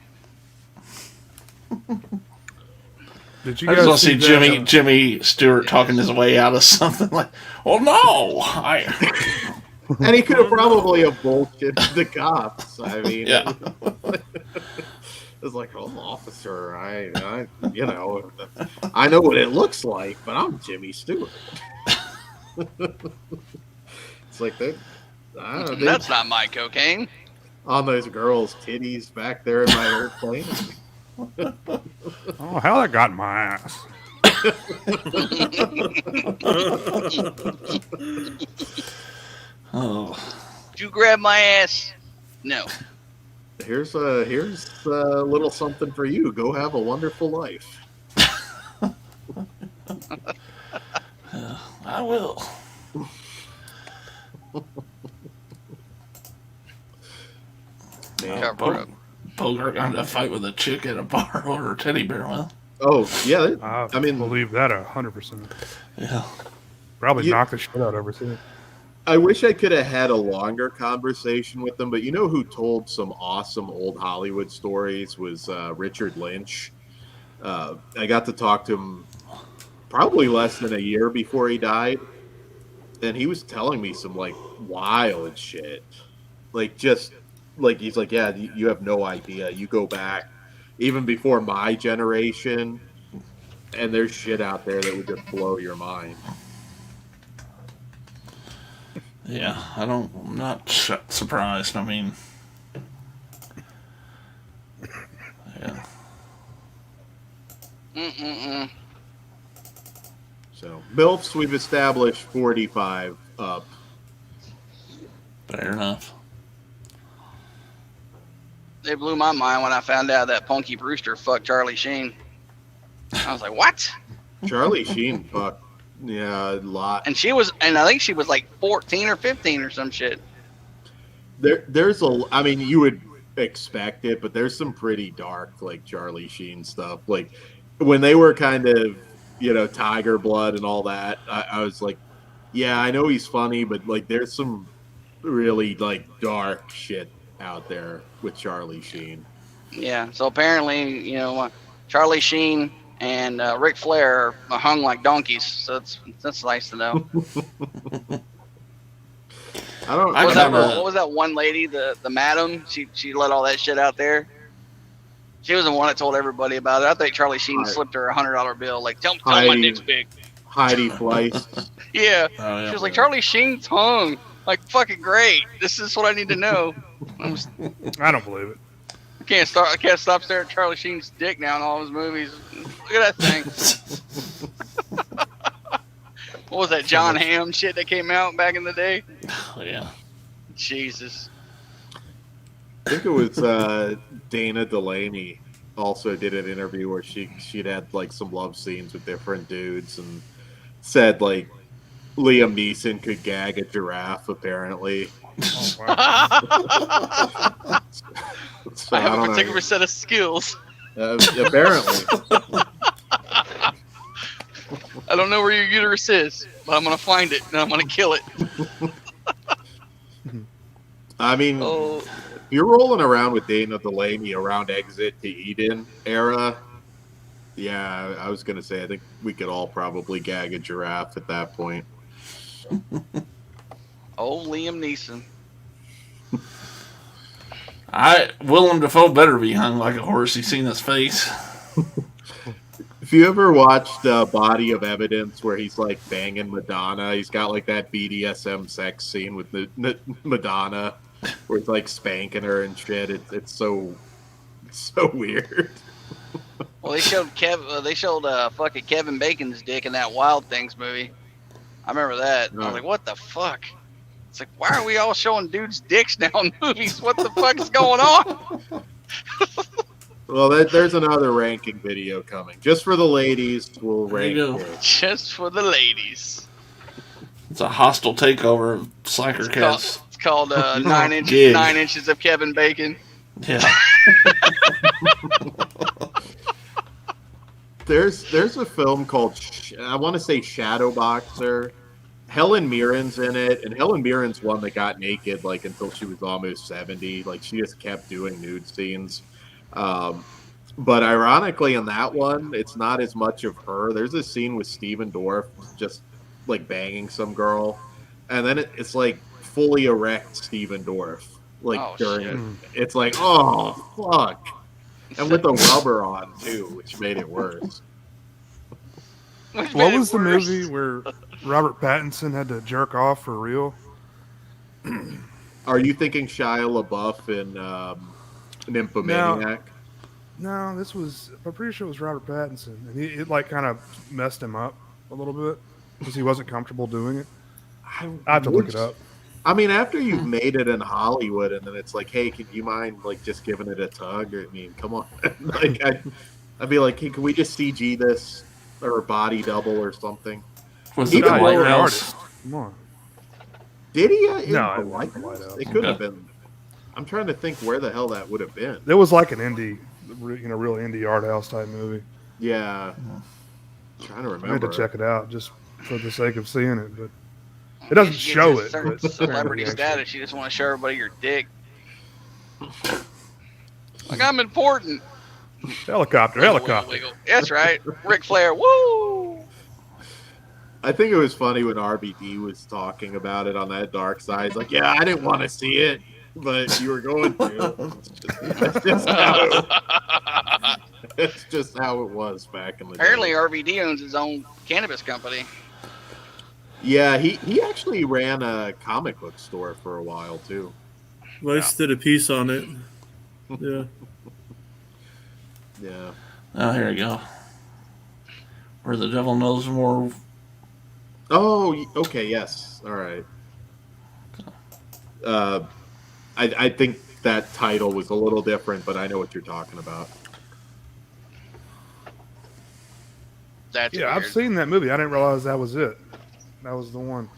Did you I guys just want to see that, Jimmy Stewart talking his way out of something like, well, no, And he could have probably have bullshitted the cops. I mean, yeah. It's like, oh, officer, I know what it looks like, but I'm Jimmy Stewart. It's like That's not my cocaine. on those girls' titties back there in my airplane. oh, how that got in my ass. Oh, Did you grab my ass? No. Here's a little something for you. Go have a wonderful life. I will. Man. Bogart got in a fight with a chick at a bar over a teddy bear. Well, Oh yeah, I mean, believe that 100%. yeah. Probably knocked the shit out of her too. I wish I could have had a longer conversation with them, but you know who told some awesome old Hollywood stories was Richard Lynch. I got to talk to him probably less than a year before he died, and he was telling me some like wild shit. Like just like he's like, yeah, you have no idea. You go back even before my generation, and there's shit out there that would just blow your mind. Yeah, I'm not surprised. I mean, yeah. So MILFs we've established 45 up. Fair enough. They blew my mind when I found out that Punky Brewster fucked Charlie Sheen. I was like, what? Charlie Sheen fucked, yeah, a lot. And I think she was like 14 or 15 or some shit. I mean, you would expect it, but there's some pretty dark, like Charlie Sheen stuff. Like when they were kind of, Tiger Blood and all that, I was like, yeah, I know he's funny, but like there's some really like dark shit out there with Charlie Sheen. Yeah, so apparently, Charlie Sheen and Ric Flair are hung like donkeys, so that's nice to know. What was that one lady, the madam? She let all that shit out there. She was the one that told everybody about it. I think Charlie Sheen slipped her $100 bill. Like, tell my dick's big. Heidi Fleiss. Yeah. Oh, yeah. She was like, Charlie Sheen's hung. Like, fucking great. This is what I need to know. I don't believe it. I can't stop staring at Charlie Sheen's dick now in all his movies. Look at that thing. What was that John Hamm shit that came out back in the day? Oh, yeah. Jesus. I think it was Dana Delaney also did an interview where she'd had like some love scenes with different dudes and said like Liam Neeson could gag a giraffe apparently. Oh, wow. So, I have a don't particular know. set of skills. Apparently. I don't know where your uterus is, but I'm gonna find it and I'm gonna kill it. I mean, Oh, you're rolling around with Dana Delaney around Exit to Eden era. Yeah, I was gonna say I think we could all probably gag a giraffe at that point. Liam Neeson. Willem Dafoe better be hung like a horse. You seen his face? If you ever watched Body of Evidence where he's like banging Madonna, he's got like that BDSM sex scene with Madonna where he's like spanking her and shit. It's so weird. Well, they showed fucking Kevin Bacon's dick in that Wild Things movie. I remember that. I was like, what the fuck? It's like, why are we all showing dudes' dicks now in movies? What the fuck is going on? Well, there's another ranking video coming. Just for the ladies, we'll There you rank go. it. Just for the ladies. It's a hostile takeover of Slacker Cats. It's called 9 Gig. inches of Kevin Bacon. Yeah. There's a film called I want to say Shadow Boxer. Helen Mirren's in it, and Helen Mirren's one that got naked like until she was almost 70. Like she just kept doing nude scenes. But ironically, in that one, it's not as much of her. There's a scene with Steven Dorff just like banging some girl, and then it's like fully erect Steven Dorff. Like during it's like, oh fuck. And with the rubber on too, which made it worse. What was the movie where Robert Pattinson had to jerk off for real? Are you thinking Shia LaBeouf in Nymphomaniac? No, I'm pretty sure it was Robert Pattinson. And it like kind of messed him up a little bit because he wasn't comfortable doing it. I have to look it up. I mean, after you've made it in Hollywood, and then it's like, hey, can you mind like just giving it a tug? I mean, come on. Like, I'd be like, hey, can we just CG this or a body double or something? Was He it the got White lower House? Come on. Did he? No, the it White wasn't the White House? House. It could have been. I'm trying to think where the hell that would have been. It was like an indie, real indie art house type movie. Yeah. Trying to I had remember. to check it out just for the sake of seeing it, but it doesn't show it. Certain But celebrity actually- status. You just want to show everybody your dick. Like, I'm important. Helicopter. Wiggle, wiggle. That's right. Ric Flair. Woo! I think it was funny when RBD was talking about it on that dark side. He's like, yeah, I didn't want to see it, but you were going to. That's just how it was back in the Apparently, day. RVD owns his own cannabis company. Yeah, he actually ran a comic book store for a while, too. Vice did a piece on it. Yeah. Yeah. Oh, here we go. Where the devil knows more. Oh, okay, yes. All right. I think that title was a little different, but I know what you're talking about. That's Yeah, weird. I've seen that movie. I didn't realize that was it. That was the one.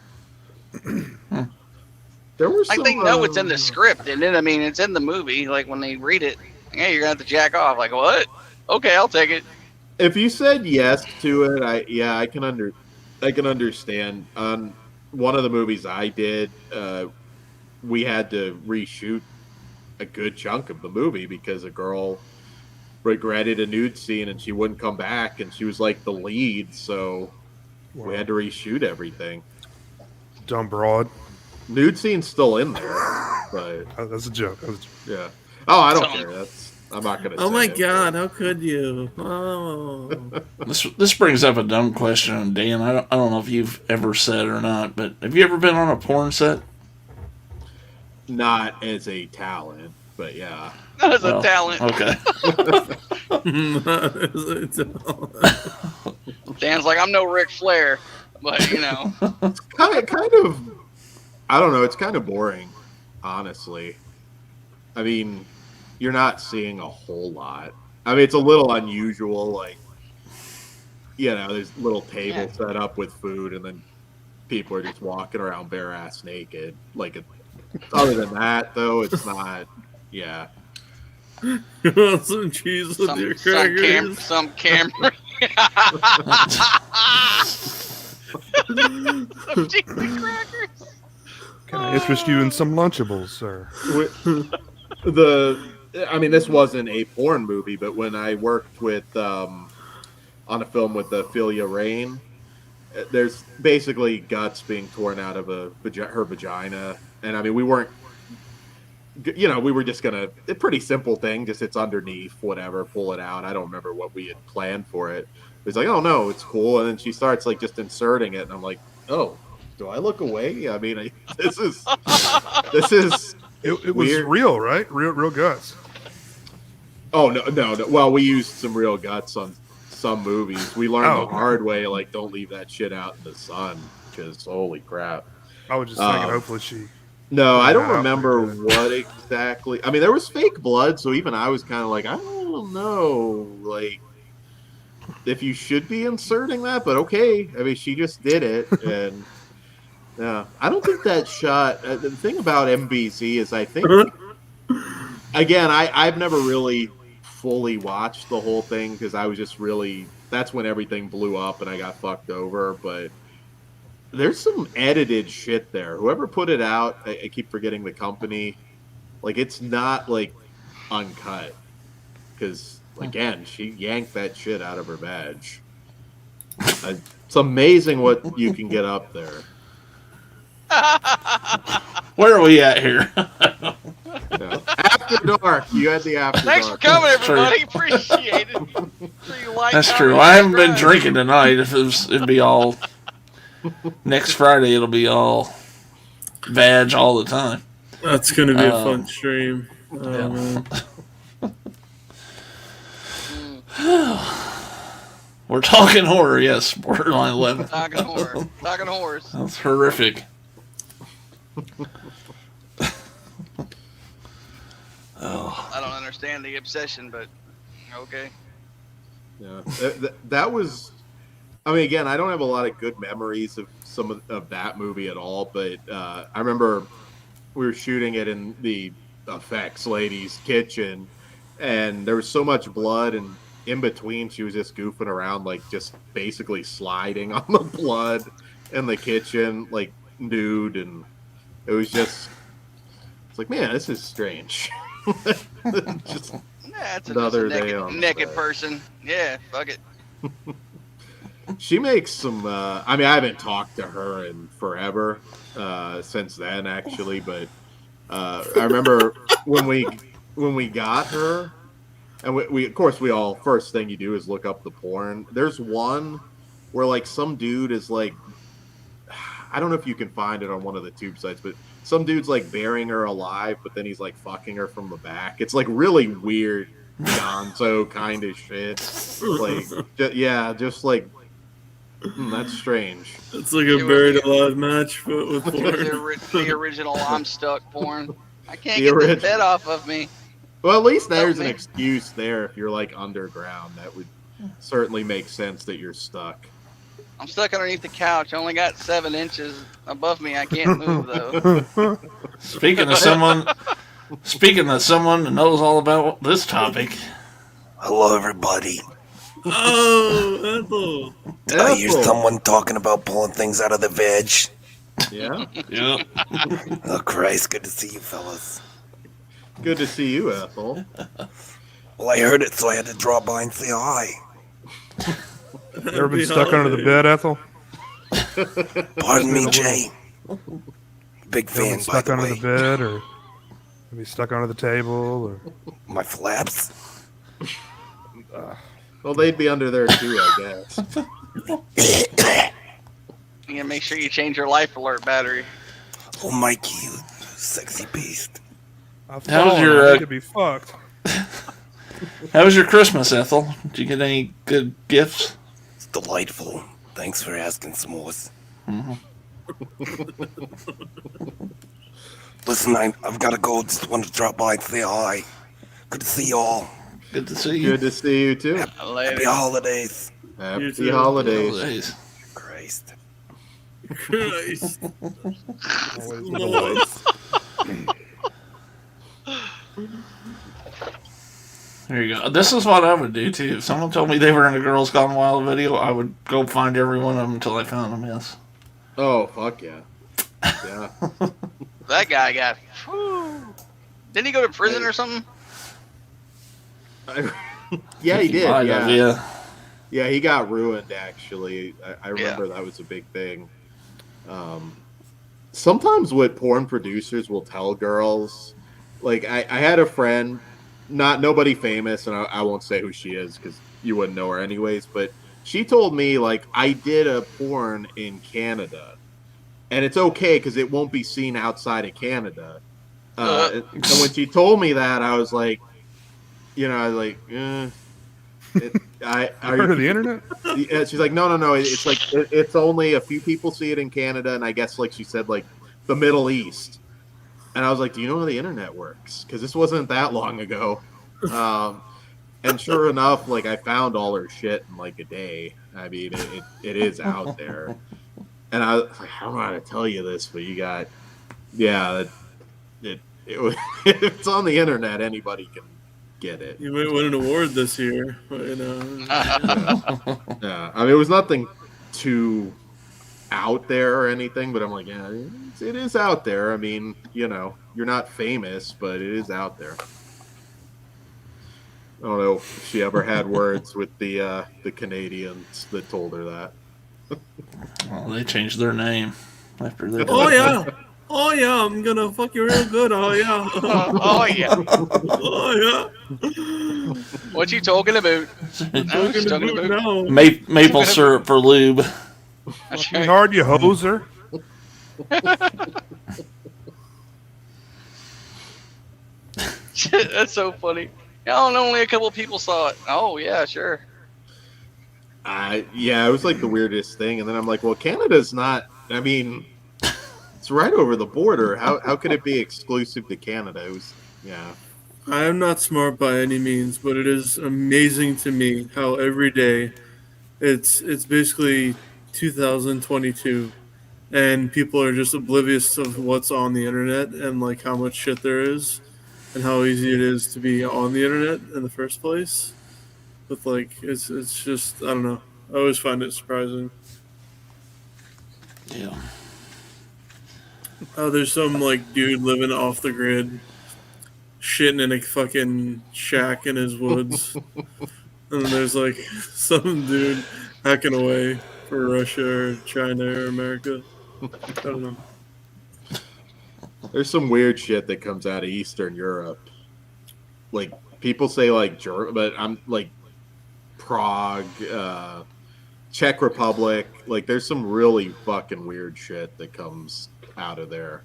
There were Like, some, they know it's in the script, and then, I mean, it's in the movie. Like, when they read it, yeah, you're going to have to jack off. Like, what? Okay, I'll take it. If you said yes to it, I can understand. On one of the movies I did, we had to reshoot a good chunk of the movie because a girl regretted a nude scene and she wouldn't come back, and she was like the lead, so we had to reshoot everything. Dumb broad. Nude scene's still in there, but That's a joke. yeah. Oh, I don't care. I'm not gonna. Oh say my it, god, how could you? Oh. This brings up a dumb question, Dan. I don't know if you've ever said or not, but have you ever been on a porn set? Not as a talent, but yeah. That is a Well, talent. Okay. Dan's like, I'm no Ric Flair, but you know. kind of. I don't know. It's kind of boring, honestly. I mean, you're not seeing a whole lot. I mean, it's a little unusual. Like, there's little tables set up with food, and then people are just walking around bare ass naked. Like, other than that, though, it's not. Yeah. You want some cheese with your crackers? Some camera. Some cheese and crackers. Can I interest you in some Lunchables, sir? This wasn't a porn movie, but when I worked with on a film with Ophelia Rain, there's basically guts being torn out of her vagina, and I mean, we weren't, we were just gonna, a pretty simple thing, just it's underneath, whatever, pull it out. I don't remember what we had planned for it. It's like, oh no, it's cool, and then she starts like just inserting it, and I'm like, oh, do I look away? I mean, this is It was real, right? Real guts. Oh no. Well, we used some real guts on some movies. We learned the hard way, like, don't leave that shit out in the sun, because holy crap. I was just thinking, hopefully she. No, I don't remember what exactly. I mean, there was fake blood, so even I was kind of like, I don't know, like, if you should be inserting that, but okay. I mean, she just did it, and yeah, I don't think that shot. The thing about MBZ is, I think, again, I've never really fully watched the whole thing because I was just really. That's when everything blew up and I got fucked over, but. There's some edited shit there. Whoever put it out, I keep forgetting the company. Like, it's not, like, uncut. Because, again, she yanked that shit out of her badge. It's amazing what you can get up there. Where are we at here? Yeah. After dark. You had the after Thanks dark. for coming, everybody. Appreciate it. That's true. I haven't been drinking tonight. It'd be all... Next Friday, it'll be all vag all the time. That's going to be a fun stream. Man. We're talking horror, yes. Borderline 11. Talking horror. Talking horrors. That's horrific. I don't understand the obsession, but okay. Yeah, that was... I mean, again, I don't have a lot of good memories of some of that movie at all, but I remember we were shooting it in the effects lady's kitchen, and there was so much blood, and in between she was just goofing around, like just basically sliding on the blood in the kitchen, like nude, and it was just, it's like, man, this is strange. Just it's another just a day on naked person. Yeah, fuck it. She makes some. I mean, I haven't talked to her in forever since then, actually. But I remember when we got her, and we of course we all first thing you do is look up the porn. There's one where like some dude is like, I don't know if you can find it on one of the tube sites, but some dude's like burying her alive, but then he's like fucking her from the back. It's like really weird, gonzo kind of shit. Like, just like. That's strange. It's like a buried alive match, but with porn. The original I'm stuck porn. I can't get this bed off of me. Well, at least there's an excuse there if you're like underground. That would certainly make sense that you're stuck. I'm stuck underneath the couch. I only got 7 inches above me. I can't move though. Speaking of someone that knows all about this topic. Hello, everybody. Oh, Ethel. Did I hear someone talking about pulling things out of the veg? Yeah. Yeah. Oh, Christ. Good to see you, fellas. Good to see you, Ethel. Well, I heard it, so I had to drop by and say hi. Ever been stuck under the bed, Ethel? Pardon me, Jay. Big fan, by stuck the under way. the bed, or Maybe stuck under the table, or My flaps. Well, they'd be under there too, I guess. You gotta make sure you change your life alert battery. Oh, Mikey, you sexy beast. I've How was fallen, your, I need to be fucked. How was your Christmas, Ethel? Did you get any good gifts? It's delightful. Thanks for asking, s'mores. Listen, I've got to go. Just wanted to drop by and say hi. Good to see y'all. Good to see you. Good to see you too. Happy holidays. Happy too. holidays. Holidays. Christ. Christ. Always Lord. There you go. This is what I would do too. If someone told me they were in a Girls Gone Wild video, I would go find every one of them until I found them. Yes. Oh, fuck yeah. Yeah. That guy got. Whew. Didn't he go to prison or something? Yeah, he did. Might have, Yeah. yeah. Yeah, he got ruined, actually. I remember that was a big thing. Sometimes what porn producers will tell girls, like, I had a friend, nobody famous, and I won't say who she is because you wouldn't know her anyways, but she told me, like, I did a porn in Canada, and it's okay because it won't be seen outside of Canada. And when she told me that, I was like, Heard of the internet? Yeah, she's like, no. It's like it's only a few people see it in Canada, and I guess, like she said, like the Middle East. And I was like, do you know how the internet works? Because this wasn't that long ago. And sure enough, like I found all her shit in like a day. I mean, it is out there. And I was like, I don't know how to tell you this, but you got, it's on the internet. Anybody can get it. You might win an award this year. But, Yeah, I mean, it was nothing too out there or anything, but I'm like, yeah, it is out there. I mean, you're not famous, but it is out there. I don't know if she ever had words with the Canadians that told her that. Well, they changed their name after they. Oh yeah, I'm gonna fuck you real good. Oh yeah. Oh yeah. Oh yeah. What you talking about? Talking about now. Maple syrup for lube. That's Me right. hard, you hoser. That's so funny. Oh, only a couple people saw it. Oh yeah, sure. Yeah, it was like the weirdest thing. And then I'm like, well, Canada's not, I mean, it's right over the border. How could it be exclusive to Canada? It was, yeah. I am not smart by any means, but it is amazing to me how every day it's basically 2022 and people are just oblivious of what's on the internet and like how much shit there is and how easy it is to be on the internet in the first place. But like it's just, I don't know. I always find it surprising. Yeah. Oh, there's some like dude living off the grid, shitting in a fucking shack in his woods, and there's like some dude hacking away for Russia or China or America. I don't know. There's some weird shit that comes out of Eastern Europe. Like, people say, like, but I'm like Prague, Czech Republic. Like, there's some really fucking weird shit that comes out of there.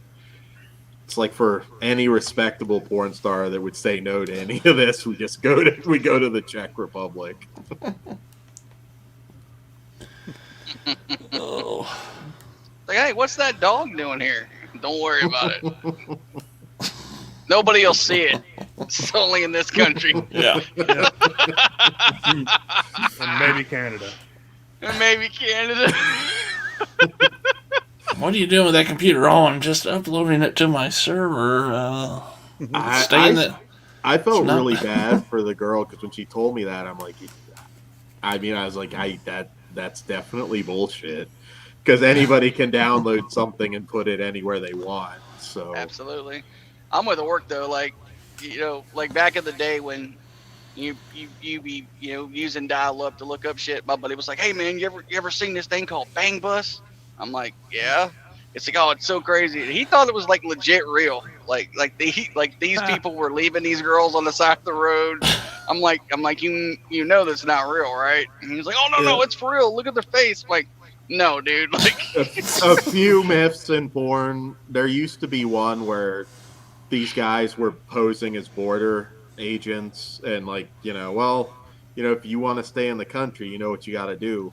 It's like for any respectable porn star that would say no to any of this, we go to the Czech Republic. Oh. Like, hey, what's that dog doing here? Don't worry about it. Nobody will see it. It's only in this country. Yeah. And maybe Canada. And maybe Canada. What are you doing with that computer? Oh, I'm just uploading it to my server. I felt really bad for the girl because when she told me that, I'm like, I was like, that's definitely bullshit. Because anybody can download something and put it anywhere they want. So Absolutely. I'm with the work though. Like, like back in the day when you be using dial up to look up shit. My buddy was like, "Hey man, you ever seen this thing called Bang Bus?" I'm like, "Yeah." It's like, oh, it's so crazy. He thought it was like legit real. Like these people were leaving these girls on the side of the road. I'm like, you know that's not real, right? And he's like, oh no, it's for real. Look at their face. I'm like, no, dude. Like a few myths in porn. There used to be one where these guys were posing as border agents and like, if you want to stay in the country, you know what you got to do.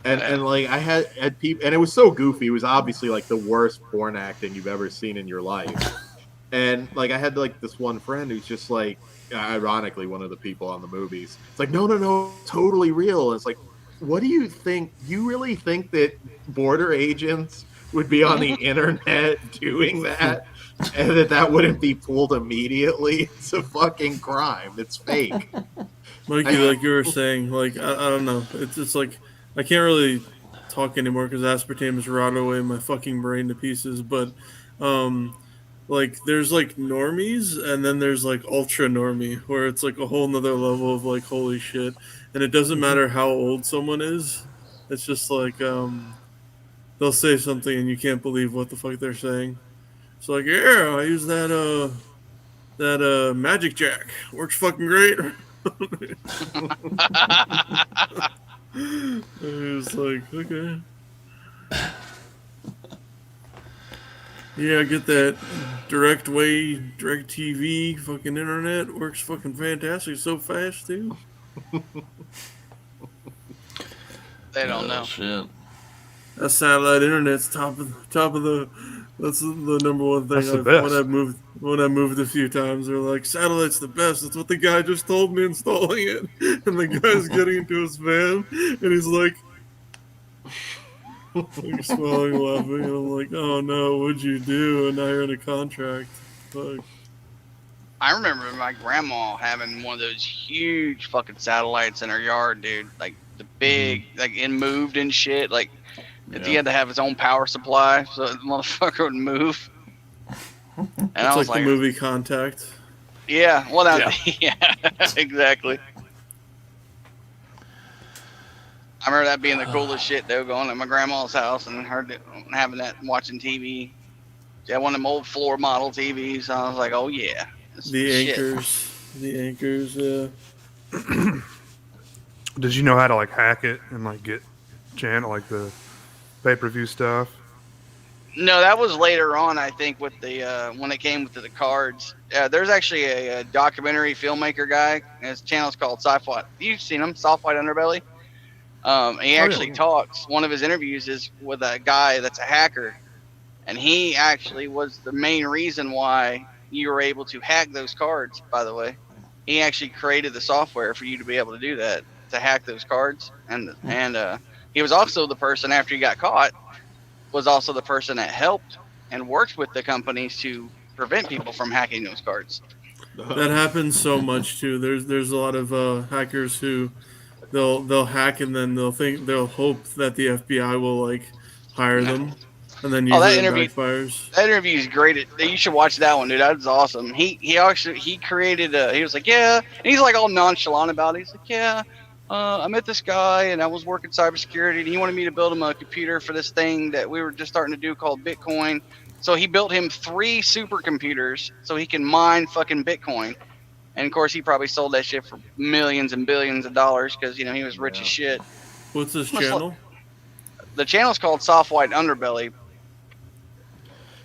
And like I had people, and it was so goofy. It was obviously like the worst porn acting you've ever seen in your life. And like I had like this one friend who's just like, ironically, one of the people on the movies. It's like, no, totally real. And it's like, what do you think? You really think that border agents would be on the internet doing that, and that wouldn't be pulled immediately? It's a fucking crime. It's fake. Mikey, like you were saying, like I don't know. It's just like I can't really talk anymore because aspartame has rotted away my fucking brain to pieces. But like there's like normies and then there's like ultra normie where it's like a whole nother level of like holy shit. And it doesn't matter how old someone is. It's just like they'll say something and you can't believe what the fuck they're saying. It's like, yeah, I use that magic jack. Works fucking great. It was like, okay. Yeah, I get that direct TV, fucking internet works fucking fantastic, so fast too. they don't know. Shit. That satellite internet's top of the. That's the number one thing. That's the best. When I moved a few times, they're like, "Satellite's the best." That's what the guy just told me installing it, and the guy's getting into his van, and he's like smiling, laughing, and I'm like, "Oh no, what'd you do?" And now you're in a contract. Fuck. I remember my grandma having one of those huge fucking satellites in her yard, dude. Like the big, like it moved and shit. Like he had to have his own power supply so the motherfucker would move. And I was like the movie Contact. Yeah, well, yeah, exactly. I remember that being the coolest shit, though, going to my grandma's house and having that, watching TV. She had one of them old floor model TVs. So I was like, oh, yeah. The anchors, yeah. Did you know how to like hack it and like get channel like the pay-per-view stuff? No, that was later on, I think, with the when it came with the cards. There's actually a documentary filmmaker guy. His channel's called Sci-Fi. You've seen him, Sci-Fi Underbelly. He actually talks. One of his interviews is with a guy that's a hacker, and he actually was the main reason why you were able to hack those cards. By the way, he actually created the software for you to be able to do that, to hack those cards, and he was also the person after he got caught. Was also the person that helped and worked with the companies to prevent people from hacking those cards. That happens so much too. There's a lot of hackers who they'll hack and then they'll hope that the FBI will like hire them, and then usually it backfires. That interview is great. You should watch that one, dude. That was awesome. He created he was like, yeah, and he's like all nonchalant about it. He's like, yeah. I met this guy and I was working cybersecurity and he wanted me to build him a computer for this thing that we were just starting to do called Bitcoin. So he built him 3 supercomputers so he can mine fucking Bitcoin. And of course he probably sold that shit for millions and billions of dollars because, he was rich as shit. What's his channel? The channel's called Soft White Underbelly.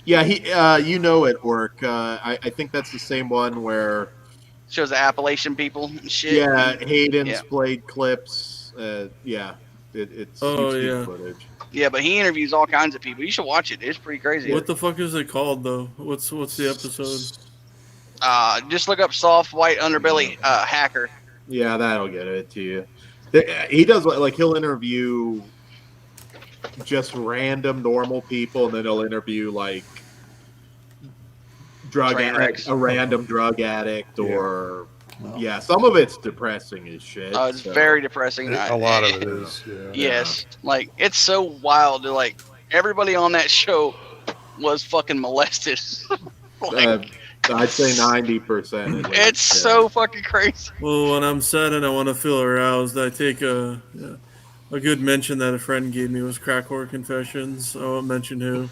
Yeah, he at work. I think that's the same one where shows the Appalachian people and shit. Yeah, Hayden's played clips. It's footage. Yeah, but he interviews all kinds of people. You should watch it. It's pretty crazy. What the fuck is it called though? What's the episode? Just look up Soft White Underbelly hacker. Yeah, that'll get it to you. He does like he'll interview just random normal people, and then he'll interview like a random drug addict or some of it's depressing as shit. It's very depressing. A lot of it is. Yes, like it's so wild. Like everybody on that show was fucking molested. I'd say 90%. It's so fucking crazy. Well, when I'm sad and I want to feel aroused, I take A good mention that a friend gave me was Crack Whore Confessions. I won't mention who.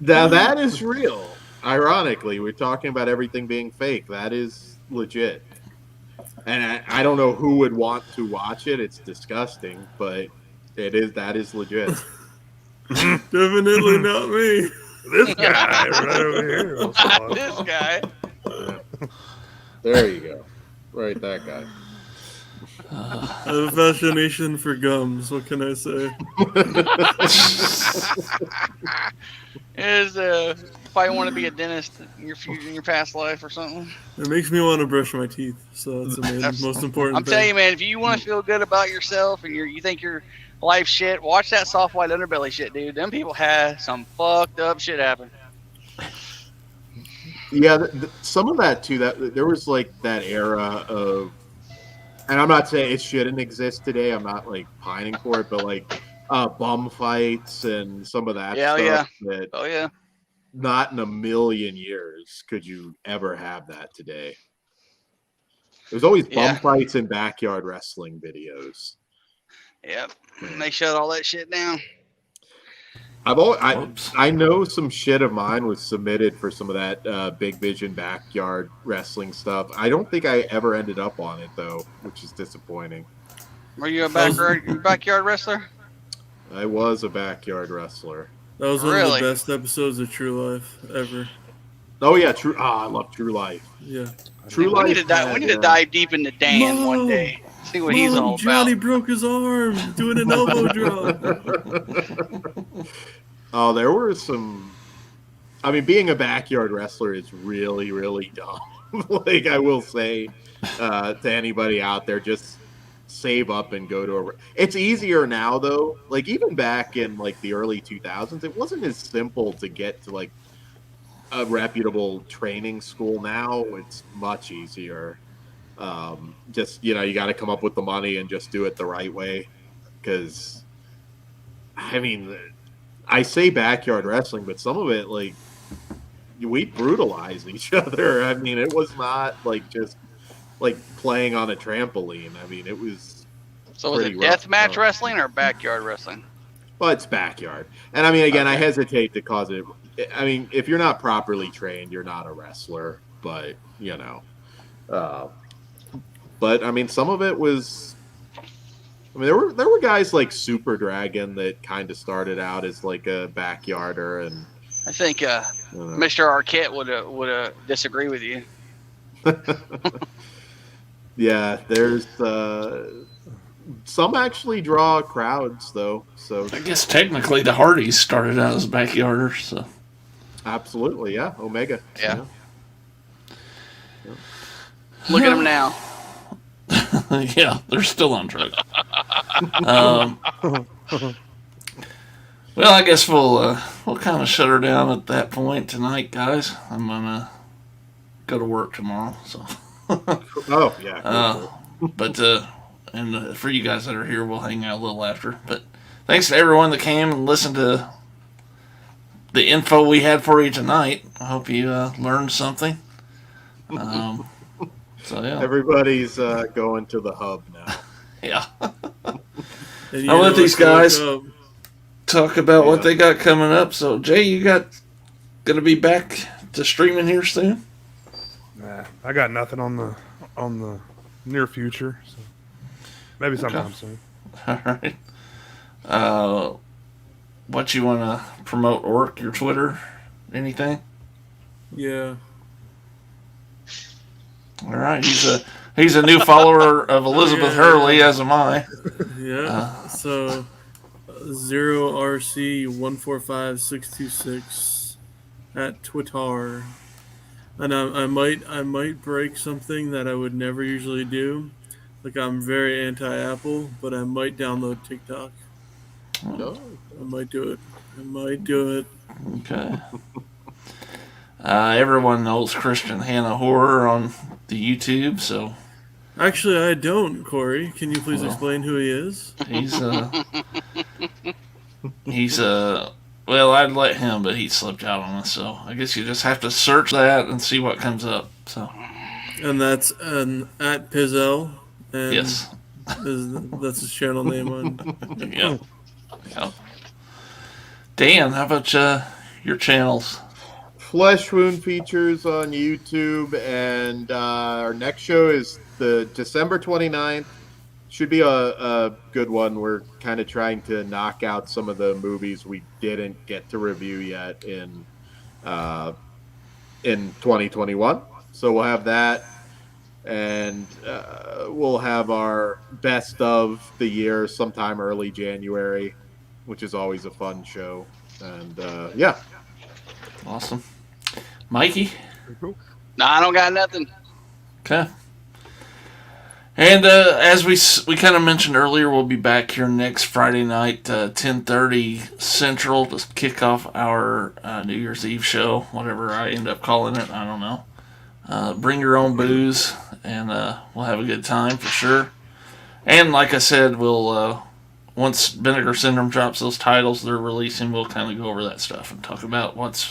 Now that is real. Ironically, we're talking about everything being fake. That is legit. And I don't know who would want to watch it. It's disgusting, but that is legit. Definitely not me. This guy right over here. This guy. There you go. Right, that guy. I have a fascination for gums. What can I say? Probably want to be a dentist in your past life or something. It makes me want to brush my teeth, so that's the most important I'm thing. telling you, man, if you want to feel good about yourself and you think your life shit, watch that soft white underbelly shit, dude. Them people had some fucked up shit happen. Yeah, some of that too. That there was like that era of, and I'm not saying it shouldn't exist today. I'm not like pining for it, but like bum fights and some of that stuff. Yeah. Not in a million years could you ever have that today. There's always bum fights and backyard wrestling videos. Yep. They shut all that shit down. I know some shit of mine was submitted for some of that Big Vision backyard wrestling stuff. I don't think I ever ended up on it though, which is disappointing. Were you a backyard wrestler? I was a backyard wrestler. That was one of the best episodes of True Life ever. Oh yeah, True. I love True Life. Yeah, True Life. We need to dive deep into Dan one day. See what he's all about. Johnny broke his arm doing an elbow drop. Oh, there were some. I mean, being a backyard wrestler is really, really dumb. Like I will say to anybody out there, just save up and go to a. It's easier now though. Like even back in like the early 2000s, it wasn't as simple to get to like a reputable training school. Now it's much easier. Just you got to come up with the money and just do it the right way. Because I mean, I say backyard wrestling, but some of it like we brutalize each other. I mean, it was not like just like playing on a trampoline. I mean, it was. So was it deathmatch wrestling or backyard wrestling? Well, it's backyard, and I mean, again, I hesitate to cause it. I mean, if you're not properly trained, you're not a wrestler. But but I mean, some of it was. I mean, there were guys like Super Dragon that kind of started out as like a backyarder, and I think Mr. Arquette would disagree with you. Yeah, there's some actually draw crowds though. So I guess technically the Hardys started out as backyarders. So absolutely, yeah, Omega. Yeah. Look at them now. Yeah, they're still on track. Well, I guess we'll kind of shut her down at that point tonight, guys. I'm gonna go to work tomorrow, so. Oh yeah. But and for you guys that are here, we'll hang out a little after. But thanks to everyone that came and listened to the info we had for you tonight. I hope you learned something. So yeah, everybody's going to the hub now. Yeah. I'll let these guys talk about what they got coming up. So Jay, you gonna be back to streaming here soon? Nah, I got nothing on the near future. So maybe sometime soon. All right. What you want to promote? Orc, your Twitter, anything? Yeah. All right, he's a new follower of Elizabeth Hurley, as am I. Yeah. So 0RC145626 at Twitter, and I might break something that I would never usually do. Like I'm very anti-Apple, but I might download TikTok. Oh. I might do it. Okay. Everyone knows Christian Hannah Horror on the YouTube, so. Actually, I don't, Corey. Can you please explain who he is? Well, I'd let him, but he slipped out on us, so I guess you just have to search that and see what comes up. So. And that's at Pizzelle, And Yes. That's his channel name on. Yep. Yep. Dan, how about your channels? Flesh Wound Features on YouTube, and our next show is the December 29th. Should be a good one. We're kind of trying to knock out some of the movies we didn't get to review yet in 2021. So we'll have that, and we'll have our best of the year sometime early January, which is always a fun show. And yeah. Awesome. Mikey? No, I don't got nothing. Okay. And as we kind of mentioned earlier, we'll be back here next Friday night, 10:30 Central, to kick off our New Year's Eve show, whatever I end up calling it. I don't know. Bring your own booze, and we'll have a good time for sure. And like I said, we'll once Vinegar Syndrome drops those titles they're releasing, we'll kind of go over that stuff and talk about what's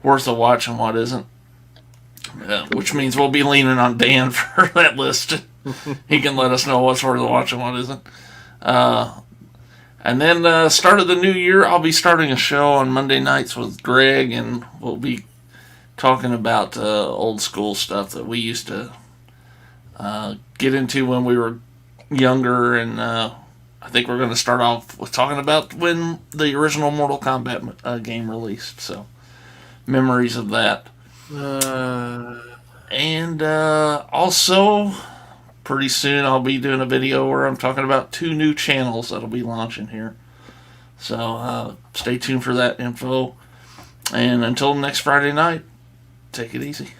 worth a watch and what isn't. Which means we'll be leaning on Dan for that list. He can let us know what's worth a watch and what isn't. And then start of the new year, I'll be starting a show on Monday nights with Greg, and we'll be talking about old school stuff that we used to get into when we were younger. And I think we're going to start off with talking about when the original Mortal Kombat game released. So, memories of that. And also, pretty soon I'll be doing a video where I'm talking about 2 new channels that'll be launching here. So stay tuned for that info. And until next Friday night, take it easy.